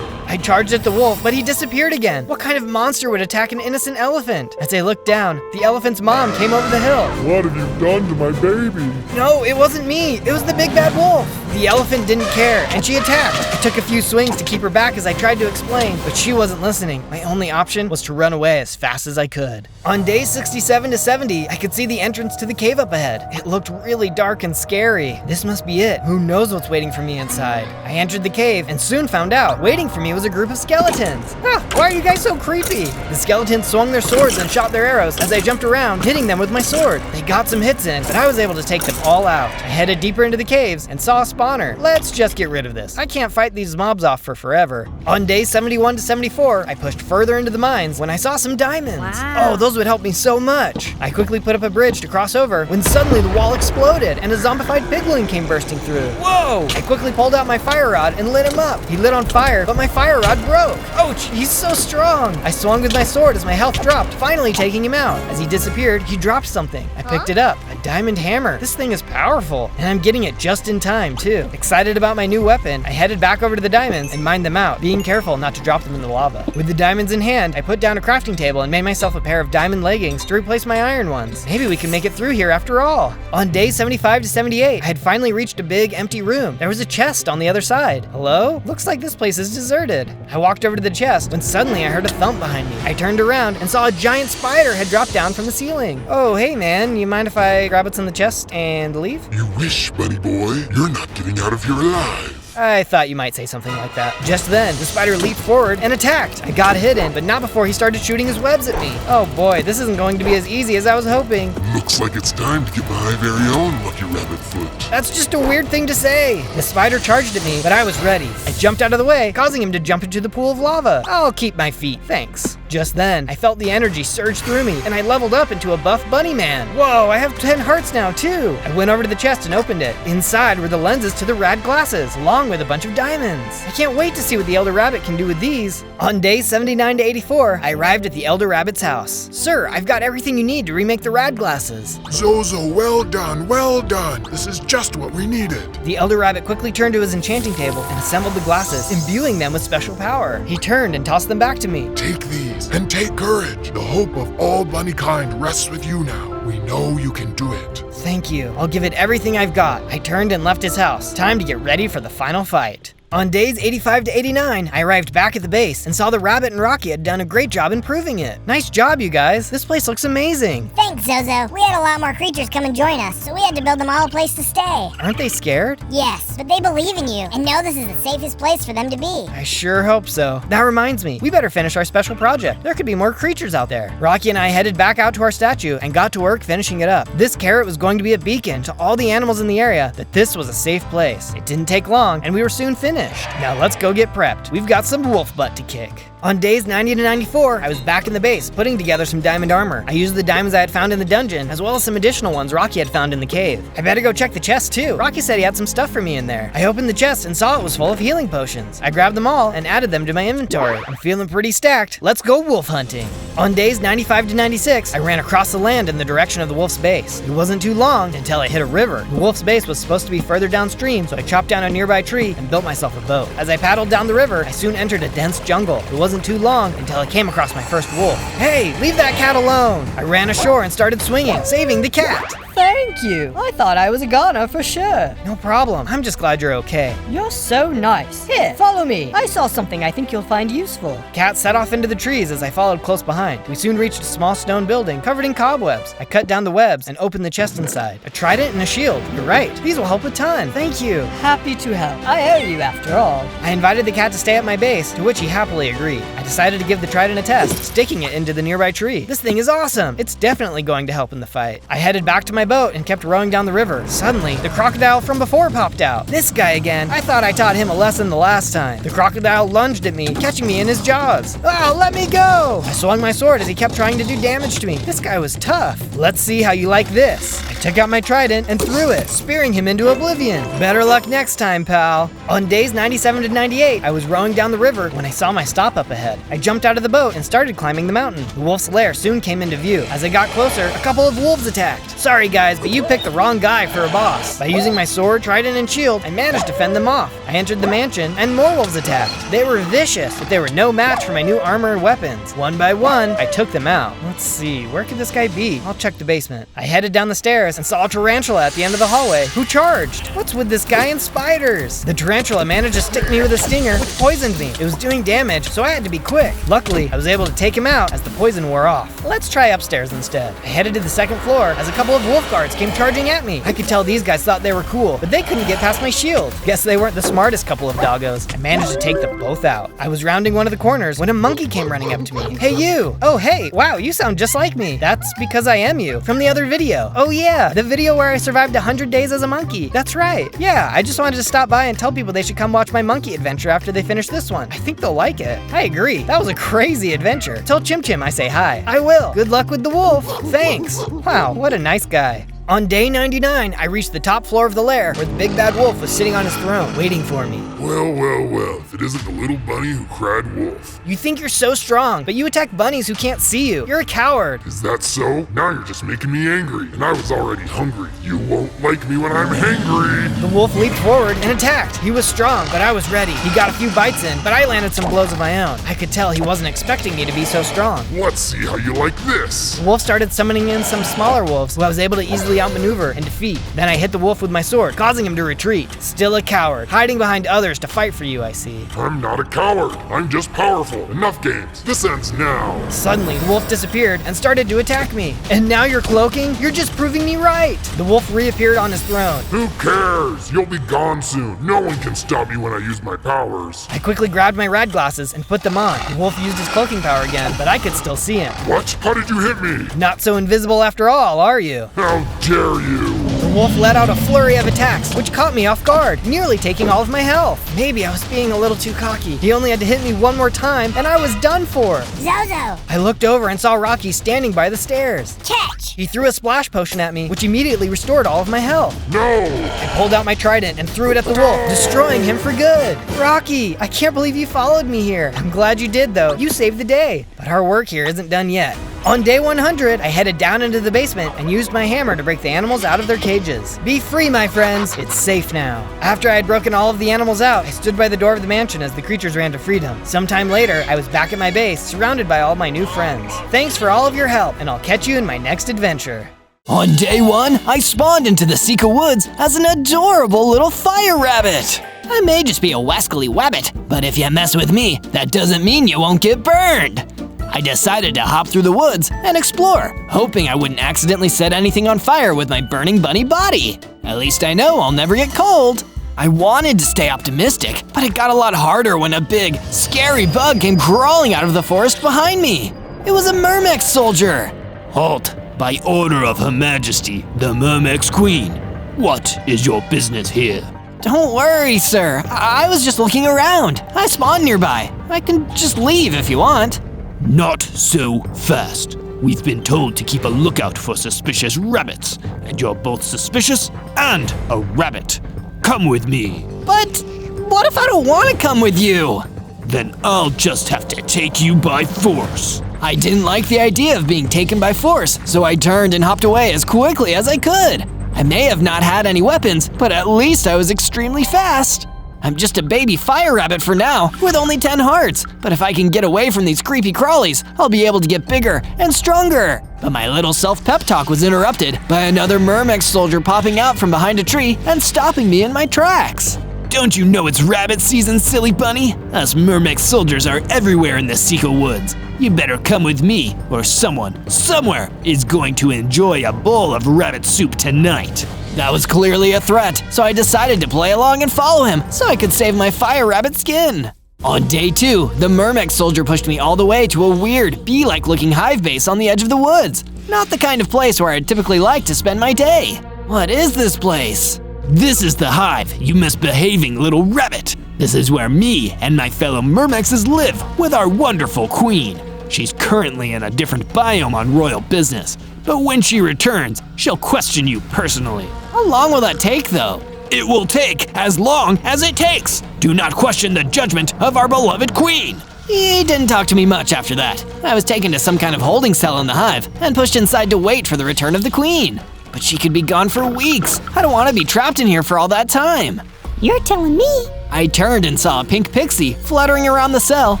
I charged at the wolf, but he disappeared again. What kind of monster would attack an innocent elephant? As I looked down, the elephant's mom came over the hill. What have you done to my baby? No, it wasn't me. It was the big bad wolf. The elephant didn't care, and she attacked. I took a few swings to keep her back as I tried to explain, but she wasn't listening. My only option was to run away as fast as I could. On days 67 to 70, I could see the entrance to the cave up ahead. It looked really dark and scary. This must be it. Who knows what's waiting for me inside? I entered the cave and soon found out. Waiting for me was a group of skeletons. Why are you guys so creepy? The skeletons swung their swords and shot their arrows as I jumped around, hitting them with my sword. They got some hits in, but I was able to take them all out. I headed deeper into the caves and saw a spawner. Let's just get rid of this. I can't fight these mobs off for forever. On day 71 to 74, I pushed further into the mines when I saw some diamonds. Wow. Oh, those would help me so much. I quickly put up a bridge to cross over when suddenly the wall exploded and a zombified piglin came bursting through. Whoa! I quickly pulled out my fire rod and lit him up. He lit on fire, but my fire rod broke. Ouch, he's so strong. I swung with my sword as my health dropped, finally taking him out. As he disappeared, he dropped something. I picked it up, a diamond hammer. This thing is powerful, and I'm getting it just in time, too. Excited about my new weapon, I headed back over to the diamonds and mined them out, being careful not to drop them in the lava. With the diamonds in hand, I put down a crafting table and made myself a pair of diamond leggings to replace my iron ones. Maybe we can make it through here after all. On day 75 to 78, I had finally reached a big empty room. There was a chest on the other side. Hello? Looks like this place is deserted. I walked over to the chest when suddenly I heard a thump behind me. I turned around and saw a giant spider had dropped down from the ceiling. Oh, hey man, you mind if I grab what's in the chest and leave? You wish, bunny boy. You're not getting out of here alive. I thought you might say something like that. Just then, the spider leaped forward and attacked. I got hidden, but not before he started shooting his webs at me. Oh boy, this isn't going to be as easy as I was hoping. Looks like it's time to get my very own lucky rabbit foot. That's just a weird thing to say. The spider charged at me, but I was ready. I jumped out of the way, causing him to jump into the pool of lava. I'll keep my feet, thanks. Just then, I felt the energy surge through me, and I leveled up into a buff bunny man. Whoa, I have 10 hearts now, too. I went over to the chest and opened it. Inside were the lenses to the rad glasses, along with a bunch of diamonds. I can't wait to see what the Elder Rabbit can do with these. On day 79 to 84, I arrived at the Elder Rabbit's house. Sir, I've got everything you need to remake the rad glasses. Zozo, well done, well done. This is just what we needed. The Elder Rabbit quickly turned to his enchanting table and assembled the glasses, imbuing them with special power. He turned and tossed them back to me. Take these and take courage. The hope of all bunny kind rests with you now. We know you can do it. Thank you. I'll give it everything I've got. I turned and left his house. Time to get ready for the final fight. On days 85 to 89, I arrived back at the base and saw the rabbit and Rocky had done a great job improving it. Nice job, you guys. This place looks amazing. Thanks, Zozo. We had a lot more creatures come and join us, so we had to build them all a place to stay. Aren't they scared? Yes, but they believe in you and know this is the safest place for them to be. I sure hope so. That reminds me, we better finish our special project. There could be more creatures out there. Rocky and I headed back out to our statue and got to work finishing it up. This carrot was going to be a beacon to all the animals in the area that this was a safe place. It didn't take long, and we were soon finished. Now let's go get prepped. We've got some wolf butt to kick. On days 90 to 94, I was back in the base, putting together some diamond armor. I used the diamonds I had found in the dungeon, as well as some additional ones Rocky had found in the cave. I better go check the chest too. Rocky said he had some stuff for me in there. I opened the chest and saw it was full of healing potions. I grabbed them all and added them to my inventory. I'm feeling pretty stacked. Let's go wolf hunting. On days 95 to 96, I ran across the land in the direction of the wolf's base. It wasn't too long until I hit a river. The wolf's base was supposed to be further downstream, so I chopped down a nearby tree and built myself a boat. As I paddled down the river, I soon entered a dense jungle. It wasn't too long until I came across my first wolf. Hey, leave that cat alone! I ran ashore and started swinging, saving the cat. Thank you. I thought I was a goner for sure. No problem. I'm just glad you're okay. You're so nice. Here, follow me. I saw something I think you'll find useful. Cat set off into the trees as I followed close behind. We soon reached a small stone building covered in cobwebs. I cut down the webs and opened the chest inside. A trident and a shield. You're right. These will help a ton. Thank you. Happy to help. I owe you after all. I invited the cat to stay at my base, to which he happily agreed. I decided to give the trident a test, sticking it into the nearby tree. This thing is awesome. It's definitely going to help in the fight. I headed back to my boat and kept rowing down the river. Suddenly, the crocodile from before popped out. This guy again. I thought I taught him a lesson the last time. The crocodile lunged at me, catching me in his jaws. Oh, let me go! I swung my sword as he kept trying to do damage to me. This guy was tough. Let's see how you like this. I took out my trident and threw it, spearing him into oblivion. Better luck next time, pal. On days 97 to 98, I was rowing down the river when I saw my stop up ahead. I jumped out of the boat and started climbing the mountain. The wolf's lair soon came into view. As I got closer, a couple of wolves attacked. Sorry guys, but you picked the wrong guy for a boss. By using my sword, trident, and shield, I managed to fend them off. I entered the mansion, and more wolves attacked. They were vicious, but they were no match for my new armor and weapons. One by one, I took them out. Let's see, where could this guy be? I'll check the basement. I headed down the stairs and saw a tarantula at the end of the hallway, who charged. What's with this guy and spiders? The tarantula managed to stick me with a stinger, which poisoned me. It was doing damage, so I had to be quick. Luckily, I was able to take him out as the poison wore off. Let's try upstairs instead. I headed to the second floor as a couple of wolf guards came charging at me. I could tell these guys thought they were cool, but they couldn't get past my shield. Guess they weren't the smartest couple of doggos. I managed to take them both out. I was rounding one of the corners when a monkey came running up to me. Hey you! Oh hey, wow, you sound just like me. That's because I am you, from the other video. Oh yeah, the video where I survived 100 days as a monkey. That's right. Yeah, I just wanted to stop by and tell people they should come watch my monkey adventure after they finish this one. I think they'll like it. I agree. That was a crazy adventure. Tell Chim Chim I say hi. I will. Good luck with the wolf. Thanks. Wow, what a nice guy. On day 99, I reached the top floor of the lair where the big bad wolf was sitting on his throne, waiting for me. Well, if it isn't the little bunny who cried wolf. You think you're so strong, but you attack bunnies who can't see you. You're a coward. Is that so? Now you're just making me angry, and I was already hungry. You won't like me when I'm hangry. The wolf leaped forward and attacked. He was strong, but I was ready. He got a few bites in, but I landed some blows of my own. I could tell he wasn't expecting me to be so strong. Let's see how you like this. The wolf started summoning in some smaller wolves who I was able to easily outmaneuver and defeat. Then I hit the wolf with my sword, causing him to retreat. Still a coward, hiding behind others to fight for you, I see. I'm not a coward. I'm just powerful. Enough games. This ends now. Suddenly, the wolf disappeared and started to attack me. And now you're cloaking? You're just proving me right. The wolf reappeared on his throne. Who cares? You'll be gone soon. No one can stop me when I use my powers. I quickly grabbed my rad glasses and put them on. The wolf used his cloaking power again, but I could still see him. What? How did you hit me? Not so invisible after all, are you? How dare you? The wolf let out a flurry of attacks, which caught me off guard, nearly taking all of my health. Maybe I was being a little too cocky. He only had to hit me one more time, and I was done for. Zozo! I looked over and saw Rocky standing by the stairs. Catch! He threw a splash potion at me, which immediately restored all of my health. No! I pulled out my trident and threw it at the wolf, destroying him for good. Rocky, I can't believe you followed me here. I'm glad you did, though. You saved the day. But our work here isn't done yet. On day 100, I headed down into the basement and used my hammer to break the animals out of their cages. Be free, my friends. It's safe now. After I had broken all of the animals out, I stood by the door of the mansion as the creatures ran to freedom. Sometime later, I was back at my base, surrounded by all my new friends. Thanks for all of your help, and I'll catch you in my next adventure. On day 1, I spawned into the Sika Woods as an adorable little fire rabbit. I may just be a wascally wabbit, but if you mess with me, that doesn't mean you won't get burned. I decided to hop through the woods and explore, hoping I wouldn't accidentally set anything on fire with my burning bunny body. At least I know I'll never get cold. I wanted to stay optimistic, but it got a lot harder when a big, scary bug came crawling out of the forest behind me. It was a Myrmex soldier. Halt! By order of Her Majesty, the Myrmex Queen. What is your business here? Don't worry, sir. I was just looking around. I spawned nearby. I can just leave if you want. Not so fast. We've been told to keep a lookout for suspicious rabbits, and you're both suspicious and a rabbit. Come with me. But what if I don't want to come with you? Then I'll just have to take you by force. I didn't like the idea of being taken by force, so I turned and hopped away as quickly as I could. I may have not had any weapons, but at least I was extremely fast. I'm just a baby fire rabbit for now, with only 10 hearts. But if I can get away from these creepy crawlies, I'll be able to get bigger and stronger. But my little self-pep talk was interrupted by another Myrmex soldier popping out from behind a tree and stopping me in my tracks. Don't you know it's rabbit season, silly bunny? Us Myrmex soldiers are everywhere in the Seco Woods. You better come with me, or someone, somewhere, is going to enjoy a bowl of rabbit soup tonight. That was clearly a threat, so I decided to play along and follow him so I could save my fire rabbit skin. On day 2, the Myrmex soldier pushed me all the way to a weird, bee-like looking hive base on the edge of the woods. Not the kind of place where I'd typically like to spend my day. What is this place? This is the hive, you misbehaving little rabbit. This is where me and my fellow Myrmexes live with our wonderful queen. She's currently in a different biome on royal business, but when she returns, she'll question you personally. How long will that take, though? It will take as long as it takes. Do not question the judgment of our beloved queen. He didn't talk to me much after that. I was taken to some kind of holding cell in the hive and pushed inside to wait for the return of the queen. But she could be gone for weeks. I don't want to be trapped in here for all that time. You're telling me? I turned and saw a pink pixie fluttering around the cell,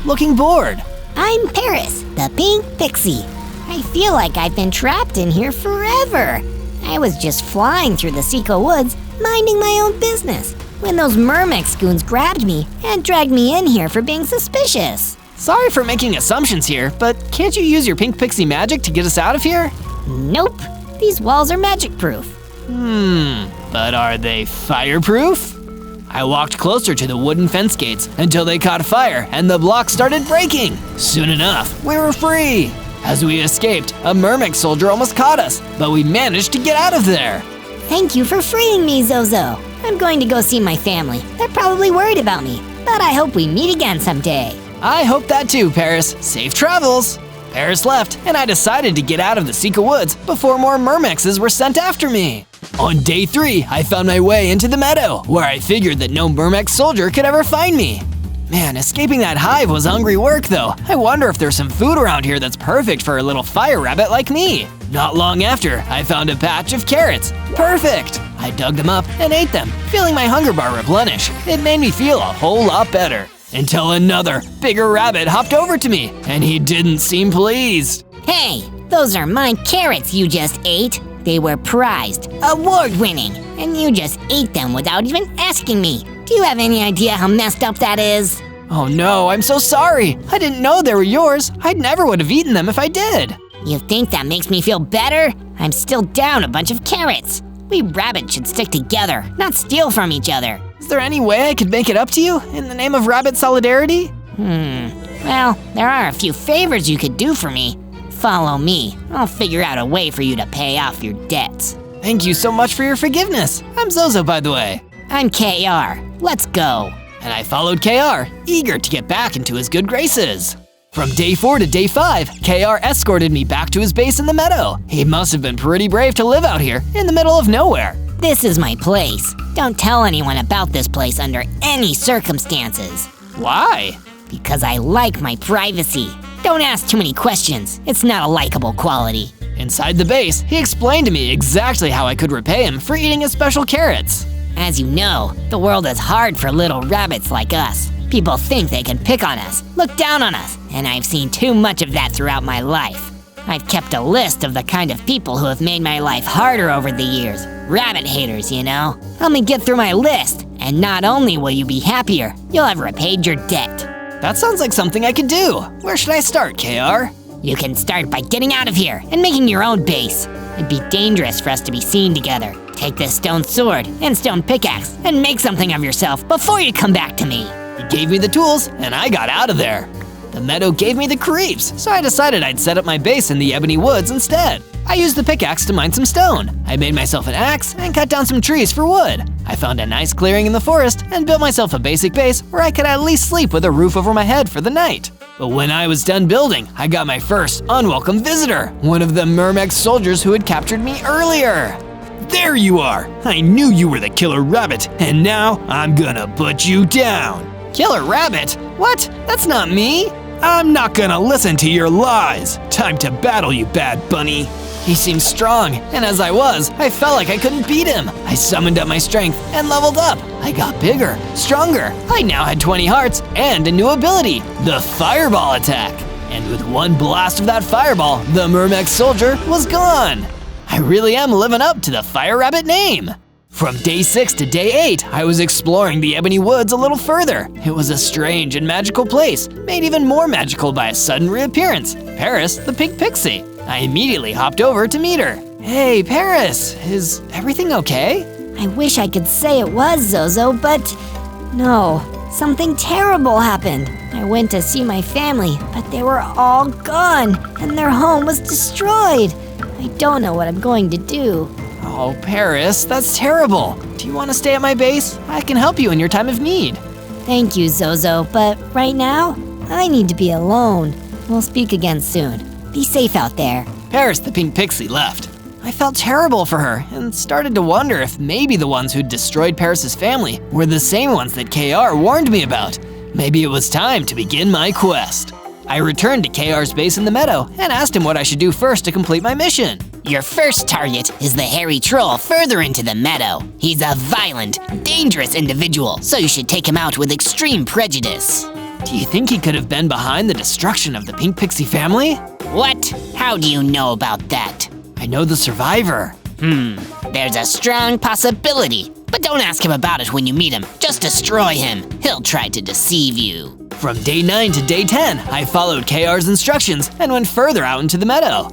looking bored. I'm Paris, the pink pixie. I feel like I've been trapped in here forever. I was just flying through the Seco Woods, minding my own business, when those Myrmex goons grabbed me and dragged me in here for being suspicious. Sorry for making assumptions here, but can't you use your pink pixie magic to get us out of here? Nope, these walls are magic-proof. But are they fireproof? I walked closer to the wooden fence gates until they caught fire and the blocks started breaking. Soon enough, we were free. As we escaped, a Myrmex soldier almost caught us, but we managed to get out of there. Thank you for freeing me, Zozo. I'm going to go see my family. They're probably worried about me, but I hope we meet again someday. I hope that too, Paris. Safe travels. Paris left, and I decided to get out of the Seco Woods before more Myrmexes were sent after me. On day 3, I found my way into the meadow, where I figured that no Myrmex soldier could ever find me. Man, escaping that hive was hungry work though. I wonder if there's some food around here that's perfect for a little fire rabbit like me. Not long after, I found a patch of carrots. Perfect! I dug them up and ate them, feeling my hunger bar replenish. It made me feel a whole lot better. Until another, bigger rabbit hopped over to me, and he didn't seem pleased. Hey, those are my carrots you just ate. They were prized, award-winning, and you just ate them without even asking me. Do you have any idea how messed up that is? Oh no, I'm so sorry. I didn't know they were yours. I never would have eaten them if I did. You think that makes me feel better? I'm still down a bunch of carrots. We rabbits should stick together, not steal from each other. Is there any way I could make it up to you in the name of rabbit solidarity? Well, there are a few favors you could do for me. Follow me. I'll figure out a way for you to pay off your debts. Thank you so much for your forgiveness. I'm Zozo, by the way. I'm KR. Let's go. And I followed KR, eager to get back into his good graces. From day 4 to day 5, KR escorted me back to his base in the meadow. He must have been pretty brave to live out here, in the middle of nowhere. This is my place. Don't tell anyone about this place under any circumstances. Why? Because I like my privacy. Don't ask too many questions. It's not a likable quality. Inside the base, he explained to me exactly how I could repay him for eating his special carrots. As you know, the world is hard for little rabbits like us. People think they can pick on us, look down on us, and I've seen too much of that throughout my life. I've kept a list of the kind of people who have made my life harder over the years. Rabbit haters, you know. Help me get through my list, And not only will you be happier, you'll have repaid your debt. That sounds like something I could do. Where should I start, KR? You can start by getting out of here and making your own base. It'd be dangerous for us to be seen together. Take this stone sword and stone pickaxe and make something of yourself before you come back to me. He gave me the tools, and I got out of there. The meadow gave me the creeps, so I decided I'd set up my base in the ebony woods instead. I used the pickaxe to mine some stone. I made myself an axe and cut down some trees for wood. I found a nice clearing in the forest and built myself a basic base where I could at least sleep with a roof over my head for the night. But when I was done building, I got my first unwelcome visitor, one of the Mermeg soldiers who had captured me earlier. There you are! I knew you were the killer rabbit, and now I'm gonna put you down. Killer rabbit? What? That's not me. I'm not gonna listen to your lies. Time to battle, you bad bunny. He seemed strong, and as I was, I felt like I couldn't beat him. I summoned up my strength and leveled up. I got bigger, stronger. I now had 20 hearts and a new ability, the Fireball attack. And with one blast of that fireball, the Mermeg soldier was gone. I really am living up to the Fire Rabbit name. From day 6 to day 8, I was exploring the Ebony Woods a little further. It was a strange and magical place, made even more magical by a sudden reappearance, Paris the Pink Pixie. I immediately hopped over to meet her. Hey, Paris, is everything okay? I wish I could say it was Zozo, but no, something terrible happened. I went to see my family, but they were all gone, and their home was destroyed. I don't know what I'm going to do. Oh, Paris, that's terrible. Do you want to stay at my base? I can help you in your time of need. Thank you, Zozo, but right now, I need to be alone. We'll speak again soon. Be safe out there. Paris the Pink Pixie left. I felt terrible for her and started to wonder if maybe the ones who'd destroyed Paris's family were the same ones that KR warned me about. Maybe it was time to begin my quest. I returned to KR's base in the meadow and asked him what I should do first to complete my mission. Your first target is the hairy troll further into the meadow. He's a violent, dangerous individual, so you should take him out with extreme prejudice. Do you think he could have been behind the destruction of the Pink Pixie family? What? How do you know about that? I know the survivor. There's a strong possibility. But don't ask him about it when you meet him. Just destroy him. He'll try to deceive you. From day 9 to day 10, I followed KR's instructions and went further out into the meadow.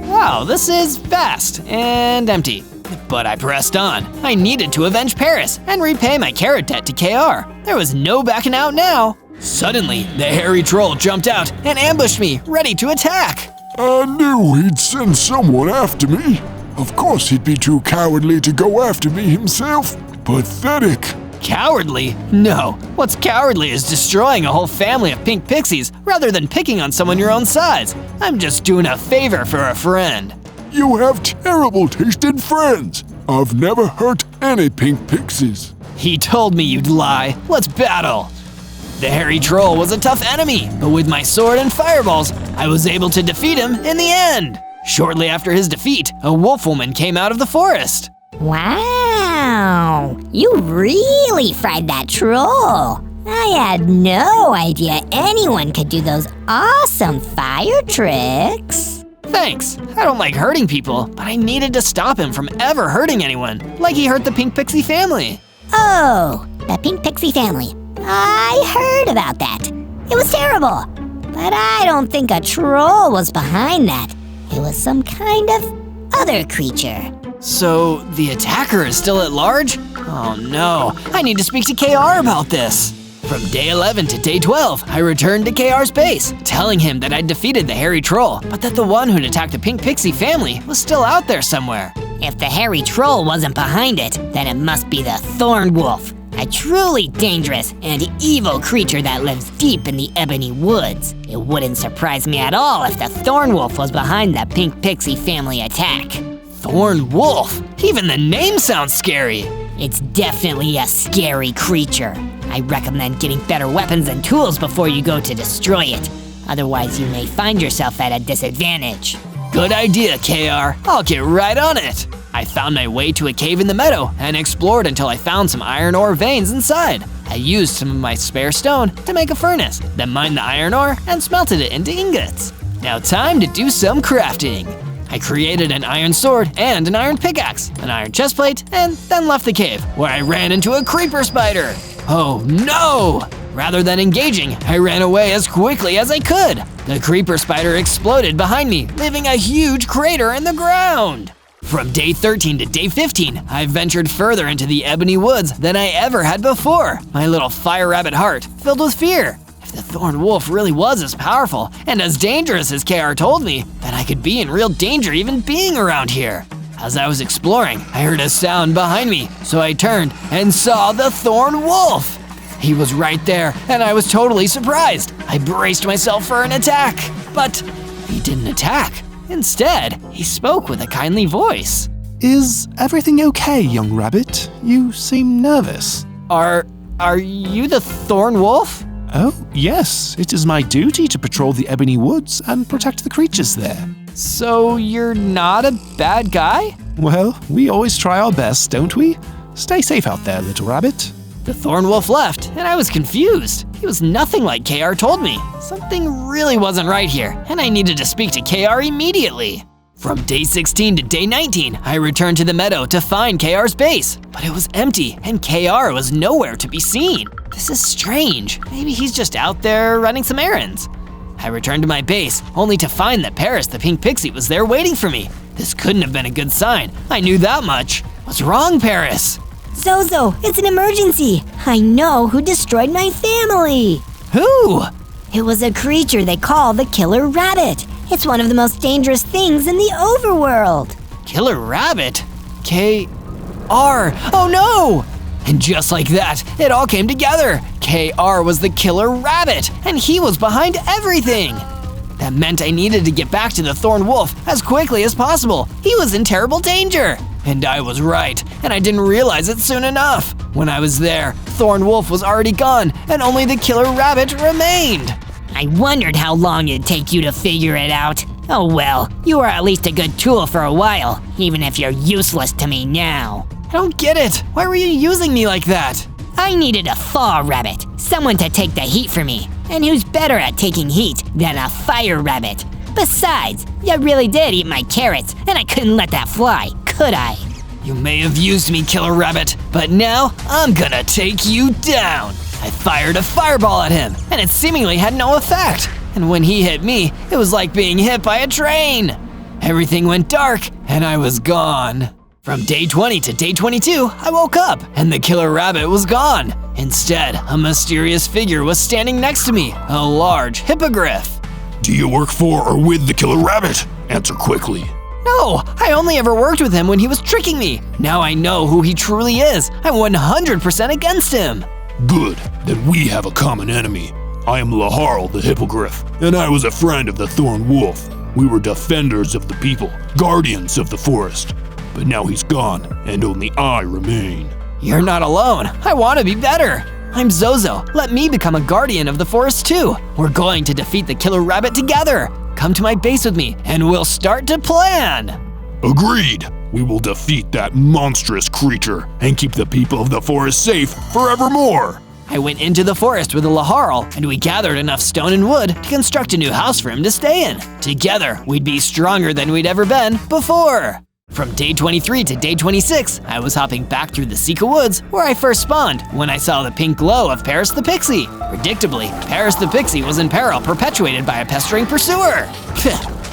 Wow, this is vast and empty. But I pressed on. I needed to avenge Paris and repay my carrot debt to KR. There was no backing out now. Suddenly, the hairy troll jumped out and ambushed me, ready to attack. I knew he'd send someone after me. Of course he'd be too cowardly to go after me himself. Pathetic. Cowardly? No. What's cowardly is destroying a whole family of pink pixies rather than picking on someone your own size. I'm just doing a favor for a friend. You have terrible taste in friends. I've never hurt any pink pixies. He told me you'd lie. Let's battle. The hairy troll was a tough enemy, but with my sword and fireballs, I was able to defeat him in the end. Shortly after his defeat, a wolf woman came out of the forest. Wow, you really fried that troll. I had no idea anyone could do those awesome fire tricks. Thanks. I don't like hurting people, but I needed to stop him from ever hurting anyone, like he hurt the Pink Pixie family. Oh, the Pink Pixie family. I heard about that. It was terrible. But I don't think a troll was behind that. It was some kind of other creature. So the attacker is still at large? Oh no, I need to speak to KR about this. From day 11 to day 12, I returned to KR's base, telling him that I'd defeated the hairy troll, but that the one who'd attacked the Pink Pixie family was still out there somewhere. If the hairy troll wasn't behind it, then it must be the Thorn Wolf, a truly dangerous and evil creature that lives deep in the Ebony Woods. It wouldn't surprise me at all if the Thorn Wolf was behind the Pink Pixie family attack. Thorn Wolf? Even the name sounds scary. It's definitely a scary creature. I recommend getting better weapons and tools before you go to destroy it. Otherwise, you may find yourself at a disadvantage. Good idea, KR. I'll get right on it. I found my way to a cave in the meadow and explored until I found some iron ore veins inside. I used some of my spare stone to make a furnace, then mined the iron ore and smelted it into ingots. Now time to do some crafting. I created an iron sword and an iron pickaxe, an iron chestplate, and then left the cave, where I ran into a creeper spider. Oh no! Rather than engaging, I ran away as quickly as I could. The creeper spider exploded behind me, leaving a huge crater in the ground. From day 13 to day 15, I ventured further into the ebony woods than I ever had before, my little fire rabbit heart filled with fear. If the thorn wolf really was as powerful and as dangerous as KR told me, then I could be in real danger even being around here. As I was exploring, I heard a sound behind me, so I turned and saw the thorn wolf. He was right there, and I was totally surprised. I braced myself for an attack, but he didn't attack. Instead, he spoke with a kindly voice. Is everything okay, young rabbit? You seem nervous. Are you the thorn wolf? Oh, yes. It is my duty to patrol the ebony woods and protect the creatures there. So you're not a bad guy? Well, we always try our best, don't we? Stay safe out there, little rabbit. The thorn wolf left, and I was confused. He was nothing like KR told me. Something really wasn't right here, and I needed to speak to KR immediately. From day 16 to day 19, I returned to the meadow to find KR's base, but it was empty, and KR was nowhere to be seen. This is strange. Maybe he's just out there running some errands. I returned to my base, only to find that Paris the pink pixie was there waiting for me. This couldn't have been a good sign. I knew that much. What's wrong, Paris? Zozo, it's an emergency. I know who destroyed my family. Who? It was a creature they call the killer rabbit. It's one of the most dangerous things in the overworld. Killer rabbit? KR. Oh no! And just like that, it all came together. KR was the killer rabbit, and he was behind everything. That meant I needed to get back to the thorn wolf as quickly as possible. He was in terrible danger. And I was right, and I didn't realize it soon enough. When I was there, Thorn Wolf was already gone, and only the killer rabbit remained. I wondered how long it'd take you to figure it out. Oh well, you were at least a good tool for a while, even if you're useless to me now. I don't get it. Why were you using me like that? I needed a fall rabbit, someone to take the heat for me. And who's better at taking heat than a fire rabbit? Besides, you really did eat my carrots, and I couldn't let that fly, could I? You may have used me, killer rabbit, but now I'm gonna take you down. I fired a fireball at him, and it seemingly had no effect. And when he hit me, it was like being hit by a train. Everything went dark, and I was gone. From day 20 to day 22, I woke up, and the killer rabbit was gone. Instead, a mysterious figure was standing next to me, a large hippogriff. Do you work for or with the killer rabbit? Answer quickly. No, I only ever worked with him when he was tricking me. Now I know who he truly is. I'm 100% against him. Good, then we have a common enemy. I am Laharl the Hippogriff, and I was a friend of the Thorn Wolf. We were defenders of the people, guardians of the forest. But now he's gone, and only I remain. You're not alone. I want to be better. I'm Zozo. Let me become a guardian of the forest too. We're going to defeat the killer rabbit together. Come to my base with me, and we'll start to plan. Agreed. We will defeat that monstrous creature and keep the people of the forest safe forevermore. I went into the forest with a Laharl, and we gathered enough stone and wood to construct a new house for him to stay in. Together, we'd be stronger than we'd ever been before. From day 23 to day 26, I was hopping back through the Sika woods where I first spawned when I saw the pink glow of Paris the Pixie. Predictably, Paris the Pixie was in peril, perpetuated by a pestering pursuer.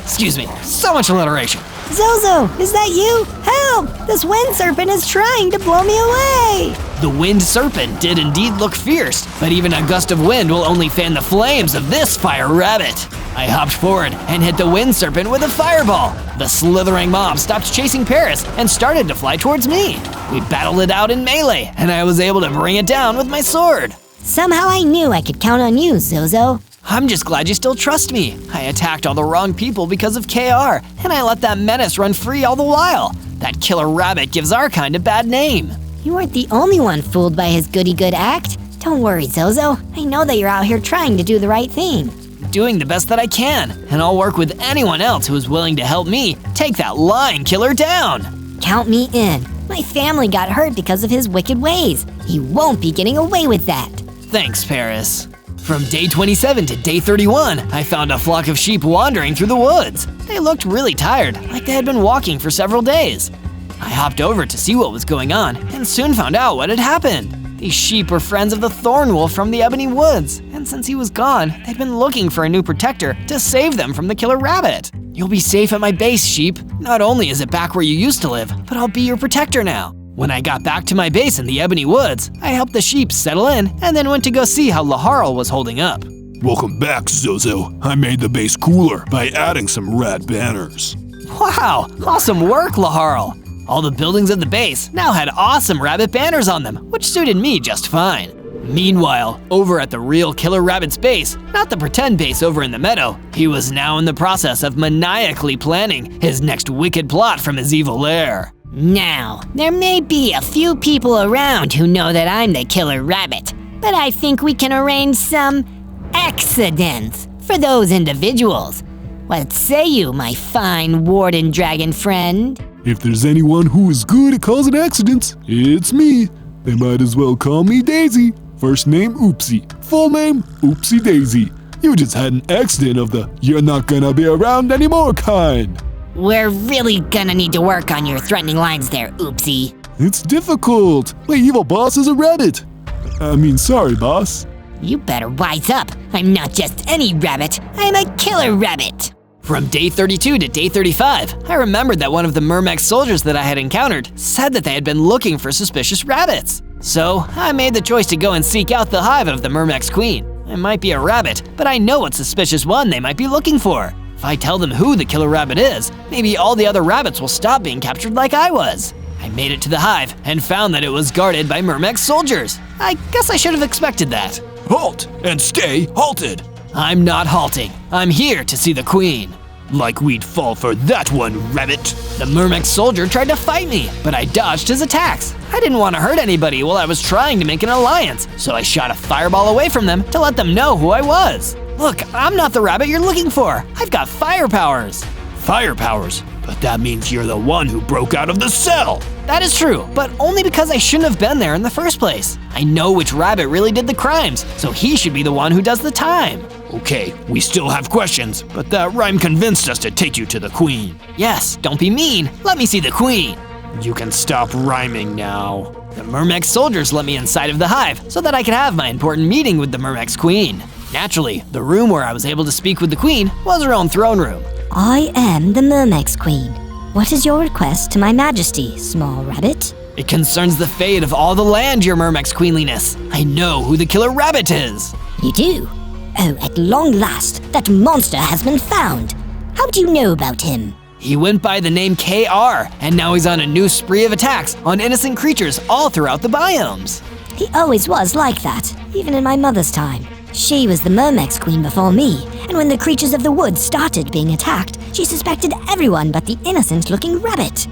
Excuse me, so much alliteration. Zozo, is that you? Help! This wind serpent is trying to blow me away! The wind serpent did indeed look fierce, but even a gust of wind will only fan the flames of this fire rabbit. I hopped forward and hit the wind serpent with a fireball. The slithering mob stopped chasing Paris and started to fly towards me. We battled it out in melee, and I was able to bring it down with my sword. Somehow I knew I could count on you, Zozo. I'm just glad you still trust me. I attacked all the wrong people because of KR, and I let that menace run free all the while. That killer rabbit gives our kind a bad name. You weren't the only one fooled by his goody-good act. Don't worry, Zozo. I know that you're out here trying to do the right thing. Doing the best that I can, and I'll work with anyone else who is willing to help me take that lying killer down. Count me in. My family got hurt because of his wicked ways. He won't be getting away with that. Thanks, Paris. From day 27 to day 31, I found a flock of sheep wandering through the woods. They looked really tired, like they had been walking for several days. I hopped over to see what was going on and soon found out what had happened. These sheep were friends of the thorn wolf from the ebony woods, and since he was gone, they'd been looking for a new protector to save them from the killer rabbit. You'll be safe at my base, sheep. Not only is it back where you used to live, but I'll be your protector now. When I got back to my base in the ebony woods, I helped the sheep settle in and then went to go see how Laharl was holding up. Welcome back, Zozo. I made the base cooler by adding some rat banners. Wow, awesome work, Laharl. All the buildings of the base now had awesome rabbit banners on them, which suited me just fine. Meanwhile, over at the real killer rabbit's base, not the pretend base over in the meadow, he was now in the process of maniacally planning his next wicked plot from his evil lair. Now, there may be a few people around who know that I'm the killer rabbit, but I think we can arrange some accidents for those individuals. What say you, my fine warden dragon friend? If there's anyone who is good at causing accidents, it's me. They might as well call me Daisy. First name Oopsie, full name Oopsie Daisy. You just had an accident of the you're not gonna be around anymore kind. We're really gonna need to work on your threatening lines there, Oopsie. It's difficult. My evil boss is a rabbit. Sorry, boss. You better wise up. I'm not just any rabbit. I'm a killer rabbit. From day 32 to day 35, I remembered that one of the Mermex soldiers that I had encountered said that they had been looking for suspicious rabbits. So I made the choice to go and seek out the hive of the Mermex queen. I might be a rabbit, but I know what suspicious one they might be looking for. If I tell them who the killer rabbit is, maybe all the other rabbits will stop being captured like I was. I made it to the hive and found that it was guarded by Mermex soldiers. I guess I should have expected that. Halt and stay halted. I'm not halting. I'm here to see the queen. Like we'd fall for that one, rabbit. The Mermex soldier tried to fight me, but I dodged his attacks. I didn't want to hurt anybody while I was trying to make an alliance, so I shot a fireball away from them to let them know who I was. Look, I'm not the rabbit you're looking for. I've got fire powers. Fire powers? But that means you're the one who broke out of the cell. That is true, but only because I shouldn't have been there in the first place. I know which rabbit really did the crimes, so he should be the one who does the time. Okay, we still have questions, but that rhyme convinced us to take you to the queen. Yes, don't be mean. Let me see the queen. You can stop rhyming now. The Mermex soldiers let me inside of the hive so that I could have my important meeting with the Mermex queen. Naturally, the room where I was able to speak with the queen was her own throne room. I am the Mermex Queen. What is your request to my majesty, small rabbit? It concerns the fate of all the land, your Mermex queenliness. I know who the killer rabbit is. You do? Oh, at long last, that monster has been found. How do you know about him? He went by the name KR, and now he's on a new spree of attacks on innocent creatures all throughout the biomes. He always was like that, even in my mother's time. She was the Mermex Queen before me, and when the creatures of the woods started being attacked, she suspected everyone but the innocent-looking rabbit.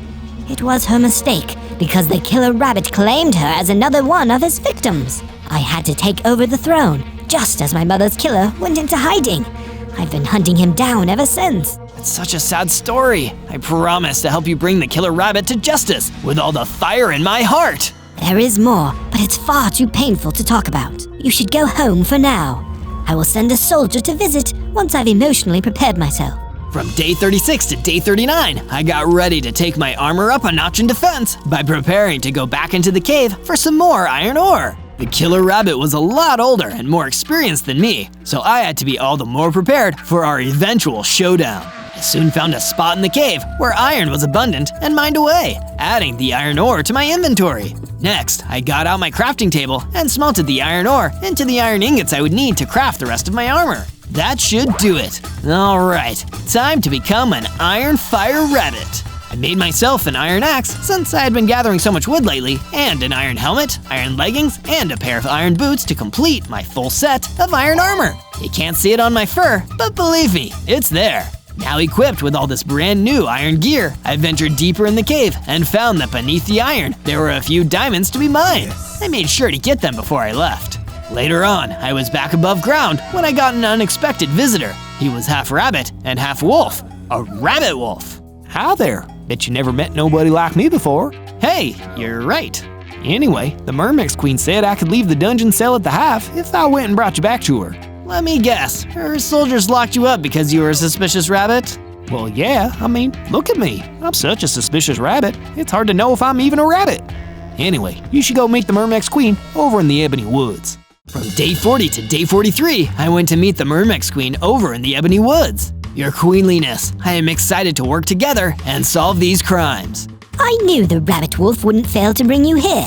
It was her mistake, because the killer rabbit claimed her as another one of his victims. I had to take over the throne, just as my mother's killer went into hiding. I've been hunting him down ever since. It's such a sad story. I promise to help you bring the killer rabbit to justice with all the fire in my heart. There is more, but it's far too painful to talk about. You should go home for now. I will send a soldier to visit once I've emotionally prepared myself. From day 36 to day 39, I got ready to take my armor up a notch in defense by preparing to go back into the cave for some more iron ore. The killer rabbit was a lot older and more experienced than me, so I had to be all the more prepared for our eventual showdown. I soon found a spot in the cave where iron was abundant and mined away, adding the iron ore to my inventory. Next, I got out my crafting table and smelted the iron ore into the iron ingots I would need to craft the rest of my armor. That should do it. All right, time to become an iron fire rabbit. I made myself an iron axe since I had been gathering so much wood lately, and an iron helmet, iron leggings, and a pair of iron boots to complete my full set of iron armor. You can't see it on my fur, but believe me, it's there. Now equipped with all this brand new iron gear, I ventured deeper in the cave and found that beneath the iron, there were a few diamonds to be mined. I made sure to get them before I left. Later on, I was back above ground when I got an unexpected visitor. He was half rabbit and half wolf, a rabbit wolf. Hi there. Bet you never met nobody like me before. Hey, you're right. Anyway, the Mermix Queen said I could leave the dungeon cell at the half if I went and brought you back to her. Let me guess, her soldiers locked you up because you were a suspicious rabbit? Well, yeah, I mean, look at me. I'm such a suspicious rabbit, it's hard to know if I'm even a rabbit. Anyway, you should go meet the Mermix Queen over in the Ebony Woods. From day 40 to day 43, I went to meet the Mermix Queen over in the Ebony Woods. Your queenliness, I am excited to work together and solve these crimes. I knew the rabbit wolf wouldn't fail to bring you here.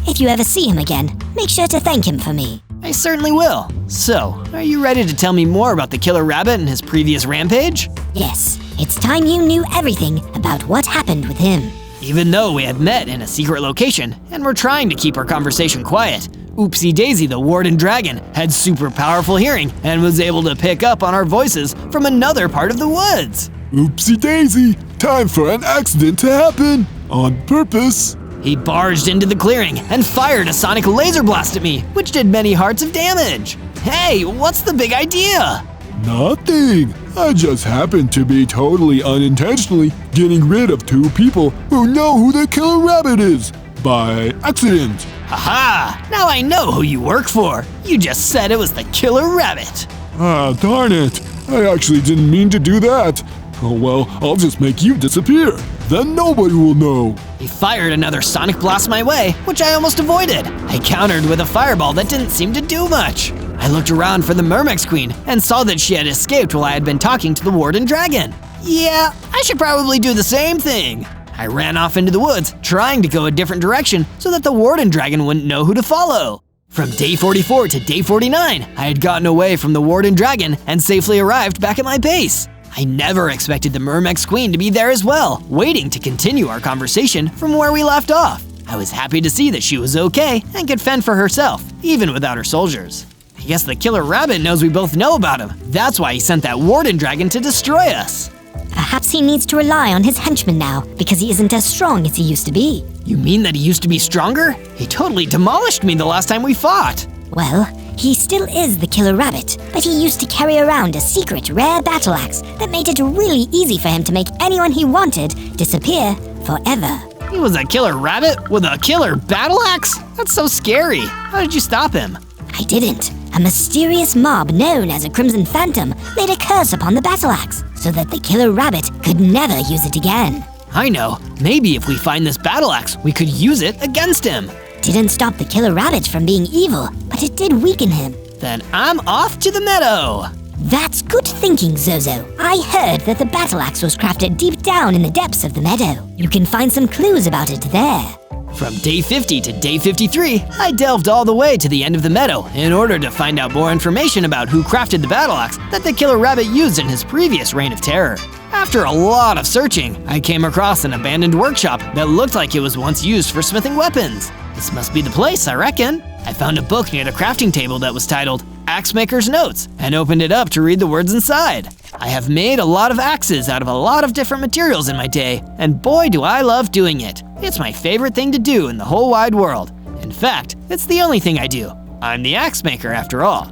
If you ever see him again, make sure to thank him for me. I certainly will. So, are you ready to tell me more about the killer rabbit and his previous rampage? Yes, it's time you knew everything about what happened with him. Even though we had met in a secret location and were trying to keep our conversation quiet, Oopsie Daisy the Warden Dragon had super powerful hearing and was able to pick up on our voices from another part of the woods. Oopsie daisy, time for an accident to happen. On purpose. He barged into the clearing and fired a sonic laser blast at me, which did many hearts of damage. Hey, what's the big idea? Nothing. I just happened to be totally unintentionally getting rid of two people who know who the killer rabbit is. By accident. Aha! Now I know who you work for. You just said it was the killer rabbit. Ah, darn it. I actually didn't mean to do that. Oh well, I'll just make you disappear. Then nobody will know. He fired another sonic blast my way, which I almost avoided. I countered with a fireball that didn't seem to do much. I looked around for the Mermix Queen and saw that she had escaped while I had been talking to the Warden Dragon. Yeah, I should probably do the same thing. I ran off into the woods, trying to go a different direction so that the Warden Dragon wouldn't know who to follow. From day 44 to day 49, I had gotten away from the Warden Dragon and safely arrived back at my base. I never expected the Mermix Queen to be there as well, waiting to continue our conversation from where we left off. I was happy to see that she was okay and could fend for herself, even without her soldiers. I guess the killer rabbit knows we both know about him. That's why he sent that Warden Dragon to destroy us. Perhaps he needs to rely on his henchmen now, because he isn't as strong as he used to be. You mean that he used to be stronger? He totally demolished me the last time we fought. Well, he still is the killer rabbit, but he used to carry around a secret rare battle axe that made it really easy for him to make anyone he wanted disappear forever. He was a killer rabbit with a killer battle axe? That's so scary. How did you stop him? I didn't. A mysterious mob known as a Crimson Phantom laid a curse upon the battle axe so that the killer rabbit could never use it again. I know. Maybe if we find this battle axe, we could use it against him. Didn't stop the killer rabbit from being evil, but it did weaken him. Then I'm off to the meadow. That's good thinking, Zozo. I heard that the battle axe was crafted deep down in the depths of the meadow. You can find some clues about it there. From day 50 to day 53, I delved all the way to the end of the meadow in order to find out more information about who crafted the battle axe that the killer rabbit used in his previous reign of terror. After a lot of searching, I came across an abandoned workshop that looked like it was once used for smithing weapons. This must be the place, I reckon. I found a book near the crafting table that was titled Axe Maker's Notes and opened it up to read the words inside. I have made a lot of axes out of a lot of different materials in my day, and boy do I love doing it. It's my favorite thing to do in the whole wide world. In fact, it's the only thing I do. I'm the axe maker after all.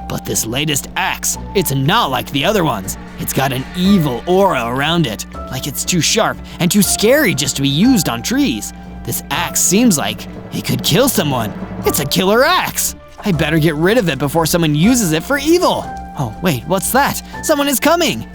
But this latest axe, it's not like the other ones. It's got an evil aura around it, like it's too sharp and too scary just to be used on trees. This axe seems like it could kill someone. It's a killer axe. I better get rid of it before someone uses it for evil. Oh wait, what's that? Someone is coming.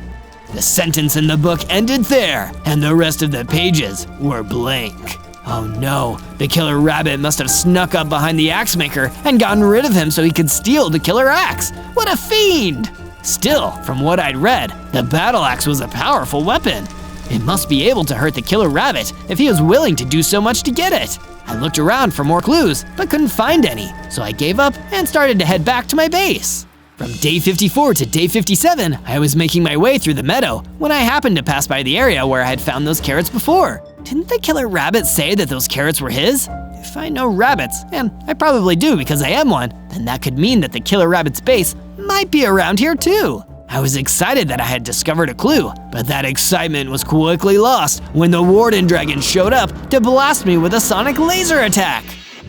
The sentence in the book ended there, and the rest of the pages were blank. Oh no, the killer rabbit must have snuck up behind the axe maker and gotten rid of him so he could steal the killer axe. What a fiend! Still, from what I'd read, the battle axe was a powerful weapon. It must be able to hurt the killer rabbit if he was willing to do so much to get it. I looked around for more clues, but couldn't find any, so I gave up and started to head back to my base. From day 54 to day 57, I was making my way through the meadow when I happened to pass by the area where I had found those carrots before. Didn't the killer rabbit say that those carrots were his? If I know rabbits, and I probably do because I am one, then that could mean that the killer rabbit's base might be around here too. I was excited that I had discovered a clue, but that excitement was quickly lost when the Warden Dragon showed up to blast me with a sonic laser attack.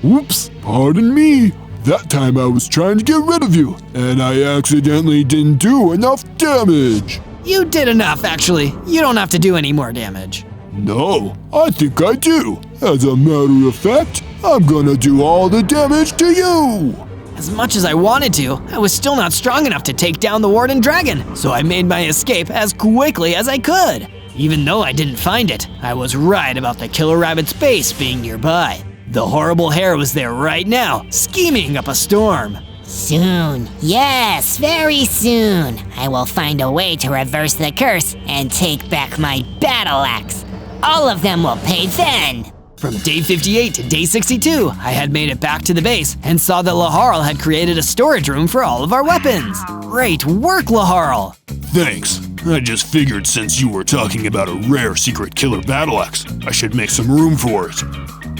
Oops, pardon me. That time I was trying to get rid of you, and I accidentally didn't do enough damage. You did enough, actually. You don't have to do any more damage. No, I think I do. As a matter of fact, I'm gonna do all the damage to you! As much as I wanted to, I was still not strong enough to take down the warden dragon, so I made my escape as quickly as I could. Even though I didn't find it, I was right about the killer rabbit's base being nearby. The horrible hare was there right now, scheming up a storm. Soon, yes, very soon, I will find a way to reverse the curse and take back my battle axe. All of them will pay then. From day 58 to day 62, I had made it back to the base and saw that Laharl had created a storage room for all of our weapons. Great work, Laharl! Thanks. I just figured since you were talking about a rare secret killer battle axe, I should make some room for it.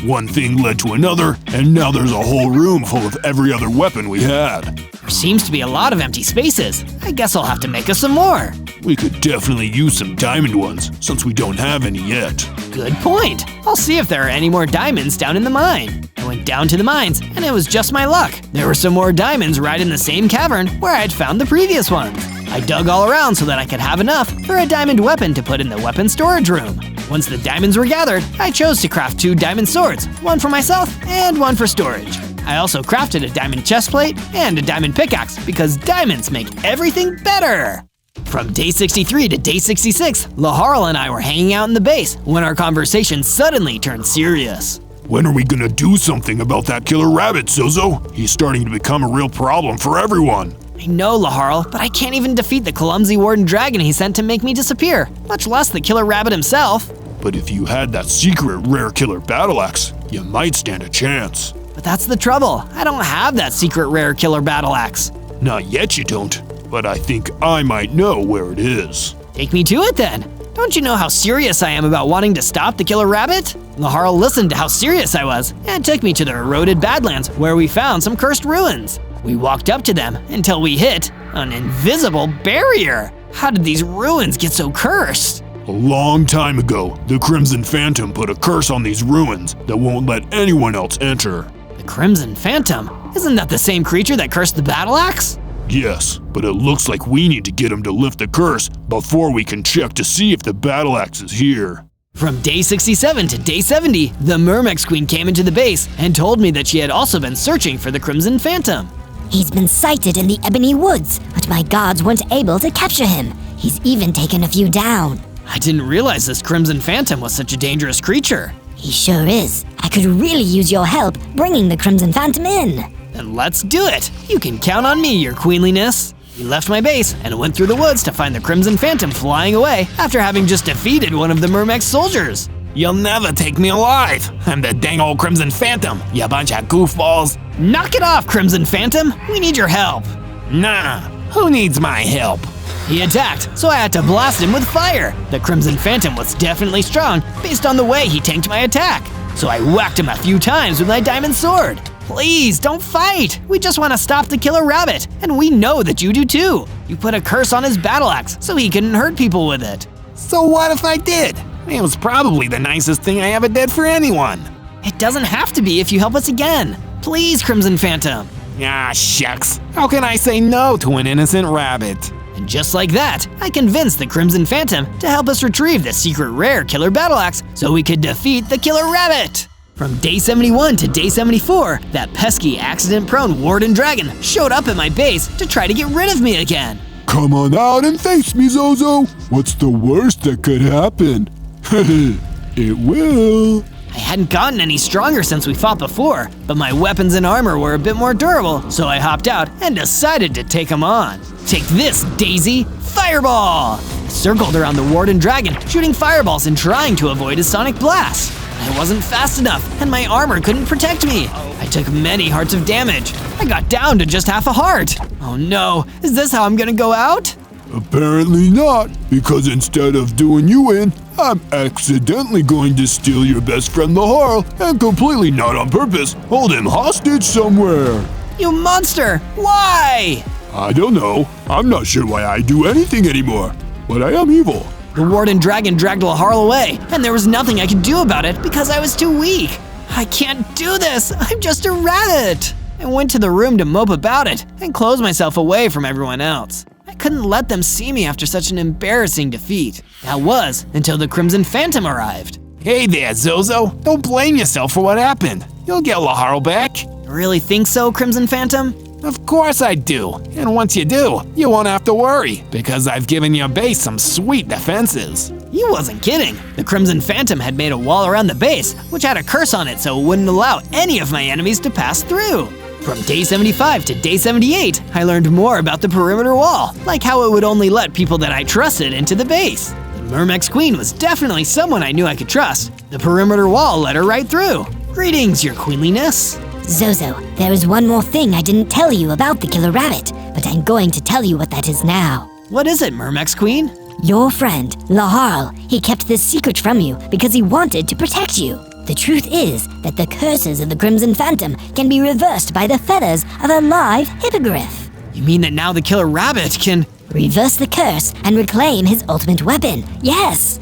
One thing led to another, and now there's a whole room full of every other weapon we had. There seems to be a lot of empty spaces. I guess I'll have to make us some more. We could definitely use some diamond ones, since we don't have any yet. Good point. I'll see if there are any more diamonds down in the mine. I went down to the mines, and it was just my luck. There were some more diamonds right in the same cavern where I had found the previous ones. I dug all around so that I could have enough for a diamond weapon to put in the weapon storage room. Once the diamonds were gathered, I chose to craft 2 diamond swords, one for myself and one for storage. I also crafted a diamond chestplate and a diamond pickaxe because diamonds make everything better. From day 63 to day 66, Laharl and I were hanging out in the base when our conversation suddenly turned serious. When are we gonna do something about that killer rabbit, Zozo? He's starting to become a real problem for everyone. I know, Laharl, but I can't even defeat the clumsy warden dragon he sent to make me disappear, much less the killer rabbit himself. But if you had that secret rare killer battle axe, you might stand a chance. But that's the trouble. I don't have that secret rare killer battle axe. Not yet you don't, but I think I might know where it is. Take me to it then. Don't you know how serious I am about wanting to stop the killer rabbit? Laharl listened to how serious I was and took me to the eroded Badlands where we found some cursed ruins. We walked up to them until we hit an invisible barrier. How did these ruins get so cursed? A long time ago, the Crimson Phantom put a curse on these ruins that won't let anyone else enter. The Crimson Phantom? Isn't that the same creature that cursed the battle axe? Yes, but it looks like we need to get him to lift the curse before we can check to see if the battle axe is here. From day 67 to day 70, the Mermex Queen came into the base and told me that she had also been searching for the Crimson Phantom. He's been sighted in the Ebony Woods, but my gods weren't able to capture him. He's even taken a few down. I didn't realize this Crimson Phantom was such a dangerous creature. He sure is. I could really use your help bringing the Crimson Phantom in. Then let's do it. You can count on me, your queenliness. We left my base and went through the woods to find the Crimson Phantom flying away after having just defeated one of the Mermex soldiers. You'll never take me alive. I'm the dang old Crimson Phantom, you bunch of goofballs. Knock it off, Crimson Phantom. We need your help. Nah, who needs my help? He attacked, so I had to blast him with fire. The Crimson Phantom was definitely strong based on the way he tanked my attack. So I whacked him a few times with my diamond sword. Please, don't fight. We just want to stop the killer rabbit, and we know that you do too. You put a curse on his battle axe so he couldn't hurt people with it. So what if I did? It was probably the nicest thing I ever did for anyone. It doesn't have to be if you help us again. Please, Crimson Phantom. Ah, shucks. How can I say no to an innocent rabbit? And just like that, I convinced the Crimson Phantom to help us retrieve the secret rare killer battle axe so we could defeat the killer rabbit. From day 71 to day 74, that pesky accident-prone warden dragon showed up at my base to try to get rid of me again. Come on out and face me, Zozo. What's the worst that could happen? It will. I hadn't gotten any stronger since we fought before, but my weapons and armor were a bit more durable, so I hopped out and decided to take him on. Take this, Daisy! Fireball! I circled around the warden dragon, shooting fireballs and trying to avoid his sonic blast. I wasn't fast enough, and my armor couldn't protect me. I took many hearts of damage. I got down to just half a heart. Oh no, is this how I'm gonna go out? Apparently not, because instead of doing you in, I'm accidentally going to steal your best friend Laharl and completely not on purpose hold him hostage somewhere. You monster! Why? I don't know. I'm not sure why I do anything anymore, but I am evil. The warden dragon dragged Laharl away, and there was nothing I could do about it because I was too weak. I can't do this! I'm just a rabbit! I went to the room to mope about it and close myself away from everyone else. I couldn't let them see me after such an embarrassing defeat. That was until the Crimson Phantom arrived. Hey there, Zozo. Don't blame yourself for what happened. You'll get Laharl back. Really think so, Crimson Phantom? Of course I do. And once you do, you won't have to worry, because I've given your base some sweet defenses. You wasn't kidding. The Crimson Phantom had made a wall around the base, which had a curse on it so it wouldn't allow any of my enemies to pass through. From day 75 to day 78, I learned more about the perimeter wall, like how it would only let people that I trusted into the base. The Mermex Queen was definitely someone I knew I could trust. The perimeter wall let her right through. Greetings, your queenliness. Zozo, there is one more thing I didn't tell you about the killer rabbit, but I'm going to tell you what that is now. What is it, Mermex Queen? Your friend, Laharl, he kept this secret from you because he wanted to protect you. The truth is that the curses of the Crimson Phantom can be reversed by the feathers of a live hippogriff. You mean that now the killer rabbit can… Reverse the curse and reclaim his ultimate weapon, yes!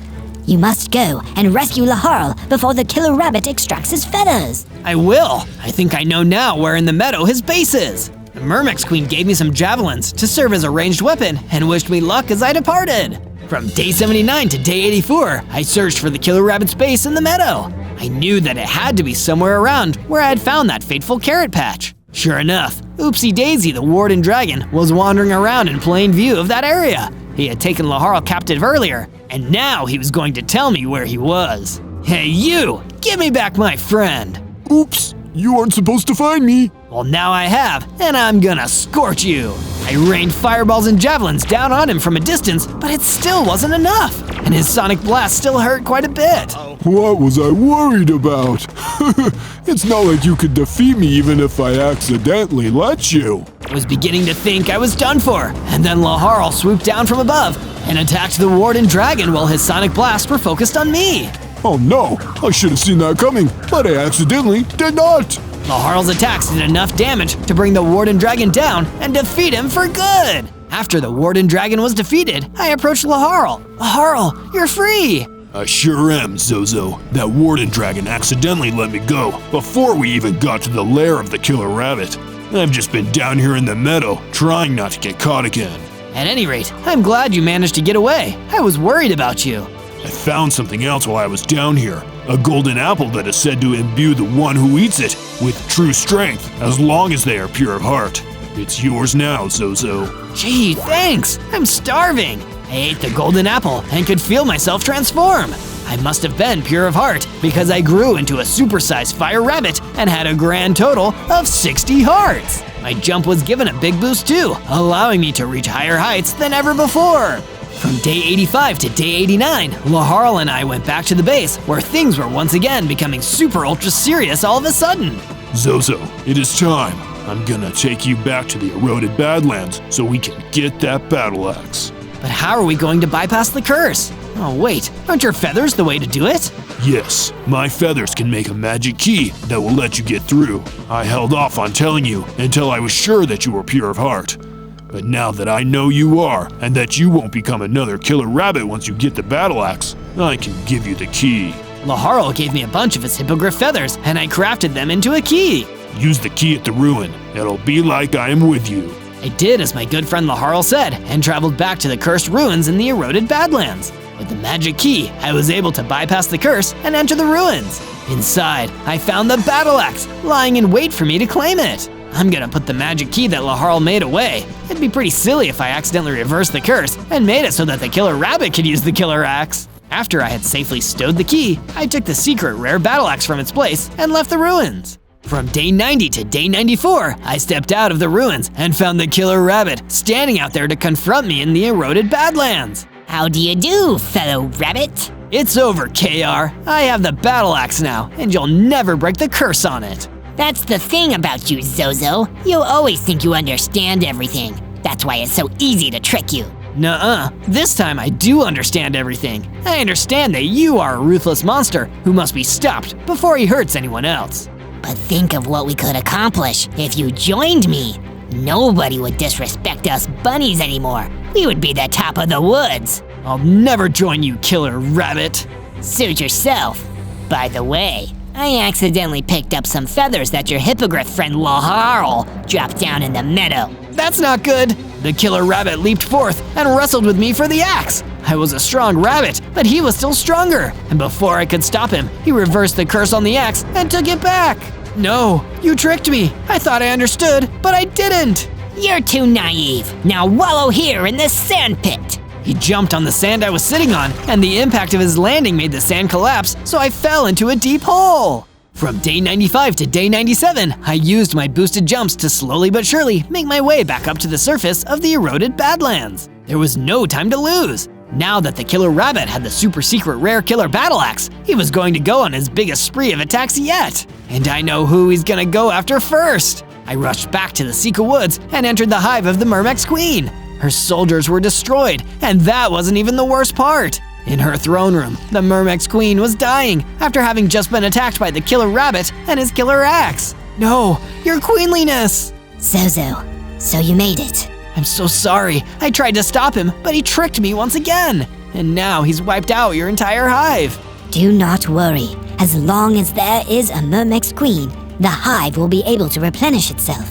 You must go and rescue Laharl before the killer rabbit extracts his feathers. I will. I think I know now where in the meadow his base is. The Mermex Queen gave me some javelins to serve as a ranged weapon and wished me luck as I departed. From day 79 to day 84, I searched for the killer rabbit's base in the meadow. I knew that it had to be somewhere around where I had found that fateful carrot patch. Sure enough, Oopsie Daisy the Warden Dragon was wandering around in plain view of that area. He had taken Laharl captive earlier, and now he was going to tell me where he was. Hey you, give me back my friend. Oops, you aren't supposed to find me. Well, now I have, and I'm gonna scorch you. I rained fireballs and javelins down on him from a distance, but it still wasn't enough, and his sonic blast still hurt quite a bit. What was I worried about? It's not like you could defeat me even if I accidentally let you. I was beginning to think I was done for, and then Laharl swooped down from above and attacked the Warden Dragon while his sonic blasts were focused on me. Oh no, I should have seen that coming, but I accidentally did not. Laharl's attacks did enough damage to bring the Warden Dragon down and defeat him for good. After the Warden Dragon was defeated, I approached Laharl. Laharl, you're free. I sure am, Zozo. That Warden Dragon accidentally let me go before we even got to the lair of the killer rabbit. I've just been down here in the meadow, trying not to get caught again. At any rate, I'm glad you managed to get away. I was worried about you. I found something else while I was down here. A golden apple that is said to imbue the one who eats it with true strength, as long as they are pure of heart. It's yours now, Zozo. Gee, thanks! I'm starving! I ate the golden apple and could feel myself transform. I must have been pure of heart because I grew into a supersized fire rabbit and had a grand total of 60 hearts. My jump was given a big boost too, allowing me to reach higher heights than ever before. From day 85 to day 89, Laharl and I went back to the base where things were once again becoming super ultra serious all of a sudden. Zozo, it is time. I'm gonna take you back to the eroded Badlands so we can get that battle axe. But how are we going to bypass the curse? Oh wait, aren't your feathers the way to do it? Yes, my feathers can make a magic key that will let you get through. I held off on telling you until I was sure that you were pure of heart. But now that I know you are, and that you won't become another killer rabbit once you get the battle axe, I can give you the key. Laharl gave me a bunch of his hippogriff feathers, and I crafted them into a key. Use the key at the ruin. It'll be like I am with you. I did as my good friend Laharl said, and traveled back to the cursed ruins in the eroded Badlands. With the magic key, I was able to bypass the curse and enter the ruins. Inside, I found the battle axe, lying in wait for me to claim it. I'm gonna put the magic key that Laharl made away. It'd be pretty silly if I accidentally reversed the curse and made it so that the killer rabbit could use the killer axe. After I had safely stowed the key, I took the secret rare battle axe from its place and left the ruins. From day 90 to day 94, I stepped out of the ruins and found the killer rabbit standing out there to confront me in the eroded Badlands. How do you do, fellow rabbit? It's over, KR. I have the battle axe now, and you'll never break the curse on it. That's the thing about you, Zozo. You always think you understand everything. That's why it's so easy to trick you. Nuh-uh. This time I do understand everything. I understand that you are a ruthless monster who must be stopped before he hurts anyone else. But think of what we could accomplish if you joined me. Nobody would disrespect us bunnies anymore. We would be the top of the woods. I'll never join you, killer rabbit. Suit yourself. By the way, I accidentally picked up some feathers that your hippogriff friend Laharl dropped down in the meadow. That's not good. The killer rabbit leaped forth and wrestled with me for the axe. I was a strong rabbit, but he was still stronger. And before I could stop him, he reversed the curse on the axe and took it back. No, you tricked me. I thought I understood, but I didn't. You're too naive. Now wallow here in this sand pit. He jumped on the sand I was sitting on, and the impact of his landing made the sand collapse, so I fell into a deep hole. From day 95 to day 97, I used my boosted jumps to slowly but surely make my way back up to the surface of the eroded Badlands. There was no time to lose. Now that the killer rabbit had the super secret rare killer battle axe, he was going to go on his biggest spree of attacks yet. And I know who he's gonna go after first. I rushed back to the Sika Woods and entered the hive of the Mermex Queen. Her soldiers were destroyed, and that wasn't even the worst part. In her throne room, the Mermex Queen was dying after having just been attacked by the killer rabbit and his killer axe. No, your queenliness! Zozo, so you made it. I'm so sorry. I tried to stop him, but he tricked me once again. And now he's wiped out your entire hive. Do not worry. As long as there is a Mermex Queen, the hive will be able to replenish itself.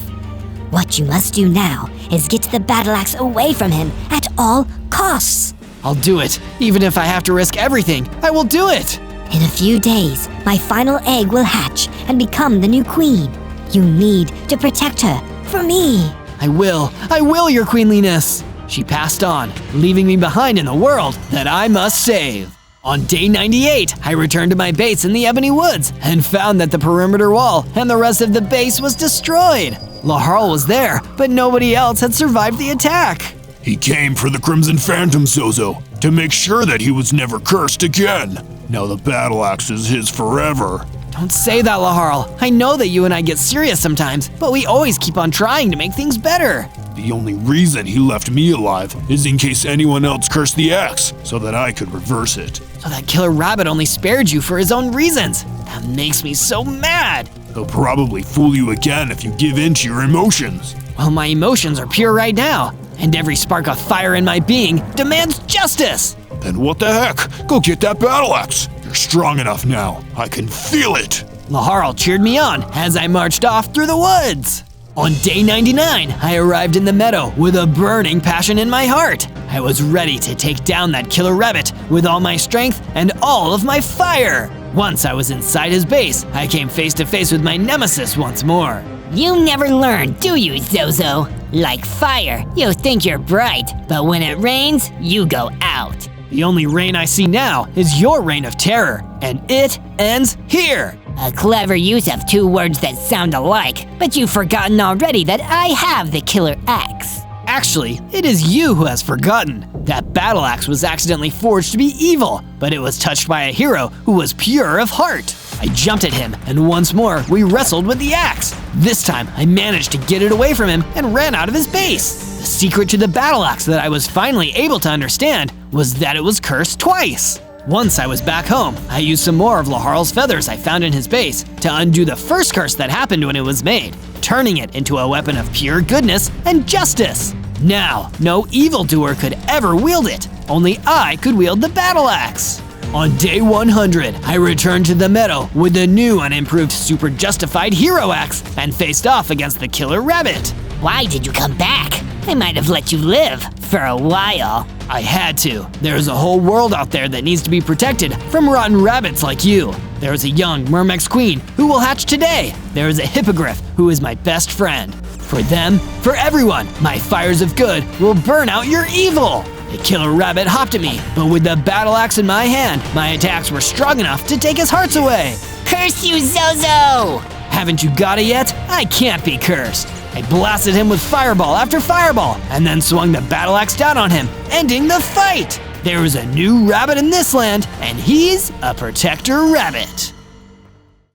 What you must do now is get the battle axe away from him at all costs. I'll do it. Even if I have to risk everything, I will do it. In a few days, my final egg will hatch and become the new queen. You need to protect her for me. I will, your queenliness. She passed on, leaving me behind in the world that I must save. On day 98, I returned to my base in the Ebony Woods and found that the perimeter wall and the rest of the base was destroyed. Laharl was there, but nobody else had survived the attack. He came for the Crimson Phantom, Zozo, to make sure that he was never cursed again. Now the battle axe is his forever. Don't say that, Laharl. I know that you and I get serious sometimes, but we always keep on trying to make things better. The only reason he left me alive is in case anyone else cursed the axe, so that I could reverse it. So that killer rabbit only spared you for his own reasons. That makes me so mad. He'll probably fool you again if you give in to your emotions. Well, my emotions are pure right now, and every spark of fire in my being demands justice. Then what the heck? Go get that battle axe. You're strong enough now. I can feel it. Laharl cheered me on as I marched off through the woods. On day 99, I arrived in the meadow with a burning passion in my heart. I was ready to take down that killer rabbit with all my strength and all of my fire. Once I was inside his base, I came face to face with my nemesis once more. You never learn, do you, Zozo? Like fire, you think you're bright, but when it rains, you go out. The only reign I see now is your reign of terror, and it ends here. A clever use of two words that sound alike, but you've forgotten already that I have the killer axe. Actually, it is you who has forgotten. That battle axe was accidentally forged to be evil, but it was touched by a hero who was pure of heart. I jumped at him, and once more, we wrestled with the axe. This time, I managed to get it away from him and ran out of his base. The secret to the battle axe that I was finally able to understand was that it was cursed twice. Once I was back home, I used some more of Laharl's feathers I found in his base to undo the first curse that happened when it was made, turning it into a weapon of pure goodness and justice. Now, no evildoer could ever wield it. Only I could wield the battle axe. On day 100, I returned to the meadow with the new and improved super justified hero axe and faced off against the killer rabbit. Why did you come back? I might have let you live for a while. I had to. There's a whole world out there that needs to be protected from rotten rabbits like you. There is a young Mermex Queen who will hatch today. There is a hippogriff who is my best friend. For them, for everyone, my fires of good will burn out your evil. The killer rabbit hopped at me, but with the battle axe in my hand, my attacks were strong enough to take his hearts away. Curse you, Zozo! Haven't you got it yet? I can't be cursed. I blasted him with fireball after fireball, and then swung the battle axe down on him, ending the fight. There is a new rabbit in this land, and he's a protector rabbit.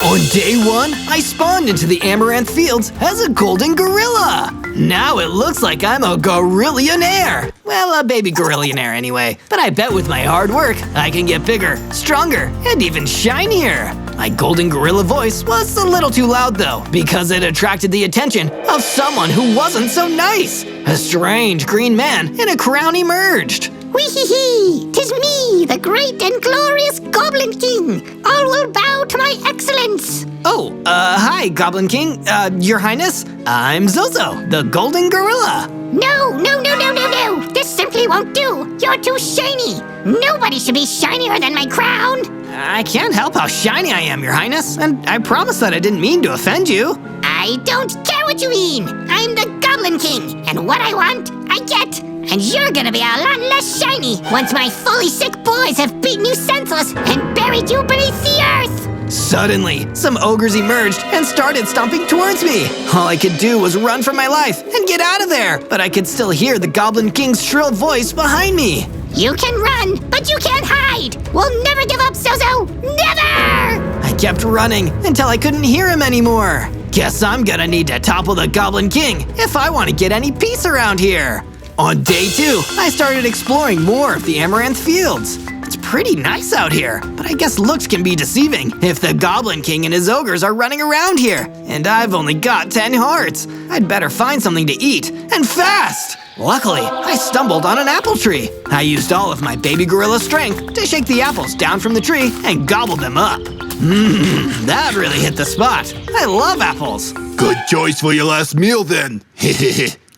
On day 1, I spawned into the Amaranth Fields as a golden gorilla. Now it looks like I'm a gorillionaire. Well, a baby gorillionaire anyway. But I bet with my hard work, I can get bigger, stronger, and even shinier. My golden gorilla voice was a little too loud though, because it attracted the attention of someone who wasn't so nice. A strange green man in a crown emerged. Wee-hee-hee! 'Tis me, the great and glorious Goblin King! All will bow to my excellence! Oh, hi, Goblin King. Your Highness, I'm Zozo, the golden gorilla. No! This simply simply won't do. You're too shiny. Nobody should be shinier than my crown. I can't help how shiny I am, Your Highness, and I promise that I didn't mean to offend you. I don't care what you mean. I'm the Goblin King, and what I want, I get. And you're gonna be a lot less shiny once my fully sick boys have beaten you senseless and buried you beneath the earth. Suddenly, some ogres emerged and started stomping towards me. All I could do was run for my life and get out of there, but I could still hear the Goblin King's shrill voice behind me. You can run, but you can't hide. We'll never give up, Zozo. Never! I kept running until I couldn't hear him anymore. Guess I'm gonna need to topple the Goblin King if I want to get any peace around here. On day 2, I started exploring more of the Amaranth Fields. It's pretty nice out here, but I guess looks can be deceiving if the Goblin King and his ogres are running around here, and I've only got 10 hearts. I'd better find something to eat, and fast! Luckily, I stumbled on an apple tree. I used all of my baby gorilla strength to shake the apples down from the tree and gobbled them up. That really hit the spot. I love apples. Good choice for your last meal then.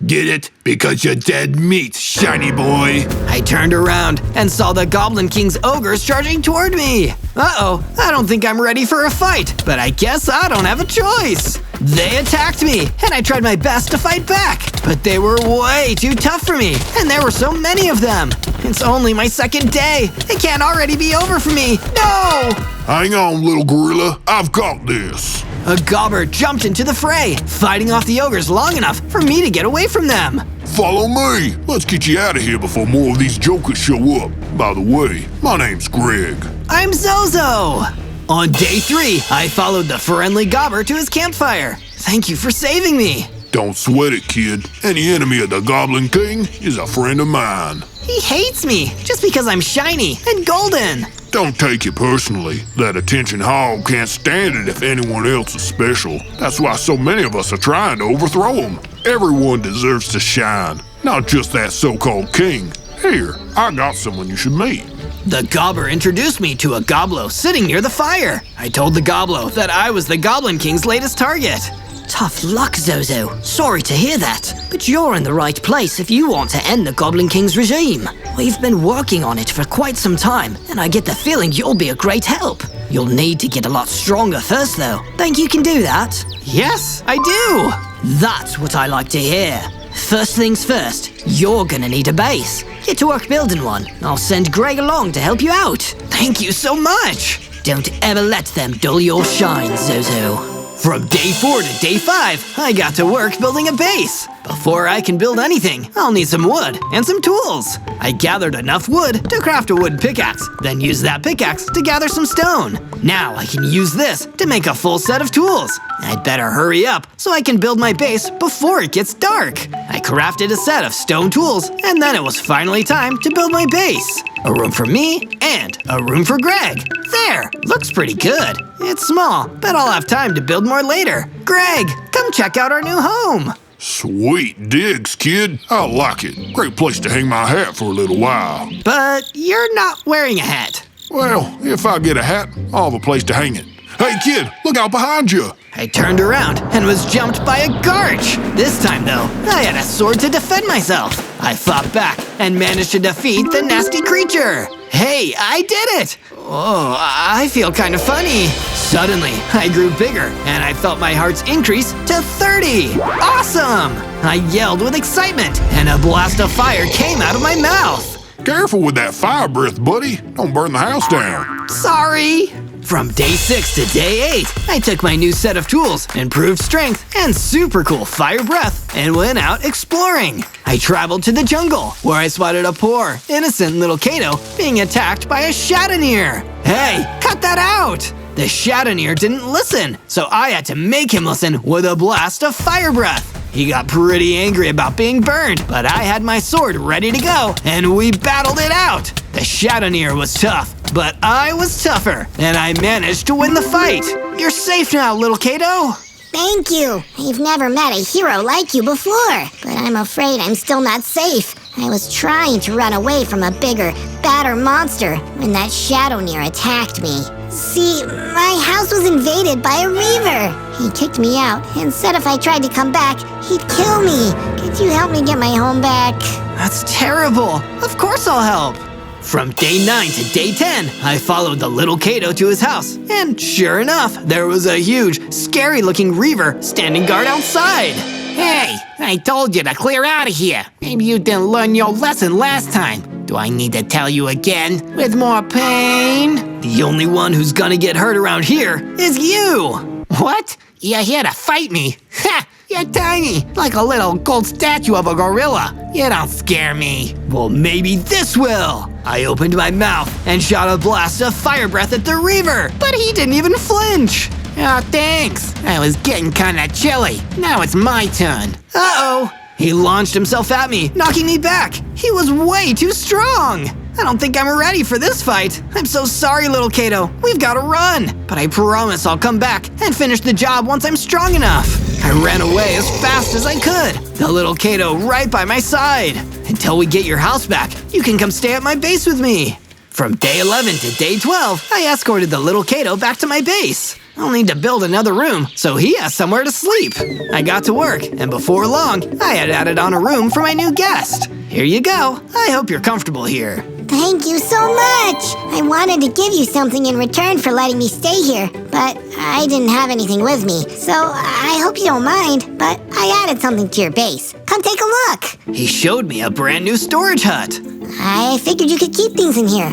Get it? Because you're dead meat, shiny boy. I turned around and saw the Goblin King's ogres charging toward me. Uh-oh, I don't think I'm ready for a fight, but I guess I don't have a choice. They attacked me, and I tried my best to fight back, but they were way too tough for me, and there were so many of them. It's only my second day. It can't already be over for me. No! Hang on, little gorilla. I've got this. A gobber jumped into the fray, fighting off the ogres long enough for me to get away from them. Follow me. Let's get you out of here before more of these jokers show up. By the way, my name's Greg. I'm Zozo. On day 3, I followed the friendly gobber to his campfire. Thank you for saving me. Don't sweat it, kid. Any enemy of the Goblin King is a friend of mine. He hates me just because I'm shiny and golden. Don't take it personally. That attention hog can't stand it if anyone else is special. That's why so many of us are trying to overthrow him. Everyone deserves to shine, not just that so-called king. Here, I got someone you should meet. The gobber introduced me to a goblo sitting near the fire. I told the goblo that I was the Goblin King's latest target. Tough luck, Zozo. Sorry to hear that. But you're in the right place if you want to end the Goblin King's regime. We've been working on it for quite some time, and I get the feeling you'll be a great help. You'll need to get a lot stronger first, though. Think you can do that? Yes, I do. That's what I like to hear. First things first, you're gonna need a base. Get to work building one. I'll send Greg along to help you out. Thank you so much. Don't ever let them dull your shine, Zozo. From day 4 to day 5, I got to work building a base. Before I can build anything, I'll need some wood and some tools. I gathered enough wood to craft a wooden pickaxe, then used that pickaxe to gather some stone. Now I can use this to make a full set of tools. I'd better hurry up so I can build my base before it gets dark. I crafted a set of stone tools, and then it was finally time to build my base. A room for me and a room for Greg. There, looks pretty good. It's small, but I'll have time to build more later. Greg, come check out our new home. Sweet digs, kid. I like it. Great place to hang my hat for a little while. But you're not wearing a hat. Well, if I get a hat, I'll have a place to hang it. Hey, kid, look out behind you. I turned around and was jumped by a garch. This time, though, I had a sword to defend myself. I fought back and managed to defeat the nasty creature. Hey, I did it! Oh, I feel kind of funny. Suddenly, I grew bigger, and I felt my hearts increase to 30. Awesome! I yelled with excitement, and a blast of fire came out of my mouth. Careful with that fire breath, buddy. Don't burn the house down. Sorry. From day 6 to day 8, I took my new set of tools, improved strength, and super cool fire breath, and went out exploring. I traveled to the jungle, where I spotted a poor, innocent little Kato being attacked by a Shadowneer. Hey, cut that out! The Shadowneer didn't listen, so I had to make him listen with a blast of fire breath. He got pretty angry about being burned, but I had my sword ready to go, and we battled it out. The Shadowneer was tough, but I was tougher, and I managed to win the fight. You're safe now, little Kato. Thank you. I've never met a hero like you before, but I'm afraid I'm still not safe. I was trying to run away from a bigger, badder monster when that Shadowneer attacked me. See, my house was invaded by a Reaver. He kicked me out and said if I tried to come back, he'd kill me. Could you help me get my home back? That's terrible. Of course I'll help. From day 9 to day 10, I followed the little Kato to his house. And sure enough, there was a huge, scary-looking Reaver standing guard outside. Hey, I told you to clear out of here. Maybe you didn't learn your lesson last time. Do I need to tell you again with more pain? The only one who's gonna get hurt around here is you. What? You're here to fight me? Ha! You're tiny, like a little gold statue of a gorilla. You don't scare me. Well, maybe this will. I opened my mouth and shot a blast of fire breath at the Reaver, but he didn't even flinch. Oh, thanks. I was getting kinda chilly. Now it's my turn. Uh-oh. He launched himself at me, knocking me back. He was way too strong. I don't think I'm ready for this fight. I'm so sorry, little Kato. We've got to run. But I promise I'll come back and finish the job once I'm strong enough. I ran away as fast as I could, the little Kato right by my side. Until we get your house back, you can come stay at my base with me. From day 11 to day 12, I escorted the little Kato back to my base. I'll need to build another room, so he has somewhere to sleep. I got to work, and before long, I had added on a room for my new guest. Here you go. I hope you're comfortable here. Thank you so much! I wanted to give you something in return for letting me stay here, but I didn't have anything with me, so I hope you don't mind, but I added something to your base. Come take a look! He showed me a brand new storage hut. I figured you could keep things in here.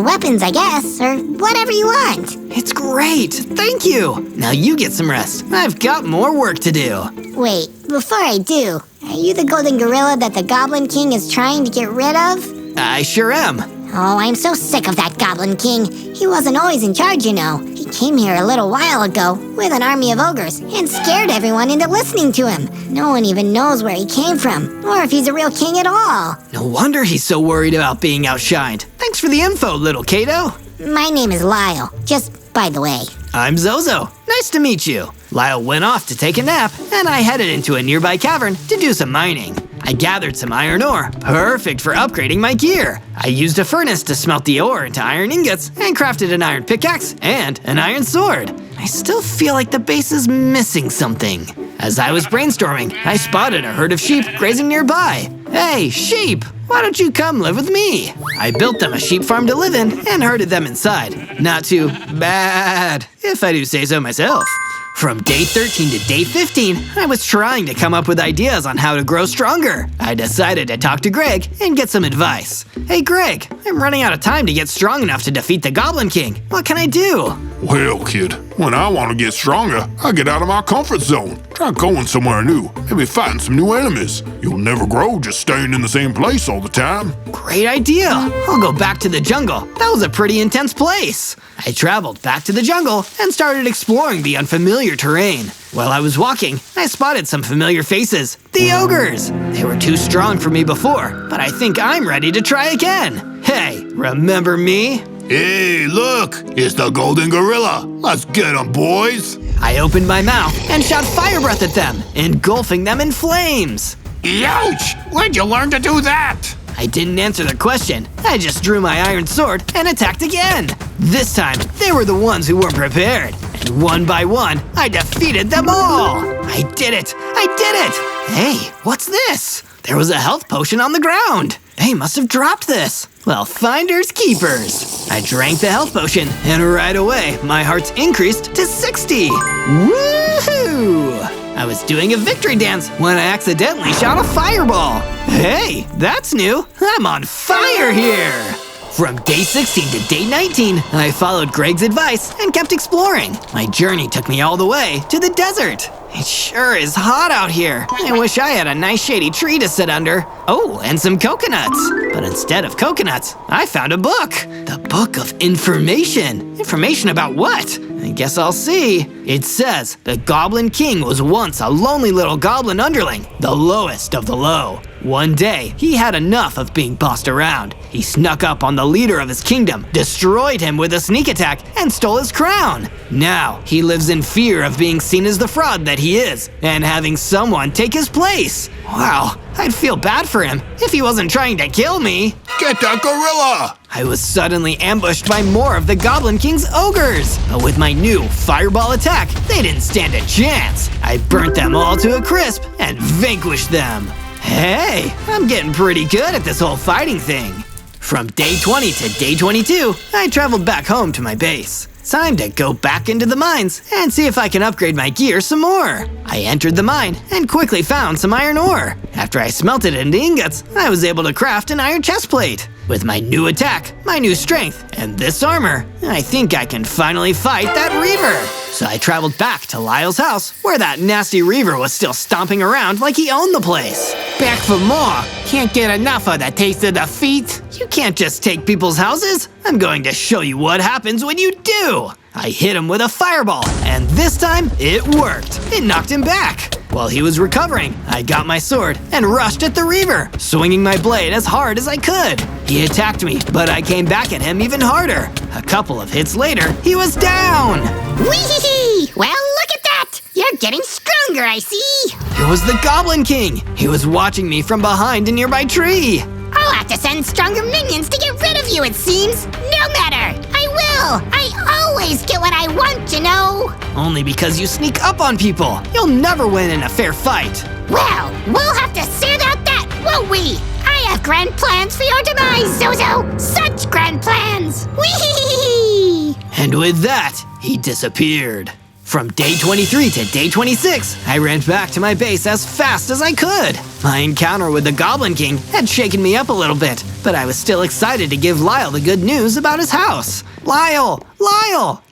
Weapons, I guess, or whatever you want. It's great! Thank you! Now you get some rest. I've got more work to do. Wait, before I do, are you the golden gorilla that the Goblin King is trying to get rid of? I sure am. Oh, I'm so sick of that Goblin King. He wasn't always in charge, you know. He came here a little while ago with an army of ogres and scared everyone into listening to him. No one even knows where he came from or if he's a real king at all. No wonder he's so worried about being outshined. Thanks for the info, little Kato. My name is Lyle, just by the way. I'm Zozo. Nice to meet you. Lyle went off to take a nap, and I headed into a nearby cavern to do some mining. I gathered some iron ore, perfect for upgrading my gear. I used a furnace to smelt the ore into iron ingots and crafted an iron pickaxe and an iron sword. I still feel like the base is missing something. As I was brainstorming, I spotted a herd of sheep grazing nearby. Hey, sheep! Why don't you come live with me? I built them a sheep farm to live in and herded them inside. Not too bad, if I do say so myself. From day 13 to day 15, I was trying to come up with ideas on how to grow stronger. I decided to talk to Greg and get some advice. Hey Greg, I'm running out of time to get strong enough to defeat the Goblin King. What can I do? Well, kid, when I want to get stronger, I get out of my comfort zone. Try going somewhere new, maybe fighting some new enemies. You'll never grow just staying in the same place all the time. Great idea. I'll go back to the jungle. That was a pretty intense place. I traveled back to the jungle and started exploring the unfamiliar terrain. While I was walking, I spotted some familiar faces, the ogres. They were too strong for me before, but I think I'm ready to try again. Hey, remember me? Hey, look! It's the Golden Gorilla! Let's get him, boys! I opened my mouth and shot fire breath at them, engulfing them in flames. Ouch! Where'd you learn to do that? I didn't answer their question. I just drew my iron sword and attacked again. This time, they were the ones who weren't prepared. And one by one, I defeated them all. I did it! I did it! Hey, what's this? There was a health potion on the ground. They must have dropped this. Well, finders keepers. I drank the health potion, and right away, my hearts increased to 60. Woohoo! I was doing a victory dance when I accidentally shot a fireball. Hey, that's new. I'm on fire here. From day 16 to day 19, I followed Greg's advice and kept exploring. My journey took me all the way to the desert. It sure is hot out here. I wish I had a nice shady tree to sit under. Oh, and some coconuts. But instead of coconuts, I found a book. The Book of Information. Information about what? I guess I'll see. It says the Goblin King was once a lonely little goblin underling, the lowest of the low. One day, he had enough of being bossed around. He snuck up on the leader of his kingdom, destroyed him with a sneak attack, and stole his crown. Now, he lives in fear of being seen as the fraud that he is, and having someone take his place. Wow, I'd feel bad for him if he wasn't trying to kill me. Get that gorilla! I was suddenly ambushed by more of the Goblin King's ogres. But with my new fireball attack, they didn't stand a chance. I burnt them all to a crisp and vanquished them. Hey, I'm getting pretty good at this whole fighting thing. From day 20 to day 22, I traveled back home to my base. Time to go back into the mines and see if I can upgrade my gear some more. I entered the mine and quickly found some iron ore. After I smelted it into ingots, I was able to craft an iron chest plate. With my new attack, my new strength, and this armor, I think I can finally fight that Reaver. So I traveled back to Lyle's house, where that nasty Reaver was still stomping around like he owned the place. Back for more. Can't get enough of the taste of defeat. You can't just take people's houses. I'm going to show you what happens when you do. I hit him with a fireball, and this time it worked. It knocked him back. While he was recovering, I got my sword and rushed at the Reaver, swinging my blade as hard as I could. He attacked me, but I came back at him even harder. A couple of hits later, he was down. Whee! Well, look at that! You're getting stronger, I see! It was the Goblin King. He was watching me from behind a nearby tree. I'll have to send stronger minions to get rid of you, it seems. No matter! I will! I always get what I want, you know! Only because you sneak up on people. You'll never win in a fair fight. Well, we'll have to sort out that, won't we? I have grand plans for your demise, Zozo! Such grand plans! Whee! And with that, he disappeared. From day 23 to day 26, I ran back to my base as fast as I could. My encounter with the Goblin King had shaken me up a little bit, but I was still excited to give Lyle the good news about his house. Lyle!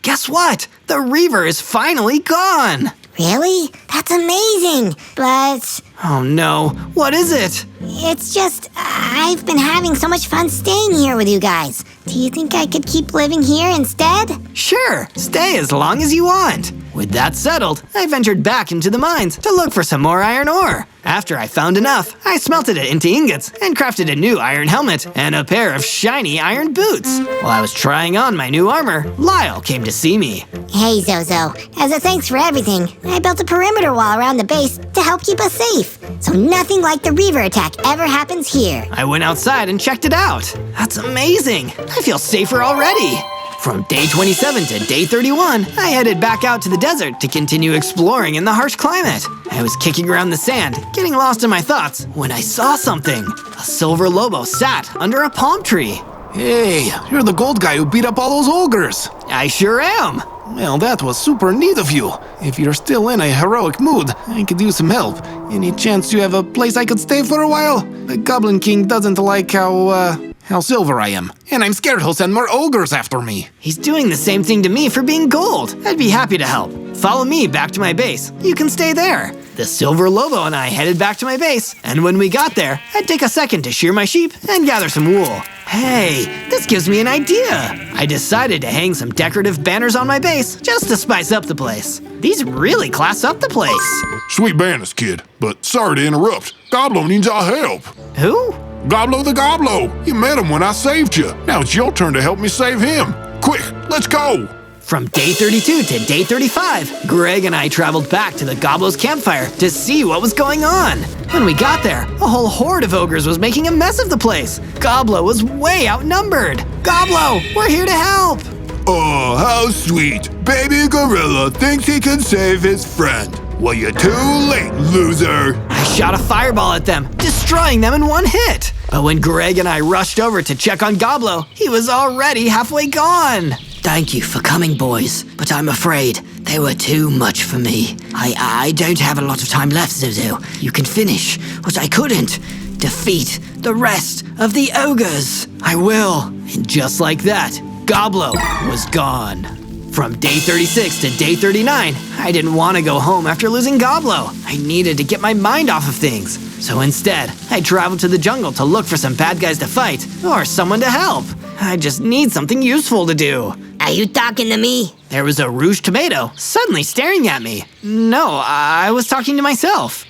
Guess what? The Reaver is finally gone! Really? That's amazing, but... Oh no, what is it? It's just, I've been having so much fun staying here with you guys. Do you think I could keep living here instead? Sure, stay as long as you want. With that settled, I ventured back into the mines to look for some more iron ore. After I found enough, I smelted it into ingots and crafted a new iron helmet and a pair of shiny iron boots. While I was trying on my new armor, Lyle came to see me. Hey, Zozo. As a thanks for everything, I built a perimeter wall around the base to help keep us safe. So nothing like the Reaver attack ever happens here. I went outside and checked it out. That's amazing. I feel safer already. From day 27 to day 31, I headed back out to the desert to continue exploring in the harsh climate. I was kicking around the sand, getting lost in my thoughts, when I saw something. A silver lobo sat under a palm tree. Hey, you're the gold guy who beat up all those ogres. I sure am. Well, that was super neat of you. If you're still in a heroic mood, I could use some help. Any chance you have a place I could stay for a while? The Goblin King doesn't like how silver I am, and I'm scared he'll send more ogres after me. He's doing the same thing to me for being gold. I'd be happy to help. Follow me back to my base. You can stay there. The silver lobo and I headed back to my base, and when we got there, I'd take a second to shear my sheep and gather some wool. Hey, this gives me an idea. I decided to hang some decorative banners on my base just to spice up the place. These really class up the place. Sweet banners, kid, but sorry to interrupt. Goblo needs our help. Who? Goblo the Goblo. You met him when I saved you. Now it's your turn to help me save him. Quick, let's go. From day 32 to day 35, Greg and I traveled back to the Goblo's campfire to see what was going on. When we got there, a whole horde of ogres was making a mess of the place. Goblo was way outnumbered. Goblo, we're here to help. Oh, how sweet. Baby Gorilla thinks he can save his friend. Well, you're too late, loser. I shot a fireball at them, destroying them in one hit. But when Greg and I rushed over to check on Goblo, he was already halfway gone. Thank you for coming, boys, but I'm afraid they were too much for me. I don't have a lot of time left, Zozo. You can finish what I couldn't. Defeat the rest of the ogres. I will. And just like that, Goblo was gone. From day 36 to day 39, I didn't want to go home after losing Goblo. I needed to get my mind off of things. So instead, I traveled to the jungle to look for some bad guys to fight, or someone to help. I just need something useful to do. Are you talking to me? There was a Rouge Tomato suddenly staring at me. No, I was talking to myself.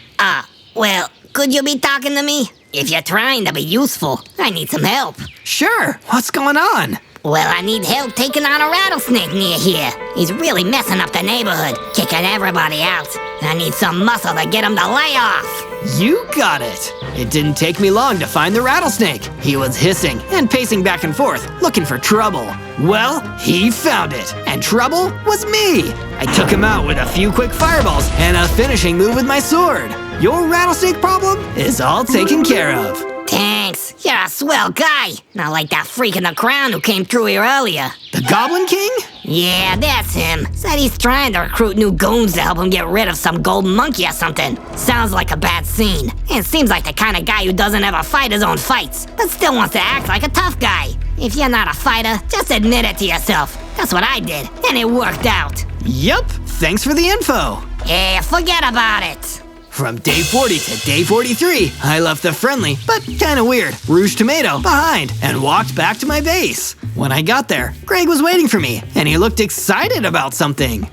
Well, could you be talking to me? If you're trying to be useful, I need some help. Sure, what's going on? Well, I need help taking on a rattlesnake near here. He's really messing up the neighborhood, kicking everybody out. I need some muscle to get him to lay off. You got it. It didn't take me long to find the rattlesnake. He was hissing and pacing back and forth, looking for trouble. Well, he found it, and trouble was me. I took him out with a few quick fireballs and a finishing move with my sword. your rattlesnake problem is all taken care of. Thanks. You're a swell guy. Not like that freak in the crown who came through here earlier. The Goblin King? Yeah, that's him. Said he's trying to recruit new goons to help him get rid of some gold monkey or something. Sounds like a bad scene. And seems like the kind of guy who doesn't ever fight his own fights, but still wants to act like a tough guy. If you're not a fighter, just admit it to yourself. That's what I did, and it worked out. Yup, thanks for the info. Yeah, forget about it. From day 40 to day 43, I left the friendly, but kinda weird, Rouge Tomato behind and walked back to my base. When I got there, Greg was waiting for me, and he looked excited about something.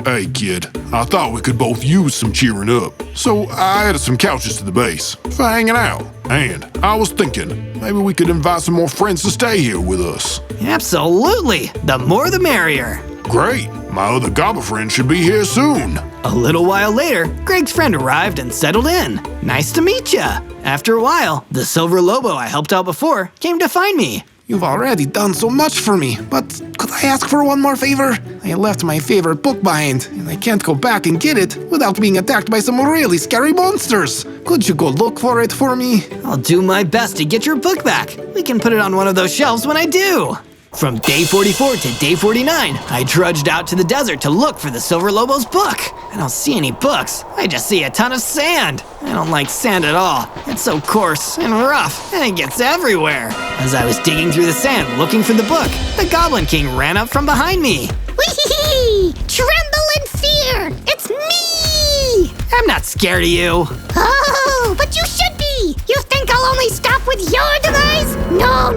Hey, kid, I thought we could both use some cheering up, so I added some couches to the base for hanging out. And I was thinking, maybe we could invite some more friends to stay here with us. Absolutely, the more the merrier. Great, my other goblin friend should be here soon. A little while later, Greg's friend arrived and settled in. Nice to meet ya. After a while, the Silver Lobo I helped out before came to find me. You've already done so much for me, but could I ask for one more favor? I left my favorite book behind, and I can't go back and get it without being attacked by some really scary monsters. Could you go look for it for me? I'll do my best to get your book back. We can put it on one of those shelves when I do. From day 44 to day 49, I trudged out to the desert to look for the Silver Lobo's book. I don't see any books, I just see a ton of sand. I don't like sand at all. It's so coarse and rough, and it gets everywhere. As I was digging through the sand looking for the book, the Goblin King ran up from behind me. Wee-hee-hee! Tremble in fear! It's me! I'm not scared of you. Oh, but you should be! You think I'll only stop with your demise? No,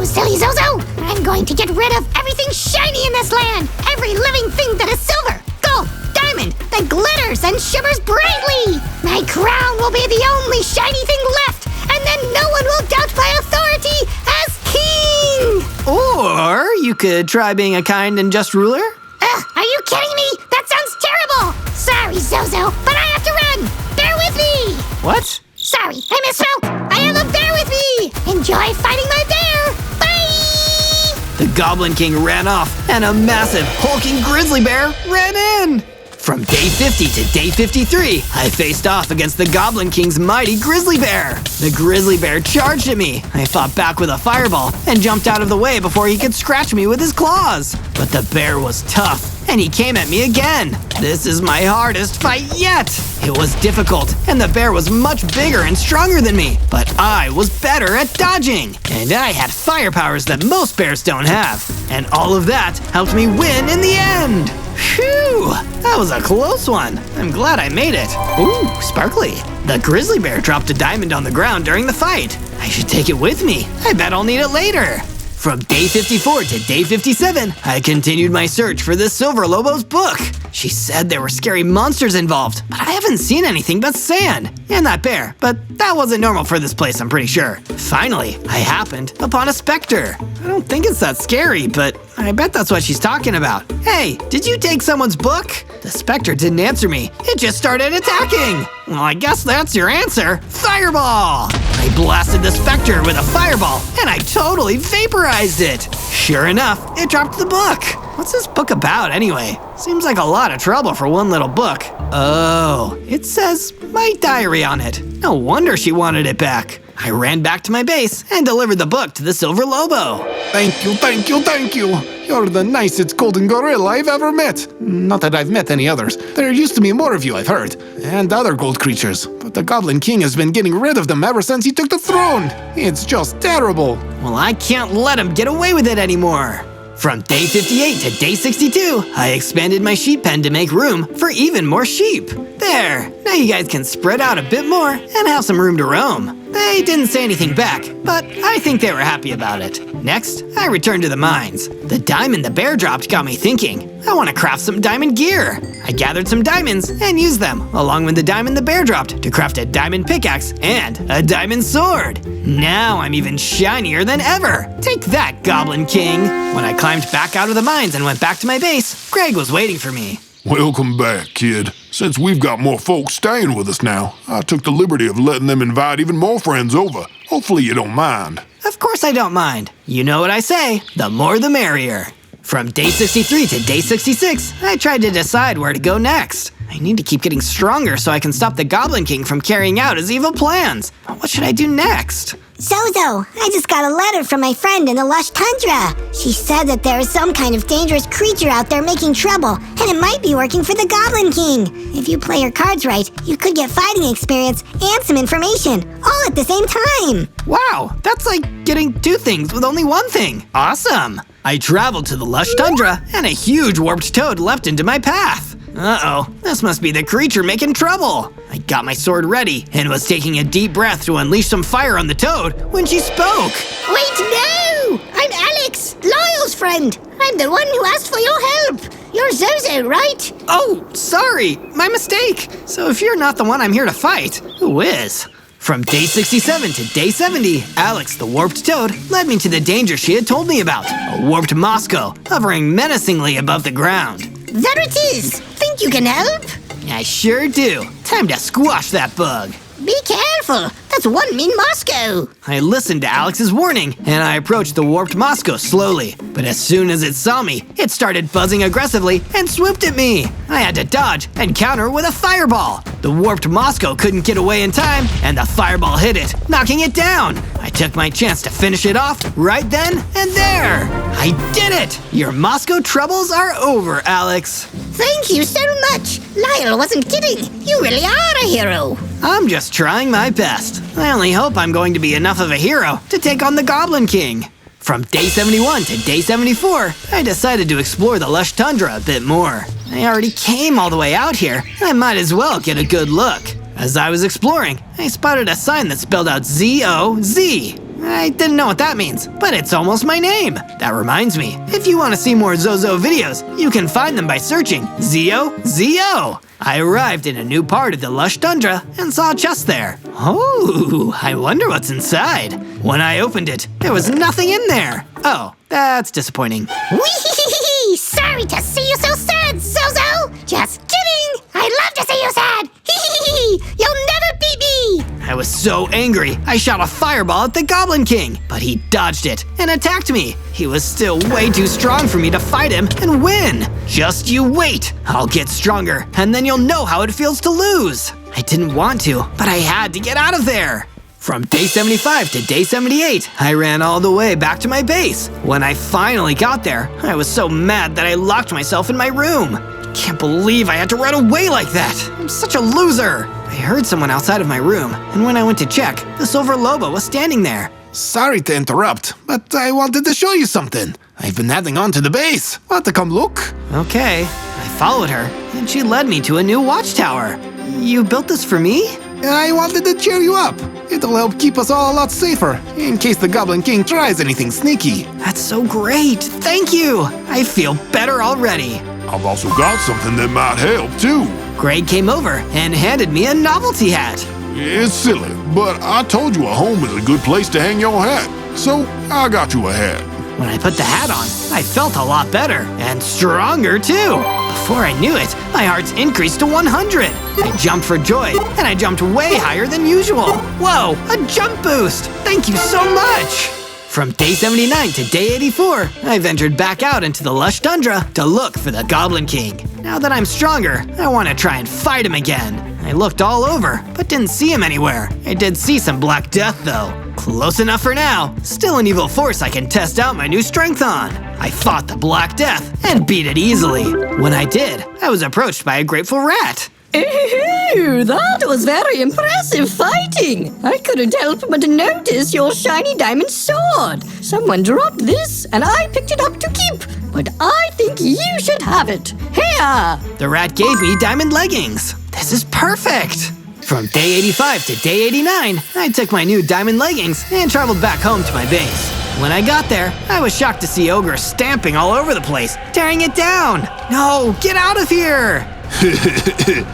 silly Zozo! I'm going to get rid of everything shiny in this land! Every living thing that is silver, gold, diamond, that glitters and shimmers brightly! My crown will be the only shiny thing left, and then no one will doubt my authority as king! Or you could try being a kind and just ruler? Are you kidding me? That sounds terrible! Sorry, Zozo, but I have to run! Bear with me! What? Sorry, I misspoke! I have a bear with me! Enjoy fighting my bear! Bye! The Goblin King ran off, and a massive, hulking grizzly bear ran in! From day 50 to day 53, I faced off against the Goblin King's mighty grizzly bear. The grizzly bear charged at me. I fought back with a fireball and jumped out of the way before he could scratch me with his claws. But the bear was tough, and he came at me again. This is my hardest fight yet. It was difficult, and the bear was much bigger and stronger than me, but I was better at dodging. And I had fire powers that most bears don't have. And all of that helped me win in the end. Phew, that was a close one. I'm glad I made it. Ooh, sparkly. The grizzly bear dropped a diamond on the ground during the fight. I should take it with me. I bet I'll need it later. From day 54 to day 57, I continued my search for the Silver Lobo's book. She said there were scary monsters involved, but I haven't seen anything but sand. And that bear, but that wasn't normal for this place, I'm pretty sure. Finally, I happened upon a specter. I don't think it's that scary, but I bet that's what she's talking about. Hey, did you take someone's book? The specter didn't answer me. It just started attacking. Well, I guess that's your answer. Fireball! I blasted the specter with a fireball, and I totally vaporized it. Sure enough, it dropped the book. What's this book about, anyway? Seems like a lot of trouble for one little book. Oh, it says my diary on it. No wonder she wanted it back. I ran back to my base and delivered the book to the Silver Lobo. Thank you, thank you, thank you. You're the nicest golden gorilla I've ever met. Not that I've met any others. There used to be more of you, I've heard. And other gold creatures. But the Goblin King has been getting rid of them ever since he took the throne. It's just terrible. Well, I can't let him get away with it anymore. From day 58 to day 62, I expanded my sheep pen to make room for even more sheep. There, now you guys can spread out a bit more and have some room to roam. They didn't say anything back, but I think they were happy about it. Next, I returned to the mines. The diamond the bear dropped got me thinking. I want to craft some diamond gear. I gathered some diamonds and used them, along with the diamond the bear dropped, to craft a diamond pickaxe and a diamond sword. Now I'm even shinier than ever. Take that, Goblin King. When I climbed back out of the mines and went back to my base, Greg was waiting for me. Welcome back, kid. Since we've got more folks staying with us now, I took the liberty of letting them invite even more friends over. Hopefully you don't mind. Of course I don't mind. You know what I say, the more the merrier. From day 63 to day 66, I tried to decide where to go next. I need to keep getting stronger so I can stop the Goblin King from carrying out his evil plans. But what should I do next? Zozo, I just got a letter from my friend in the lush tundra. She said that there is some kind of dangerous creature out there making trouble, and it might be working for the Goblin King. If you play your cards right, you could get fighting experience and some information, all at the same time. Wow, that's like getting two things with only one thing. Awesome! I traveled to the lush tundra, and a huge warped toad leapt into my path. Uh-oh, this must be the creature making trouble. I got my sword ready and was taking a deep breath to unleash some fire on the toad when she spoke. Wait, no! I'm Alex, Lyle's friend. I'm the one who asked for your help. You're Zozo, right? Oh, sorry, my mistake. So if you're not the one I'm here to fight, who is? From day 67 to day 70, Alex the warped toad led me to the danger she had told me about, a warped Moscow hovering menacingly above the ground. There it is! Think you can help? I sure do. Time to squash that bug. Be careful! That's one mean Moscow! I listened to Alex's warning, and I approached the warped Moscow slowly. But as soon as it saw me, it started buzzing aggressively and swooped at me. I had to dodge and counter with a fireball. The warped Moscow couldn't get away in time, and the fireball hit it, knocking it down. I took my chance to finish it off right then and there. I did it! Your Moscow troubles are over, Alex. Thank you so much! Lyle wasn't kidding! You really are a hero! I'm just trying my best. I only hope I'm going to be enough of a hero to take on the Goblin King. From day 71 to day 74, I decided to explore the lush tundra a bit more. I already came all the way out here, I might as well get a good look. As I was exploring, I spotted a sign that spelled out Z-O-Z. I didn't know what that means, but it's almost my name. That reminds me, if you want to see more Zozo videos, you can find them by searching Z-O-Z-O. I arrived in a new part of the lush tundra and saw a chest there. Oh, I wonder what's inside. When I opened it, there was nothing in there. Oh, that's disappointing. Wee-hee-hee-hee! Sorry to see you so sad, Zozo! Just kidding! I love to see you sad! Hee-hee-hee! You'll never beat me! I was so angry, I shot a fireball at the Goblin King, but he dodged it and attacked me. He was still way too strong for me to fight him and win. Just you wait. I'll get stronger, and then you'll know how it feels to lose. I didn't want to, but I had to get out of there. From day 75 to day 78, I ran all the way back to my base. When I finally got there, I was so mad that I locked myself in my room. I can't believe I had to run away like that. I'm such a loser. I heard someone outside of my room, and when I went to check, the Silver Loba was standing there. Sorry to interrupt, but I wanted to show you something. I've been heading on to the base. Want to come look? Okay. I followed her, and she led me to a new watchtower. You built this for me? I wanted to cheer you up. It'll help keep us all a lot safer, in case the Goblin King tries anything sneaky. That's so great. Thank you. I feel better already. I've also got something that might help, too. Greg came over and handed me a novelty hat. It's silly, but I told you a home is a good place to hang your hat. So, I got you a hat. When I put the hat on, I felt a lot better and stronger too. Before I knew it, my hearts increased to 100. I jumped for joy, and I jumped way higher than usual. Whoa, a jump boost! Thank you so much! From day 79 to day 84, I ventured back out into the lush tundra to look for the Goblin King. Now that I'm stronger, I want to try and fight him again. I looked all over, but didn't see him anywhere. I did see some Black Death though. Close enough for now. Still an evil force I can test out my new strength on. I fought the Black Death and beat it easily. When I did, I was approached by a grateful rat. Ew, that was very impressive fighting. I couldn't help but notice your shiny diamond sword. Someone dropped this, and I picked it up to keep. But I think you should have it. Here! The rat gave me diamond leggings. This is perfect. From day 85 to day 89, I took my new diamond leggings and traveled back home to my base. When I got there, I was shocked to see Ogre stamping all over the place, tearing it down. No, get out of here!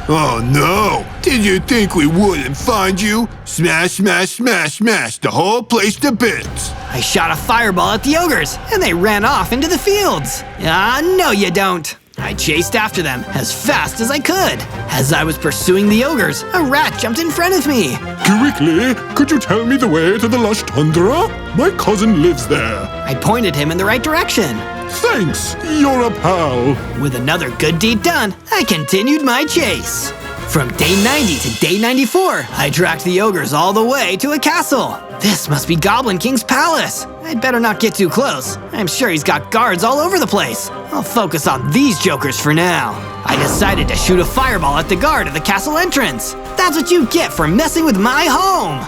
Oh no! Did you think we wouldn't find you? Smash, smash, smash, smash the whole place to bits! I shot a fireball at the ogres, and they ran off into the fields. Ah, no you don't. I chased after them as fast as I could. As I was pursuing the ogres, a rat jumped in front of me. Quickly, could you tell me the way to the lush tundra? My cousin lives there. I pointed him in the right direction. Thanks, you're a pal. With another good deed done, I continued my chase. From day 90 to day 94, I tracked the ogres all the way to a castle. This must be Goblin King's palace. I'd better not get too close. I'm sure he's got guards all over the place. I'll focus on these jokers for now. I decided to shoot a fireball at the guard at the castle entrance. That's what you get for messing with my home.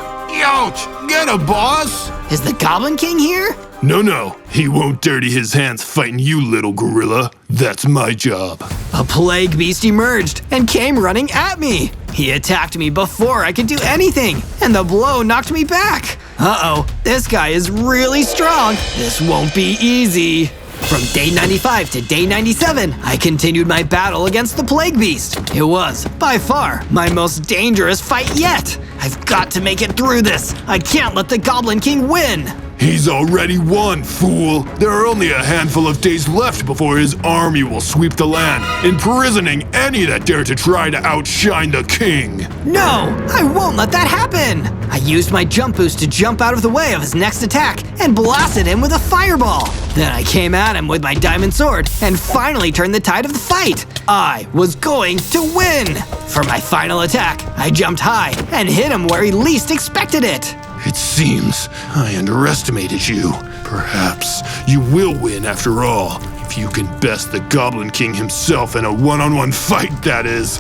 Ouch! Get a boss! Is the Goblin King here? No, he won't dirty his hands fighting you, little gorilla. That's my job. A plague beast emerged and came running at me. He attacked me before I could do anything, and the blow knocked me back. Uh-oh, this guy is really strong. This won't be easy. From day 95 to day 97, I continued my battle against the plague beast. It was, by far, my most dangerous fight yet. I've got to make it through this. I can't let the Goblin King win. He's already won, fool! There are only a handful of days left before his army will sweep the land, imprisoning any that dare to try to outshine the king! No! I won't let that happen! I used my jump boost to jump out of the way of his next attack and blasted him with a fireball. Then I came at him with my diamond sword and finally turned the tide of the fight. I was going to win! For my final attack, I jumped high and hit him where he least expected it. It seems I underestimated you. Perhaps you will win after all, if you can best the Goblin King himself in a one-on-one fight, that is.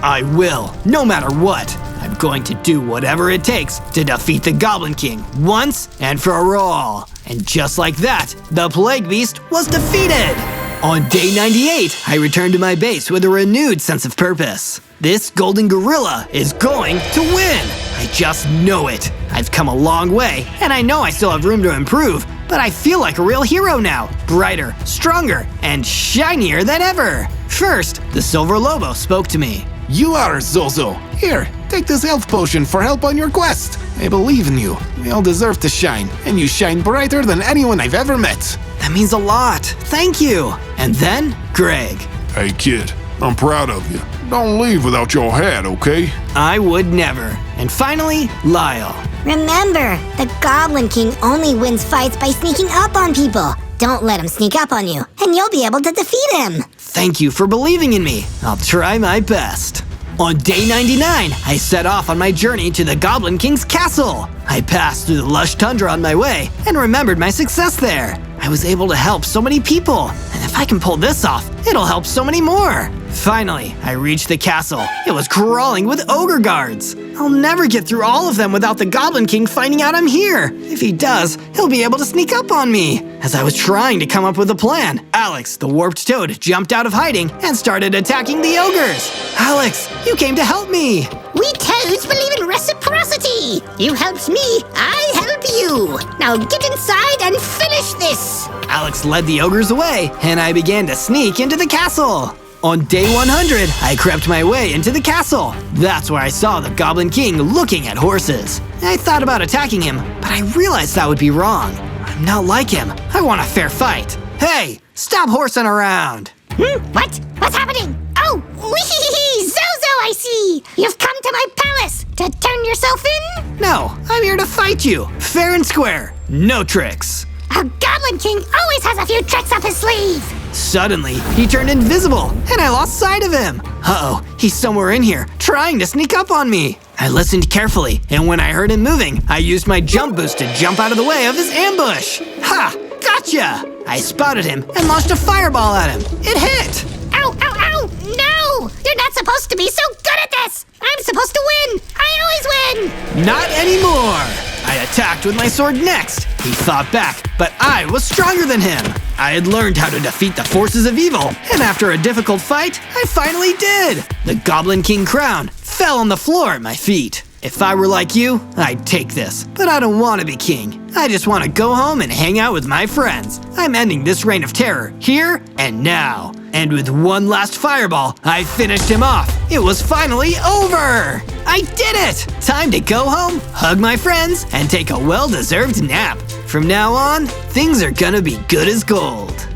I will, no matter what. I'm going to do whatever it takes to defeat the Goblin King once and for all. And just like that, the Plague Beast was defeated. On day 98, I returned to my base with a renewed sense of purpose. This golden gorilla is going to win. I just know it. I've come a long way, and I know I still have room to improve, but I feel like a real hero now. Brighter, stronger, and shinier than ever. First, the Silver Lobo spoke to me. You are Zozo. Here, take this health potion for help on your quest. I believe in you. We all deserve to shine, and you shine brighter than anyone I've ever met. That means a lot. Thank you. And then, Greg. Hey kid, I'm proud of you. Don't leave without your hat, okay? I would never. And finally, Lyle. Remember, the Goblin King only wins fights by sneaking up on people. Don't let him sneak up on you, and you'll be able to defeat him. Thank you for believing in me. I'll try my best. On day 99, I set off on my journey to the Goblin King's castle. I passed through the lush tundra on my way and remembered my success there. I was able to help so many people, and if I can pull this off, it'll help so many more. Finally, I reached the castle. It was crawling with ogre guards. I'll never get through all of them without the Goblin King finding out I'm here. If he does, he'll be able to sneak up on me. As I was trying to come up with a plan, Alex, the warped toad, jumped out of hiding and started attacking the ogres. Alex, you came to help me. We toads believe in reciprocity. You helped me, I help you. Now get inside and finish this. Alex led the ogres away, and I began to sneak into the castle. On day 100, I crept my way into the castle. That's where I saw the Goblin King looking at horses. I thought about attacking him, but I realized that would be wrong. I'm not like him. I want a fair fight. Hey, stop horsing around. What? What's happening? Oh, wee! Zozo, I see! You've come to my palace to turn yourself in? No, I'm here to fight you. Fair and square. No tricks. A Goblin King always has a few tricks up his sleeve. Suddenly, he turned invisible, and I lost sight of him. Uh-oh, he's somewhere in here, trying to sneak up on me. I listened carefully, and when I heard him moving, I used my jump boost to jump out of the way of his ambush. Ha! Gotcha! I spotted him and launched a fireball at him. It hit! Ow, ow, ow! No! You're not supposed to be so good at this! I'm supposed to win! I always win! Not anymore! I attacked with my sword next. He fought back, but I was stronger than him. I had learned how to defeat the forces of evil, and after a difficult fight, I finally did! The Goblin King crown fell on the floor at my feet. If I were like you, I'd take this, but I don't want to be king. I just want to go home and hang out with my friends. I'm ending this reign of terror, here and now. And with one last fireball, I finished him off. It was finally over! I did it! Time to go home, hug my friends, and take a well-deserved nap. From now on, things are gonna be good as gold.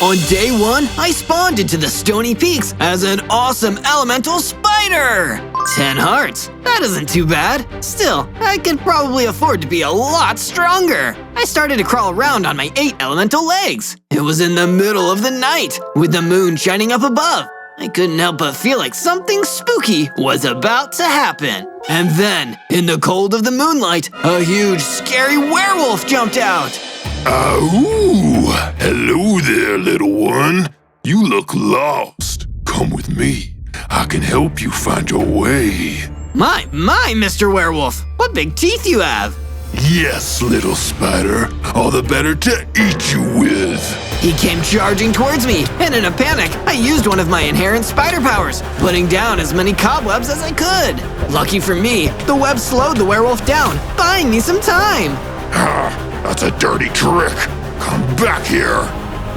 On day 1, I spawned into the stony peaks as an awesome elemental spider! 10 hearts. That isn't too bad. Still, I could probably afford to be a lot stronger. I started to crawl around on my 8 elemental legs. It was in the middle of the night, with the moon shining up above. I couldn't help but feel like something spooky was about to happen. And then, in the cold of the moonlight, a huge, scary werewolf jumped out. Ooh, hello there, little one. You look lost. Come with me. I can help you find your way. My, Mr. Werewolf, what big teeth you have. Yes, little spider. All the better to eat you with. He came charging towards me, and in a panic, I used one of my inherent spider powers, putting down as many cobwebs as I could. Lucky for me, the web slowed the werewolf down, buying me some time. That's a dirty trick. Come back here.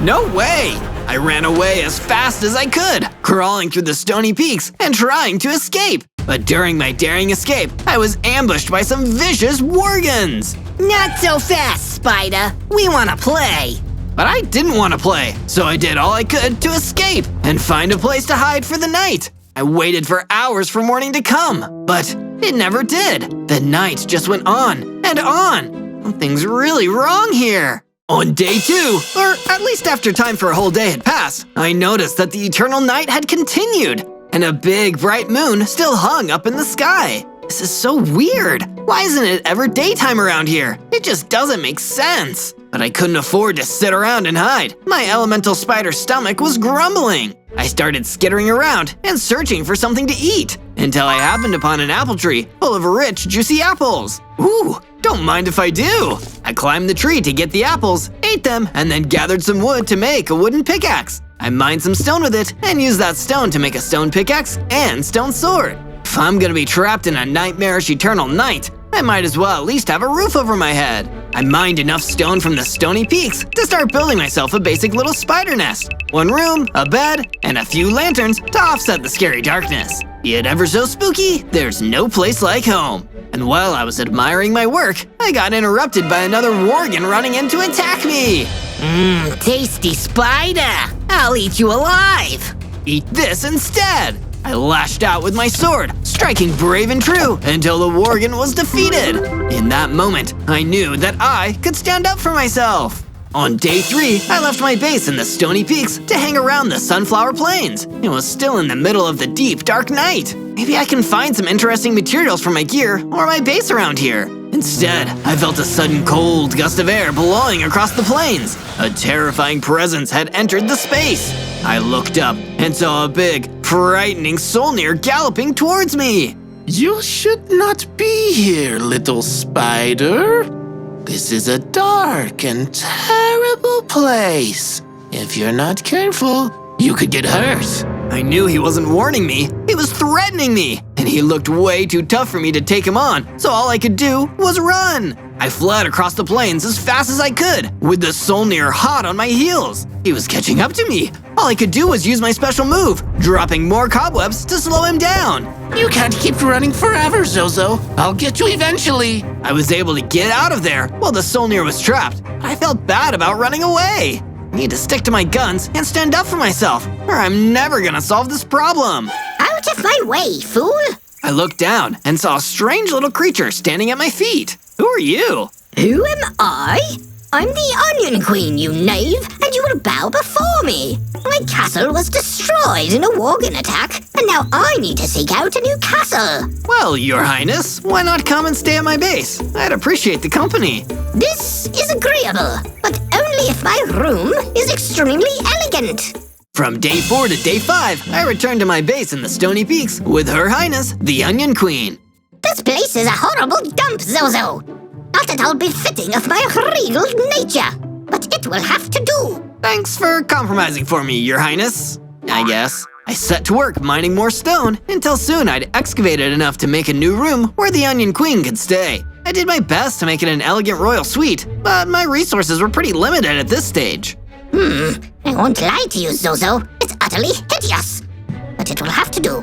No way! I ran away as fast as I could, crawling through the stony peaks and trying to escape. But during my daring escape, I was ambushed by some vicious worgons. Not so fast, Spider. We want to play. But I didn't want to play, so I did all I could to escape and find a place to hide for the night. I waited for hours for morning to come, but it never did. The night just went on and on. Something's really wrong here. On day 2, or at least after time for a whole day had passed, I noticed that the eternal night had continued, and a big bright moon still hung up in the sky. This is so weird. Why isn't it ever daytime around here? It just doesn't make sense. But I couldn't afford to sit around and hide. My elemental spider stomach was grumbling. I started skittering around and searching for something to eat, until I happened upon an apple tree full of rich, juicy apples. Ooh, don't mind if I do. I climbed the tree to get the apples, ate them, and then gathered some wood to make a wooden pickaxe. I mined some stone with it and used that stone to make a stone pickaxe and stone sword. If I'm gonna be trapped in a nightmarish eternal night, I might as well at least have a roof over my head. I mined enough stone from the stony peaks to start building myself a basic little spider nest. 1 room, a bed, and a few lanterns to offset the scary darkness. Yet ever so spooky, there's no place like home. And while I was admiring my work, I got interrupted by another worgen running in to attack me. Tasty spider. I'll eat you alive. Eat this instead. I lashed out with my sword, striking brave and true until the worgen was defeated. In that moment, I knew that I could stand up for myself. On day 3, I left my base in the stony peaks to hang around the sunflower plains. It was still in the middle of the deep, dark night. Maybe I can find some interesting materials for my gear or my base around here. Instead, I felt a sudden cold gust of air blowing across the plains. A terrifying presence had entered the space. I looked up and saw a big, frightening Solnir galloping towards me. You should not be here, little spider. This is a dark and terrible place. If you're not careful, you could get hurt. I knew he wasn't warning me, he was threatening me, and he looked way too tough for me to take him on, so all I could do was run. I fled across the plains as fast as I could, with the Solnir hot on my heels. He was catching up to me. All I could do was use my special move, dropping more cobwebs to slow him down. You can't keep running forever, Zozo. I'll get you eventually. I was able to get out of there while the Solnir was trapped. I felt bad about running away. I need to stick to my guns and stand up for myself, or I'm never gonna solve this problem. Out of my way, fool! I looked down and saw a strange little creature standing at my feet. Who are you? Who am I? I'm the Onion Queen, you knave, and you will bow before me. My castle was destroyed in a worgen attack, and now I need to seek out a new castle. Well, Your Highness, why not come and stay at my base? I'd appreciate the company. This is agreeable, but only if my room is extremely elegant. From day 4 to day 5, I returned to my base in the Stony Peaks with Her Highness, the Onion Queen. This place is a horrible dump, Zozo. Not at all befitting of my regal nature, but it will have to do. Thanks for compromising for me, Your Highness, I guess. I set to work mining more stone until soon I'd excavated enough to make a new room where the Onion Queen could stay. I did my best to make it an elegant royal suite, but my resources were pretty limited at this stage. I won't lie to you, Zozo. It's utterly hideous. But it will have to do.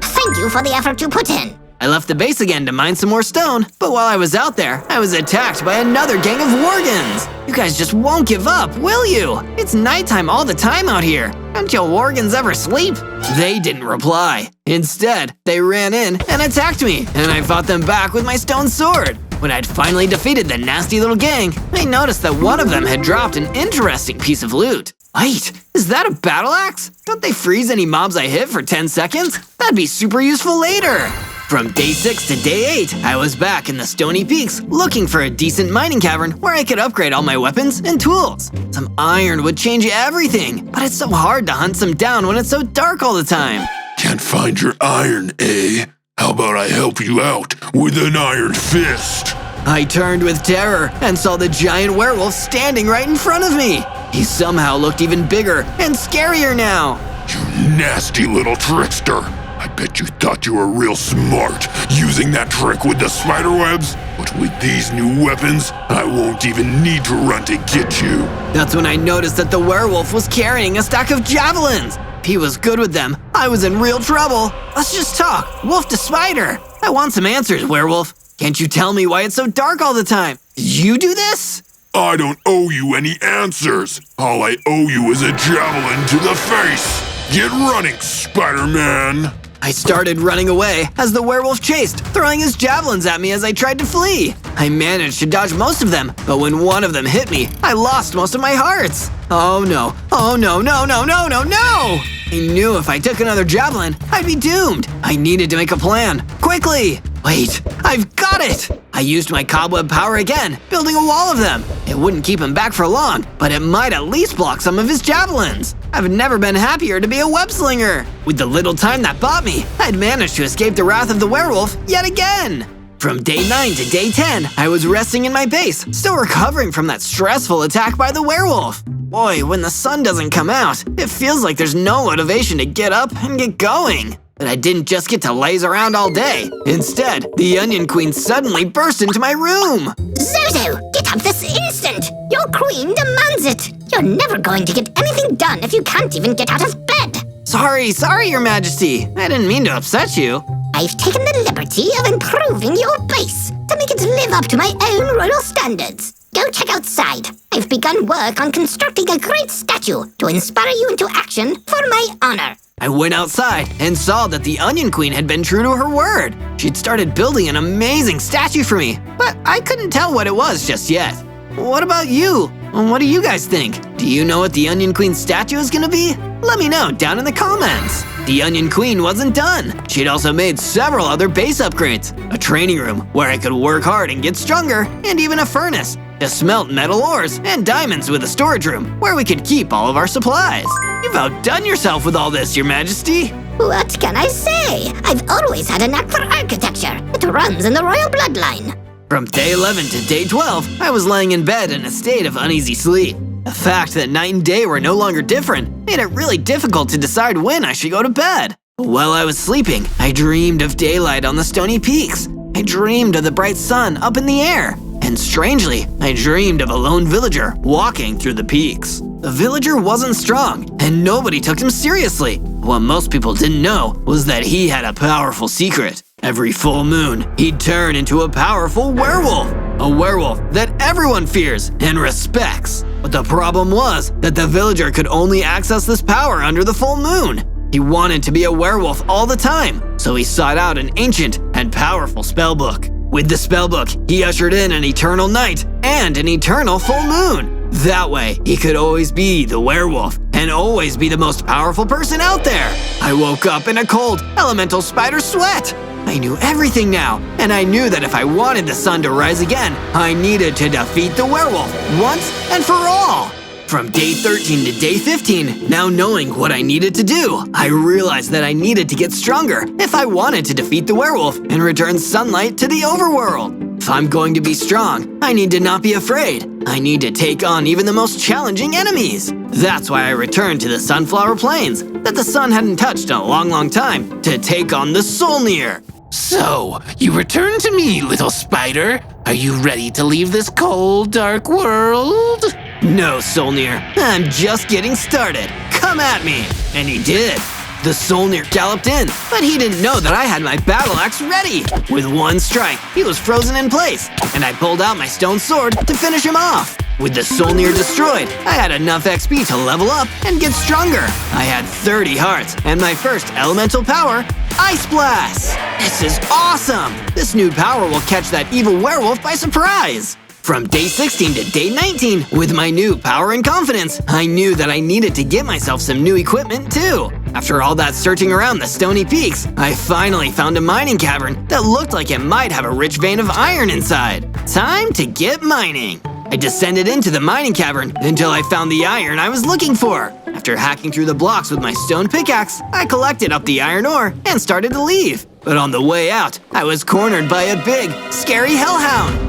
Thank you for the effort you put in. I left the base again to mine some more stone, but while I was out there, I was attacked by another gang of Worgans. You guys just won't give up, will you? It's nighttime all the time out here. Don't you Worgans ever sleep? They didn't reply. Instead, they ran in and attacked me, and I fought them back with my stone sword. When I'd finally defeated the nasty little gang, I noticed that one of them had dropped an interesting piece of loot. Wait, is that a battle axe? Don't they freeze any mobs I hit for 10 seconds? That'd be super useful later. From day 6 to day 8, I was back in the Stony Peaks looking for a decent mining cavern where I could upgrade all my weapons and tools. Some iron would change everything, but it's so hard to hunt some down when it's so dark all the time. Can't find your iron, eh? How about I help you out with an iron fist? I turned with terror and saw the giant werewolf standing right in front of me. He somehow looked even bigger and scarier now. You nasty little trickster. I bet you thought you were real smart using that trick with the spider webs. But with these new weapons, I won't even need to run to get you. That's when I noticed that the werewolf was carrying a stack of javelins. If he was good with them, I was in real trouble. Let's just talk, wolf to spider. I want some answers, werewolf. Can't you tell me why it's so dark all the time? Did you do this? I don't owe you any answers. All I owe you is a javelin to the face. Get running, Spider-Man. I started running away as the werewolf chased, throwing his javelins at me as I tried to flee. I managed to dodge most of them, but when one of them hit me, I lost most of my hearts. Oh no, oh no, no, no, no, no, no! I knew if I took another javelin, I'd be doomed. I needed to make a plan, quickly. Wait, I've got it! I used my cobweb power again, building a wall of them. It wouldn't keep him back for long, but it might at least block some of his javelins. I've never been happier to be a web slinger. With the little time that bought me, I'd managed to escape the wrath of the werewolf yet again. From day 9 to day 10, I was resting in my base, still recovering from that stressful attack by the werewolf. Boy, when the sun doesn't come out, it feels like there's no motivation to get up and get going. But I didn't just get to laze around all day. Instead, the Onion Queen suddenly burst into my room. Zozo, get up this instant! Your queen demands it! You're never going to get anything done if you can't even get out of bed! Sorry, Your Majesty. I didn't mean to upset you. I've taken the liberty of improving your base to make it live up to my own royal standards. Go check outside. I've begun work on constructing a great statue to inspire you into action for my honor. I went outside and saw that the Onion Queen had been true to her word. She'd started building an amazing statue for me, but I couldn't tell what it was just yet. What about you? What do you guys think? Do you know what the Onion Queen's statue is gonna be? Let me know down in the comments. The Onion Queen wasn't done. She'd also made several other base upgrades. A training room where I could work hard and get stronger, and even a furnace to smelt metal ores and diamonds with a storage room where we could keep all of our supplies. You've outdone yourself with all this, Your Majesty. What can I say? I've always had a knack for architecture. It runs in the royal bloodline. From day 11 to day 12, I was laying in bed in a state of uneasy sleep. The fact that night and day were no longer different made it really difficult to decide when I should go to bed. While I was sleeping, I dreamed of daylight on the Stony Peaks. I dreamed of the bright sun up in the air. And strangely, I dreamed of a lone villager walking through the peaks. The villager wasn't strong, and nobody took him seriously. What most people didn't know was that he had a powerful secret. Every full moon, he'd turn into a powerful werewolf. A werewolf that everyone fears and respects. But the problem was that the villager could only access this power under the full moon. He wanted to be a werewolf all the time, so he sought out an ancient and powerful spellbook. With the spellbook, he ushered in an eternal night and an eternal full moon. That way, he could always be the werewolf and always be the most powerful person out there. I woke up in a cold, elemental spider sweat. I knew everything now, and I knew that if I wanted the sun to rise again, I needed to defeat the werewolf once and for all. From day 13 to day 15, now knowing what I needed to do, I realized that I needed to get stronger if I wanted to defeat the werewolf and return sunlight to the overworld. If I'm going to be strong, I need to not be afraid. I need to take on even the most challenging enemies. That's why I returned to the Sunflower Plains that the sun hadn't touched in a long time to take on the Solnir. So, you return to me, little spider. Are you ready to leave this cold, dark world? No, Solnir, I'm just getting started. Come at me. And he did. The Solnir galloped in, but he didn't know that I had my battle axe ready. With one strike, he was frozen in place, and I pulled out my stone sword to finish him off. With the Solnir destroyed, I had enough XP to level up and get stronger. I had 30 hearts, and my first elemental power, Ice Blast! This is awesome! This new power will catch that evil werewolf by surprise! From day 16 to day 19, with my new power and confidence, I knew that I needed to get myself some new equipment too. After all that searching around the stony peaks, I finally found a mining cavern that looked like it might have a rich vein of iron inside. Time to get mining! I descended into the mining cavern until I found the iron I was looking for. After hacking through the blocks with my stone pickaxe, I collected up the iron ore and started to leave. But on the way out, I was cornered by a big, scary hellhound.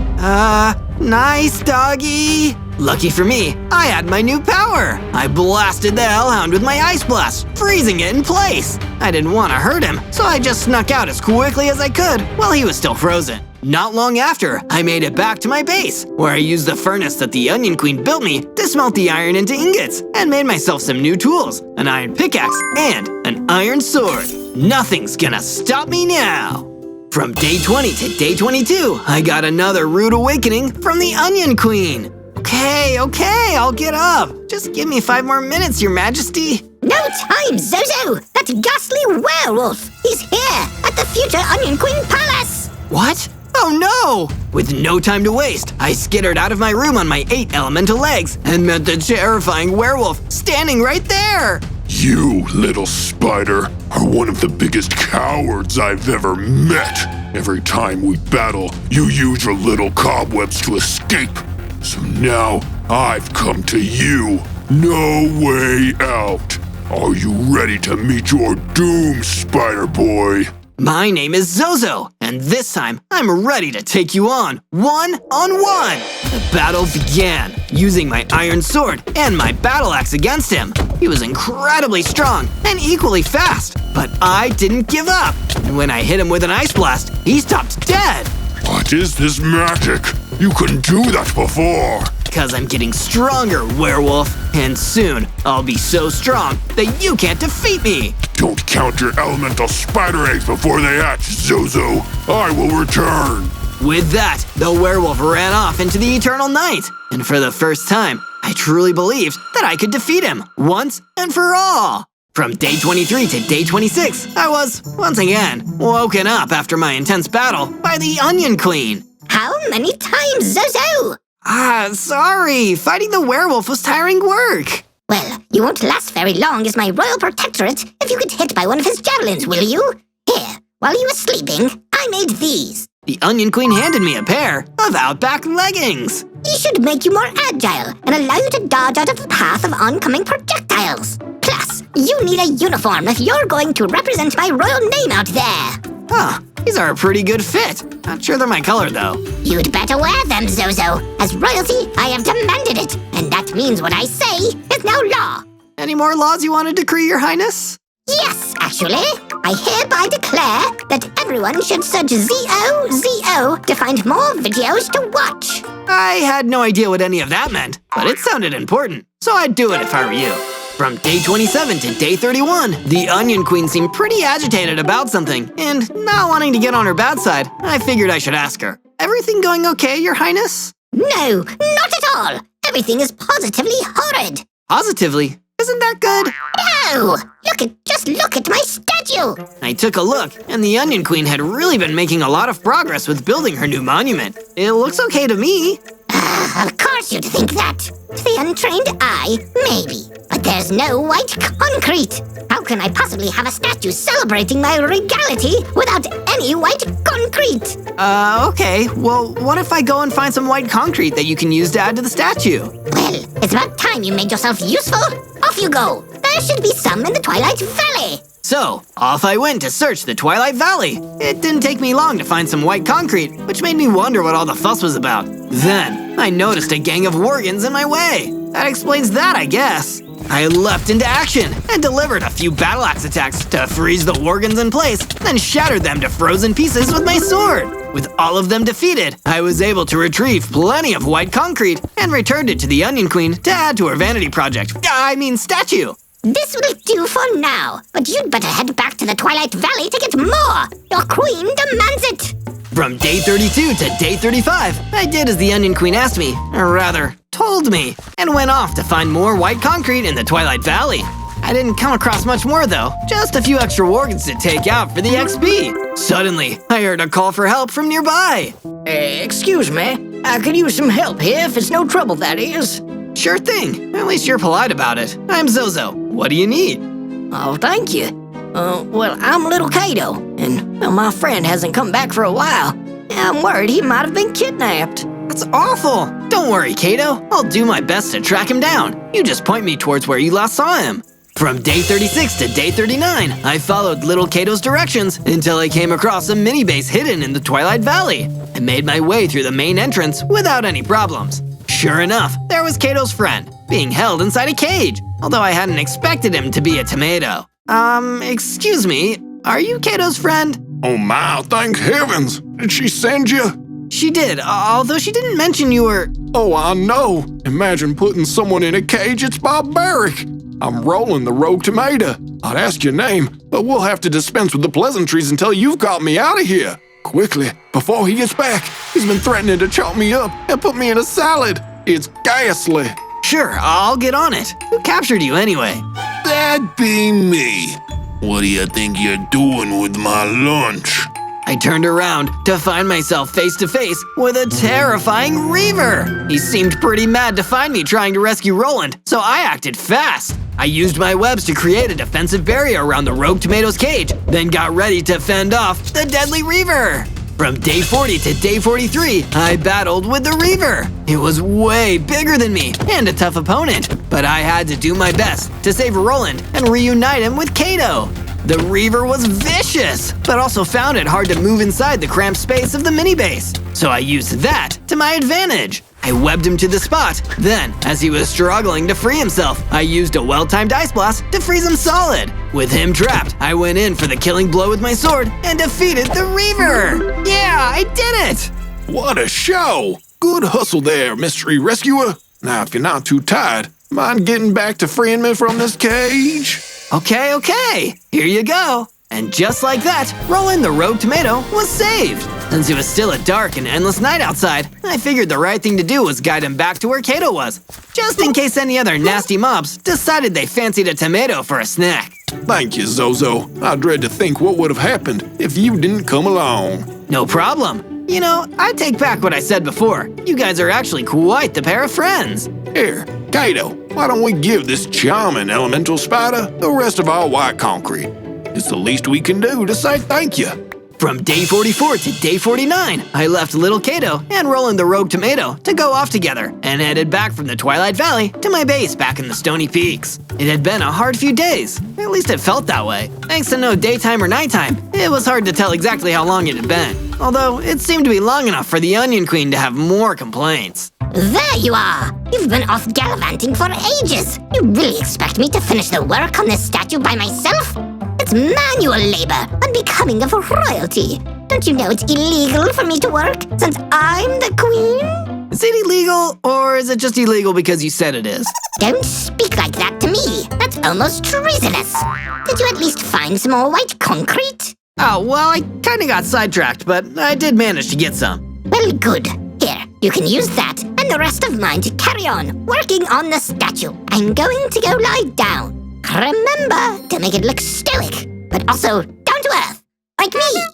Nice doggy. Lucky for me, I had my new power. I blasted the hellhound with my ice blast, freezing it in place. I didn't want to hurt him, so I just snuck out as quickly as I could while he was still frozen. Not long after, I made it back to my base, where I used the furnace that the Onion Queen built me to smelt the iron into ingots, and made myself some new tools, an iron pickaxe and an iron sword. Nothing's gonna stop me now! From day 20 to day 22, I got another rude awakening from the Onion Queen. Okay, I'll get up. Just give me 5 more minutes, Your Majesty. No time, Zozo! That ghastly werewolf! He's here, at the future Onion Queen Palace! What? Oh no! With no time to waste, I skittered out of my room on my 8 elemental legs and met the terrifying werewolf standing right there! You, little spider, are one of the biggest cowards I've ever met. Every time we battle, you use your little cobwebs to escape. So now, I've come to you. No way out. Are you ready to meet your doom, Spider Boy? My name is Zozo, and this time I'm ready to take you on one-on-one. The battle began, using my iron sword and my battle axe against him. He was incredibly strong and equally fast, but I didn't give up. And when I hit him with an ice blast, he stopped dead. What is this magic? You couldn't do that before. Because I'm getting stronger, werewolf. And soon, I'll be so strong that you can't defeat me. Don't count your elemental spider eggs before they hatch, Zozo. I will return. With that, the werewolf ran off into the eternal night. And for the first time, I truly believed that I could defeat him once and for all. From day 23 to day 26, I was, once again, woken up after my intense battle by the Onion Queen. How many times, Zozo? Sorry. Fighting the werewolf was tiring work. Well, you won't last very long as my royal protectorate if you get hit by one of his javelins, will you? Here, while you were sleeping, I made these. The Onion Queen handed me a pair of Outback leggings. These should make you more agile and allow you to dodge out of the path of oncoming projectiles. Plus, you need a uniform if you're going to represent my royal name out there. These are a pretty good fit. Not sure they're my color, though. You'd better wear them, Zozo. As royalty, I have demanded it, and that means what I say is now law. Any more laws you want to decree, Your Highness? Yes, actually. I hereby declare that everyone should search ZOZO to find more videos to watch. I had no idea what any of that meant, but it sounded important, so I'd do it if I were you. From day 27 to day 31, the Onion Queen seemed pretty agitated about something, and not wanting to get on her bad side, I figured I should ask her. Everything going okay, Your Highness? No, not at all. Everything is positively horrid. Positively? Isn't that good? No! Just look at my statue! I took a look, and the Onion Queen had really been making a lot of progress with building her new monument. It looks okay to me. Of course you'd think that. To the untrained eye, maybe. But there's no white concrete. How can I possibly have a statue celebrating my regality without any white concrete? Okay. Well, what if I go and find some white concrete that you can use to add to the statue? Well, it's about time you made yourself useful. Off you go. There should be some in the Twilight Valley. So, off I went to search the Twilight Valley. It didn't take me long to find some white concrete, which made me wonder what all the fuss was about. Then, I noticed a gang of Worgans in my way. That explains that, I guess. I leapt into action and delivered a few battle axe attacks to freeze the Worgans in place, then shattered them to frozen pieces with my sword. With all of them defeated, I was able to retrieve plenty of white concrete and returned it to the Onion Queen to add to her vanity project. Statue. This will do for now, but you'd better head back to the Twilight Valley to get more. Your queen demands it. From day 32 to day 35, I did as the Onion Queen asked me, or rather, told me, and went off to find more white concrete in the Twilight Valley. I didn't come across much more though, just a few extra organs to take out for the XP. Suddenly, I heard a call for help from nearby. Excuse me, I could use some help here if it's no trouble, that is. Sure thing, at least you're polite about it. I'm Zozo, what do you need? Oh, thank you. Well, I'm Little Kato, and well, my friend hasn't come back for a while. I'm worried he might have been kidnapped. That's awful. Don't worry, Kato. I'll do my best to track him down. You just point me towards where you last saw him. From day 36 to day 39, I followed Little Kato's directions until I came across a mini base hidden in the Twilight Valley. I made my way through the main entrance without any problems. Sure enough, there was Kato's friend, being held inside a cage, although I hadn't expected him to be a tomato. Excuse me, are you Kato's friend? Oh my, thank heavens! Did she send you? She did, although she didn't mention you were… Oh, I know. Imagine putting someone in a cage, it's barbaric. I'm Roland the Rogue Tomato. I'd ask your name, but we'll have to dispense with the pleasantries until you've got me out of here. Quickly, before he gets back. He's been threatening to chop me up and put me in a salad. It's ghastly. Sure, I'll get on it. Who captured you anyway? That'd be me. What do you think you're doing with my lunch? I turned around to find myself face to face with a terrifying Reaver. He seemed pretty mad to find me trying to rescue Roland, so I acted fast. I used my webs to create a defensive barrier around the Rogue Tomato's cage, then got ready to fend off the deadly Reaver. From day 40 to day 43, I battled with the Reaver. It was way bigger than me and a tough opponent, but I had to do my best to save Roland and reunite him with Kato. The Reaver was vicious, but also found it hard to move inside the cramped space of the mini base. So I used that to my advantage. I webbed him to the spot. Then, as he was struggling to free himself, I used a well-timed ice blast to freeze him solid. With him trapped, I went in for the killing blow with my sword and defeated the Reaver. Yeah, I did it! What a show! Good hustle there, mystery rescuer. Now, if you're not too tired, mind getting back to freeing me from this cage? Okay, here you go. And just like that, Roland the Rogue Tomato was saved. Since it was still a dark and endless night outside, I figured the right thing to do was guide him back to where Kato was, just in case any other nasty mobs decided they fancied a tomato for a snack. Thank you, Zozo. I dread to think what would have happened if you didn't come along. No problem. You know, I take back what I said before. You guys are actually quite the pair of friends. Here, Kato, why don't we give this charming elemental spider the rest of our white concrete? It's the least we can do to say thank you. From day 44 to day 49, I left Little Kato and Roland the Rogue Tomato to go off together and headed back from the Twilight Valley to my base back in the Stony Peaks. It had been a hard few days, at least it felt that way. Thanks to no daytime or nighttime, it was hard to tell exactly how long it had been. Although it seemed to be long enough for the Onion Queen to have more complaints. There you are! You've been off gallivanting for ages! You really expect me to finish the work on this statue by myself? It's manual labor, unbecoming of royalty. Don't you know it's illegal for me to work, since I'm the queen? Is it illegal, or is it just illegal because you said it is? Don't speak like that to me. That's almost treasonous. Did you at least find some more white concrete? Oh, well, I kinda got sidetracked, but I did manage to get some. Well, good. Here, you can use that and the rest of mine to carry on working on the statue. I'm going to go lie down. Remember to make it look stoic, but also down to earth, like me.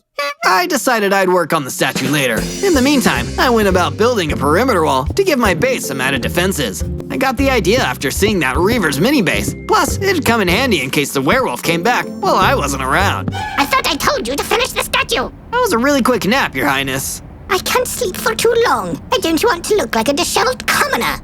I decided I'd work on the statue later. In the meantime, I went about building a perimeter wall to give my base some added defenses. I got the idea after seeing that Reaver's mini base. Plus, it'd come in handy in case the werewolf came back while I wasn't around. I thought I told you to finish the statue. That was a really quick nap, Your Highness. I can't sleep for too long. I don't want to look like a disheveled commoner.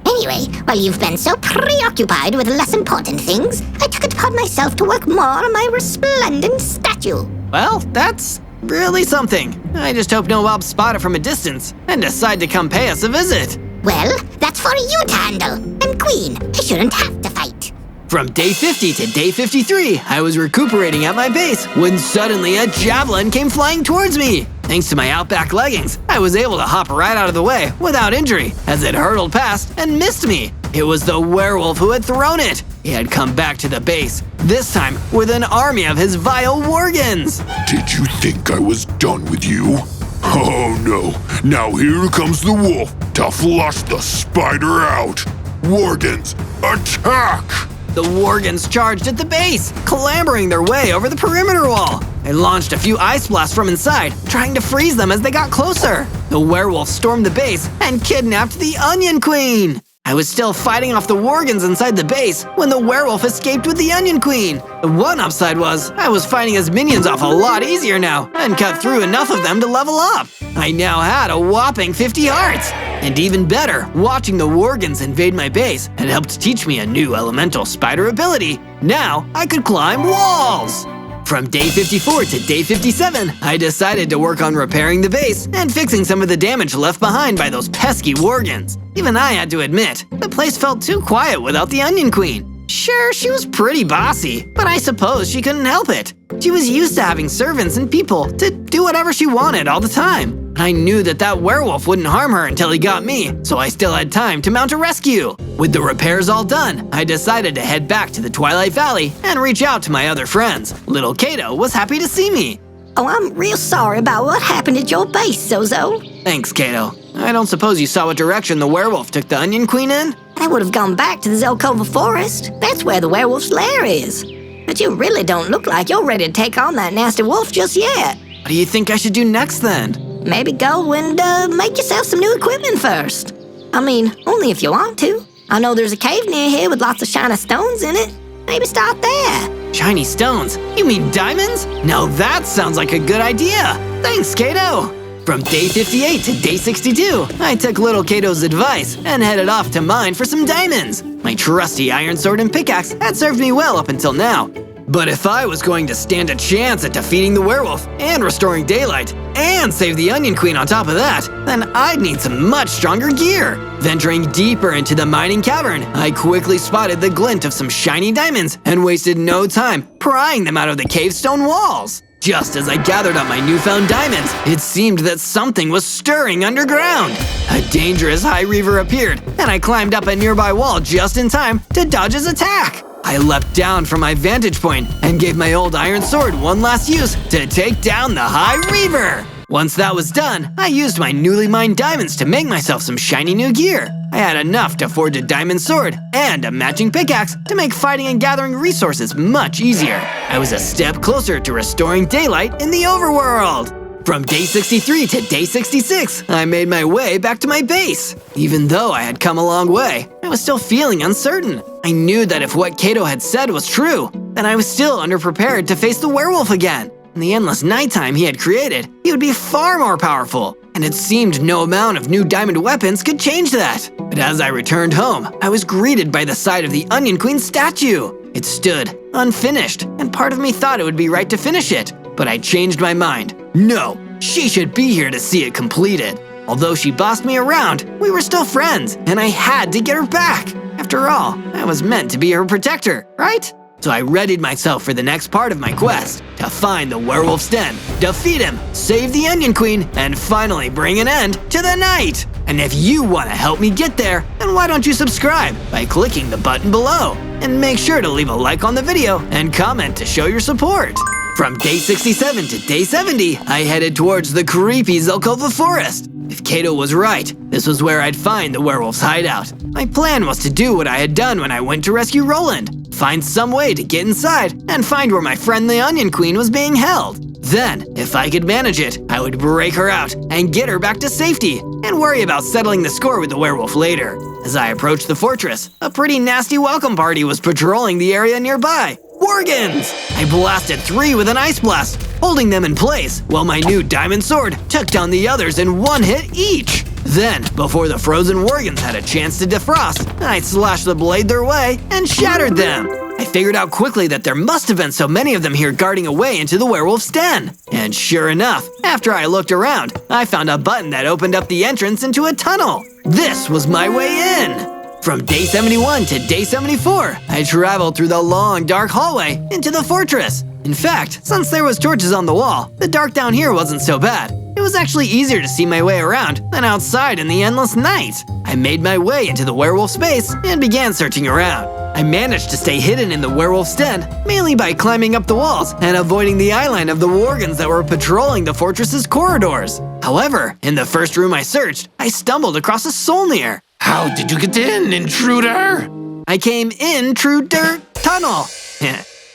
Anyway, while you've been so preoccupied with less important things, I took it upon myself to work more on my resplendent statue. Well, that's really something. I just hope no mobs spot it from a distance and decide to come pay us a visit. Well, that's for you to handle. I'm queen. I shouldn't have to fight. From day 50 to day 53, I was recuperating at my base when suddenly a javelin came flying towards me. Thanks to my Outback leggings, I was able to hop right out of the way without injury as it hurtled past and missed me. It was the werewolf who had thrown it. He had come back to the base, this time with an army of his vile worgans. Did you think I was done with you? Oh no, now here comes the wolf to flush the spider out. Worgans, attack! The worgans charged at the base, clambering their way over the perimeter wall. I launched a few ice blasts from inside, trying to freeze them as they got closer. The werewolf stormed the base and kidnapped the Onion Queen. I was still fighting off the worgans inside the base when the werewolf escaped with the Onion Queen. The one upside was I was fighting his minions off a lot easier now and cut through enough of them to level up. I now had a whopping 50 hearts. And even better, watching the worgans invade my base had helped teach me a new elemental spider ability. Now I could climb walls. From day 54 to day 57, I decided to work on repairing the base and fixing some of the damage left behind by those pesky worgans. Even I had to admit, the place felt too quiet without the Onion Queen. Sure, she was pretty bossy, but I suppose she couldn't help it. She was used to having servants and people to do whatever she wanted all the time. I knew that werewolf wouldn't harm her until he got me, so I still had time to mount a rescue. With the repairs all done, I decided to head back to the Twilight Valley and reach out to my other friends. Little Kato was happy to see me. Oh, I'm real sorry about what happened at your base, Zozo. Thanks, Kato. I don't suppose you saw what direction the werewolf took the Onion Queen in? I would have gone back to the Zelkova Forest. That's where the werewolf's lair is. But you really don't look like you're ready to take on that nasty wolf just yet. What do you think I should do next then? Maybe go and make yourself some new equipment first. I mean, only if you want to. I know there's a cave near here with lots of shiny stones in it. Maybe start there. Shiny stones? You mean diamonds? Now that sounds like a good idea. Thanks, Kato. From day 58 to day 62, I took little Kato's advice and headed off to mine for some diamonds. My trusty iron sword and pickaxe had served me well up until now. But if I was going to stand a chance at defeating the werewolf and restoring daylight and save the Onion Queen on top of that, then I'd need some much stronger gear. Venturing deeper into the mining cavern, I quickly spotted the glint of some shiny diamonds and wasted no time prying them out of the cave stone walls. Just as I gathered up my newfound diamonds, it seemed that something was stirring underground. A dangerous high reaver appeared, and I climbed up a nearby wall just in time to dodge his attack. I leapt down from my vantage point and gave my old iron sword one last use to take down the High Reaver. Once that was done, I used my newly mined diamonds to make myself some shiny new gear. I had enough to forge a diamond sword and a matching pickaxe to make fighting and gathering resources much easier. I was a step closer to restoring daylight in the overworld. From day 63 to day 66, I made my way back to my base. Even though I had come a long way, I was still feeling uncertain. I knew that if what Kato had said was true, then I was still underprepared to face the werewolf again. In the endless nighttime he had created, he would be far more powerful, and it seemed no amount of new diamond weapons could change that. But as I returned home, I was greeted by the sight of the Onion Queen statue. It stood, unfinished, and part of me thought it would be right to finish it. But I changed my mind. No, she should be here to see it completed. Although she bossed me around, we were still friends, and I had to get her back. After all, I was meant to be her protector, right? So I readied myself for the next part of my quest, to find the werewolf's den, defeat him, save the Onion Queen, and finally bring an end to the night. And if you want to help me get there, then why don't you subscribe by clicking the button below? And make sure to leave a like on the video and comment to show your support. From day 67 to day 70, I headed towards the creepy Zelkova Forest. If Kato was right, this was where I'd find the werewolf's hideout. My plan was to do what I had done when I went to rescue Roland, find some way to get inside and find where my friend the Onion Queen was being held. Then, if I could manage it, I would break her out and get her back to safety and worry about settling the score with the werewolf later. As I approached the fortress, a pretty nasty welcome party was patrolling the area nearby. Worgans! I blasted 3 with an ice blast, holding them in place while my new diamond sword took down the others in one hit each. Then, before the frozen Worgans had a chance to defrost, I slashed the blade their way and shattered them. I figured out quickly that there must have been so many of them here guarding a way into the werewolf's den. And sure enough, after I looked around, I found a button that opened up the entrance into a tunnel. This was my way in. From day 71 to day 74, I traveled through the long, dark hallway into the fortress. In fact, since there was torches on the wall, the dark down here wasn't so bad. It was actually easier to see my way around than outside in the endless night. I made my way into the werewolf's base and began searching around. I managed to stay hidden in the werewolf's den, mainly by climbing up the walls and avoiding the eyeline of the worgons that were patrolling the fortress's corridors. However, in the first room I searched, I stumbled across a Solnir. How did you get in, intruder? I came in True Dirt Tunnel.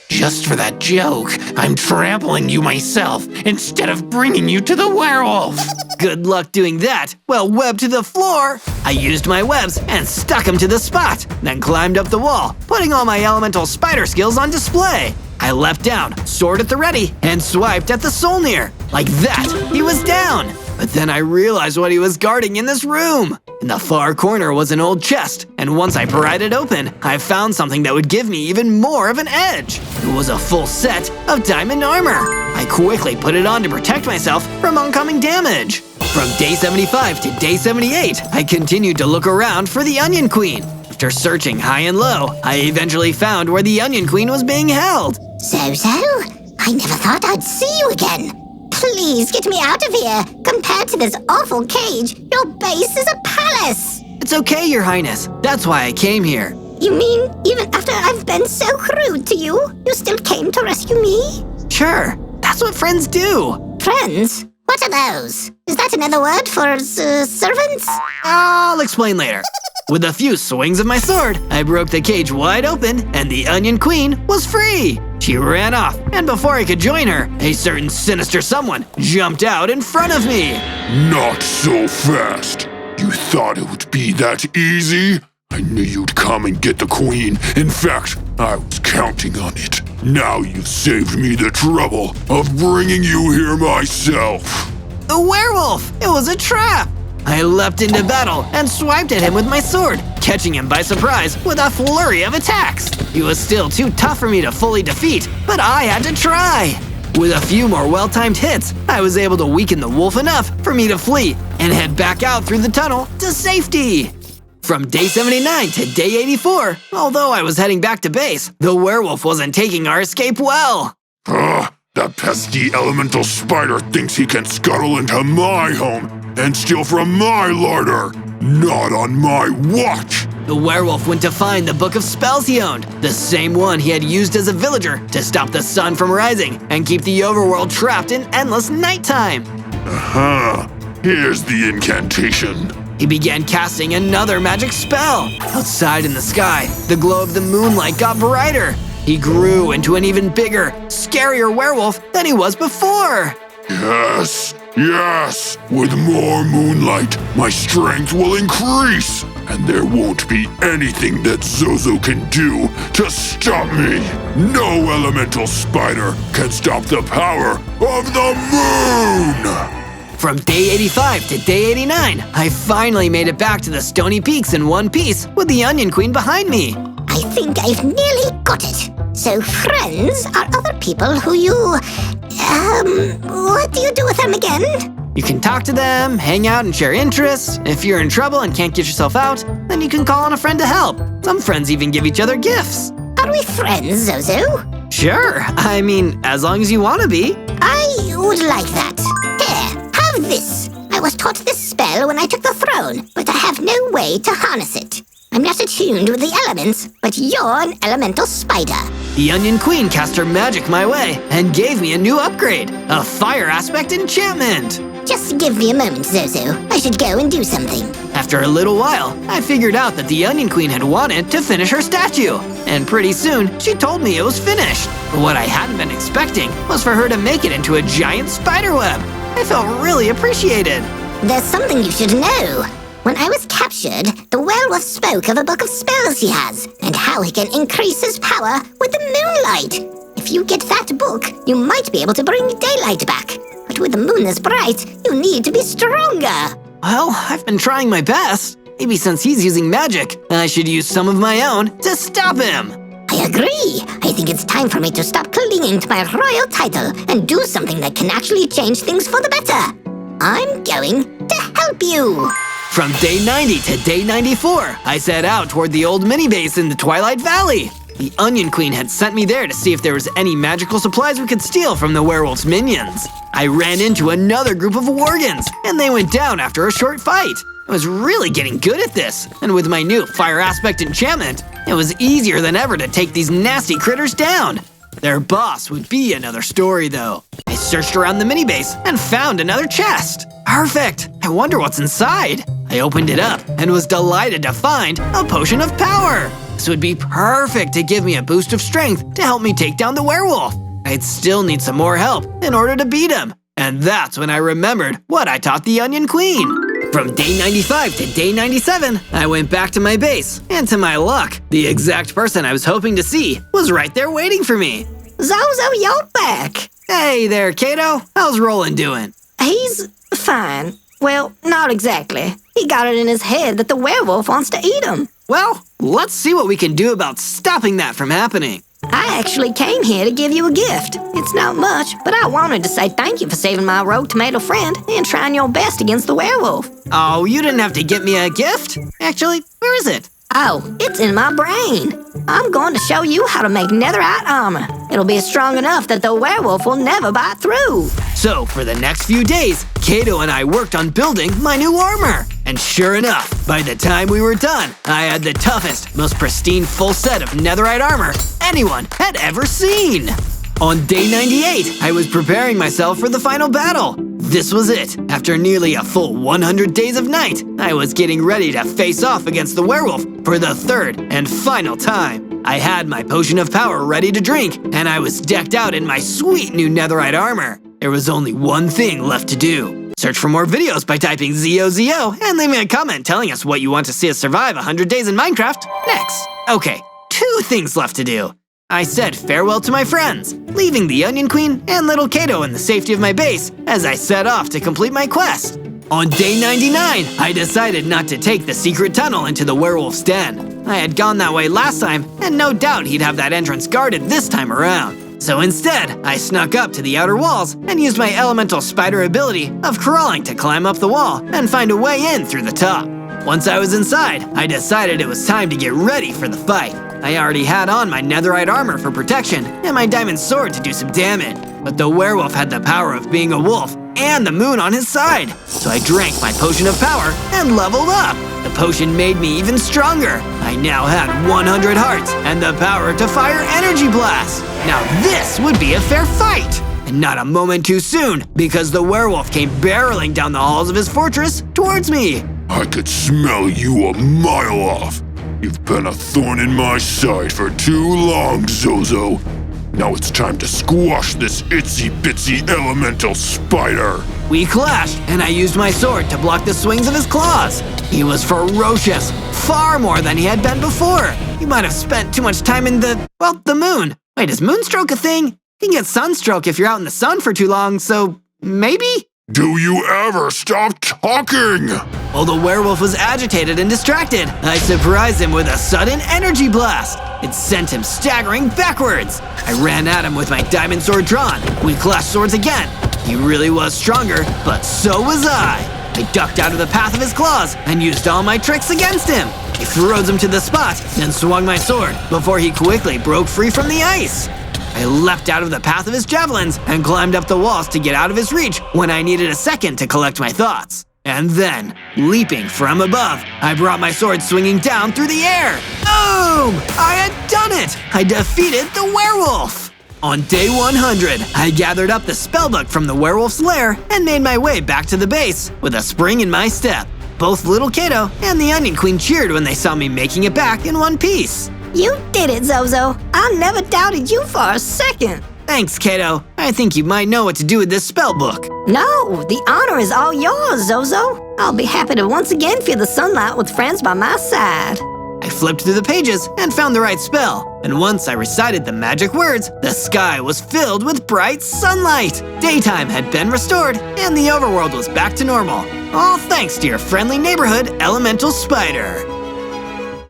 Just for that joke, I'm trampling you myself instead of bringing you to the werewolf. Good luck doing that. Well, web to the floor. I used my webs and stuck them to the spot, then climbed up the wall, putting all my elemental spider skills on display. I leapt down, sword at the ready, and swiped at the Solnir. Like that, he was down. But then I realized what he was guarding in this room. In the far corner was an old chest, and once I pried it open, I found something that would give me even more of an edge. It was a full set of diamond armor. I quickly put it on to protect myself from oncoming damage. From day 75 to day 78, I continued to look around for the Onion Queen. After searching high and low, I eventually found where the Onion Queen was being held. Zozo, I never thought I'd see you again. Please get me out of here. Compared to this awful cage, your base is a palace. It's okay, Your Highness. That's why I came here. You mean even after I've been so crude to you, you still came to rescue me? Sure, that's what friends do. Friends? What are those? Is that another word for servants? I'll explain later. With a few swings of my sword, I broke the cage wide open, and the Onion Queen was free. She ran off, and before I could join her, a certain sinister someone jumped out in front of me. Not so fast. You thought it would be that easy? I knew you'd come and get the queen. In fact, I was counting on it. Now you've saved me the trouble of bringing you here myself. The werewolf! It was a trap! I leapt into battle and swiped at him with my sword, catching him by surprise with a flurry of attacks. He was still too tough for me to fully defeat, but I had to try. With a few more well-timed hits, I was able to weaken the wolf enough for me to flee and head back out through the tunnel to safety. From day 79 to day 84, although I was heading back to base, the werewolf wasn't taking our escape well. That pesky elemental spider thinks he can scuttle into my home and steal from my larder. Not on my watch. The werewolf went to find the book of spells he owned, the same one he had used as a villager to stop the sun from rising and keep the overworld trapped in endless nighttime. Here's the incantation. He began casting another magic spell. Outside in the sky, the glow of the moonlight got brighter. He grew into an even bigger, scarier werewolf than he was before. Yes! With more moonlight, my strength will increase, and there won't be anything that Zozo can do to stop me. No elemental spider can stop the power of the moon! From day 85 to day 89, I finally made it back to the Stony Peaks in one piece with the Onion Queen behind me. I think I've nearly got it. So friends are other people who you... what do you do with them again? You can talk to them, hang out and share interests. If you're in trouble and can't get yourself out, then you can call on a friend to help. Some friends even give each other gifts. Are we friends, Zozo? Sure, I mean, as long as you want to be. I would like that. Here, have this. I was taught this spell when I took the throne, but I have no way to harness it. I'm not attuned with the elements, but you're an elemental spider. The Onion Queen cast her magic my way and gave me a new upgrade, a fire aspect enchantment. Just give me a moment, Zozo. I should go and do something. After a little while, I figured out that the Onion Queen had wanted to finish her statue. And pretty soon, she told me it was finished. But what I hadn't been expecting was for her to make it into a giant spider web. I felt really appreciated. There's something you should know. When I was captured, the werewolf spoke of a book of spells he has, and how he can increase his power with the moonlight. If you get that book, you might be able to bring daylight back. But with the moon this bright, you need to be stronger. Well, I've been trying my best. Maybe since he's using magic, I should use some of my own to stop him. I agree. I think it's time for me to stop clinging to my royal title and do something that can actually change things for the better. I'm going to help you. From day 90 to day 94, I set out toward the old mini base in the Twilight Valley. The Onion Queen had sent me there to see if there was any magical supplies we could steal from the werewolf's minions. I ran into another group of worgans, and they went down after a short fight. I was really getting good at this, and with my new fire aspect enchantment, it was easier than ever to take these nasty critters down. Their boss would be another story, though. I searched around the mini base and found another chest. Perfect! I wonder what's inside. I opened it up and was delighted to find a potion of power. This would be perfect to give me a boost of strength to help me take down the werewolf. I'd still need some more help in order to beat him. And that's when I remembered what I taught the Onion Queen. From day 95 to day 97, I went back to my base, and to my luck, the exact person I was hoping to see was right there waiting for me. Zozo, you're back. Hey there, Kato. How's Roland doing? He's fine. Well, not exactly. He got it in his head that the werewolf wants to eat him. Well, let's see what we can do about stopping that from happening. I actually came here to give you a gift. It's not much, but I wanted to say thank you for saving my rogue tomato friend and trying your best against the werewolf. Oh, you didn't have to get me a gift. Actually, where is it? Oh, it's in my brain. I'm going to show you how to make netherite armor. It'll be strong enough that the werewolf will never bite through. So, for the next few days, Kato and I worked on building my new armor. And sure enough, by the time we were done, I had the toughest, most pristine full set of netherite armor anyone had ever seen. On day 98, I was preparing myself for the final battle. This was it. After nearly a full 100 days of night, I was getting ready to face off against the werewolf for the third and final time. I had my potion of power ready to drink, and I was decked out in my sweet new netherite armor. There was only one thing left to do. Search for more videos by typing ZOZO and leave me a comment telling us what you want to see us survive 100 days in Minecraft next. Okay, 2 things left to do. I said farewell to my friends, leaving the Onion Queen and little Kato in the safety of my base as I set off to complete my quest. On day 99, I decided not to take the secret tunnel into the werewolf's den. I had gone that way last time, and no doubt he'd have that entrance guarded this time around. So instead, I snuck up to the outer walls and used my elemental spider ability of crawling to climb up the wall and find a way in through the top. Once I was inside, I decided it was time to get ready for the fight. I already had on my netherite armor for protection and my diamond sword to do some damage. But the werewolf had the power of being a wolf and the moon on his side. So I drank my potion of power and leveled up. The potion made me even stronger. I now had 100 hearts and the power to fire energy blasts. Now this would be a fair fight. And not a moment too soon, because the werewolf came barreling down the halls of his fortress towards me. I could smell you a mile off. You've been a thorn in my side for too long, Zozo. Now it's time to squash this itsy-bitsy elemental spider. We clashed, and I used my sword to block the swings of his claws. He was ferocious, far more than he had been before. He might have spent too much time in the moon. Wait, is moonstroke a thing? You can get sunstroke if you're out in the sun for too long, so maybe? Do you ever stop talking? While the werewolf was agitated and distracted, I surprised him with a sudden energy blast. It sent him staggering backwards. I ran at him with my diamond sword drawn. We clashed swords again. He really was stronger, but so was I. I ducked out of the path of his claws and used all my tricks against him. I froze him to the spot, then swung my sword before he quickly broke free from the ice. I leapt out of the path of his javelins and climbed up the walls to get out of his reach when I needed a second to collect my thoughts. And then, leaping from above, I brought my sword swinging down through the air. Boom! I had done it! I defeated the werewolf! On day 100, I gathered up the spellbook from the werewolf's lair and made my way back to the base with a spring in my step. Both little Kato and the Onion Queen cheered when they saw me making it back in one piece. You did it, Zozo. I never doubted you for a second. Thanks, Kato. I think you might know what to do with this spellbook. No, the honor is all yours, Zozo. I'll be happy to once again feel the sunlight with friends by my side. I flipped through the pages and found the right spell. And once I recited the magic words, the sky was filled with bright sunlight. Daytime had been restored, and the overworld was back to normal. All thanks to your friendly neighborhood elemental spider.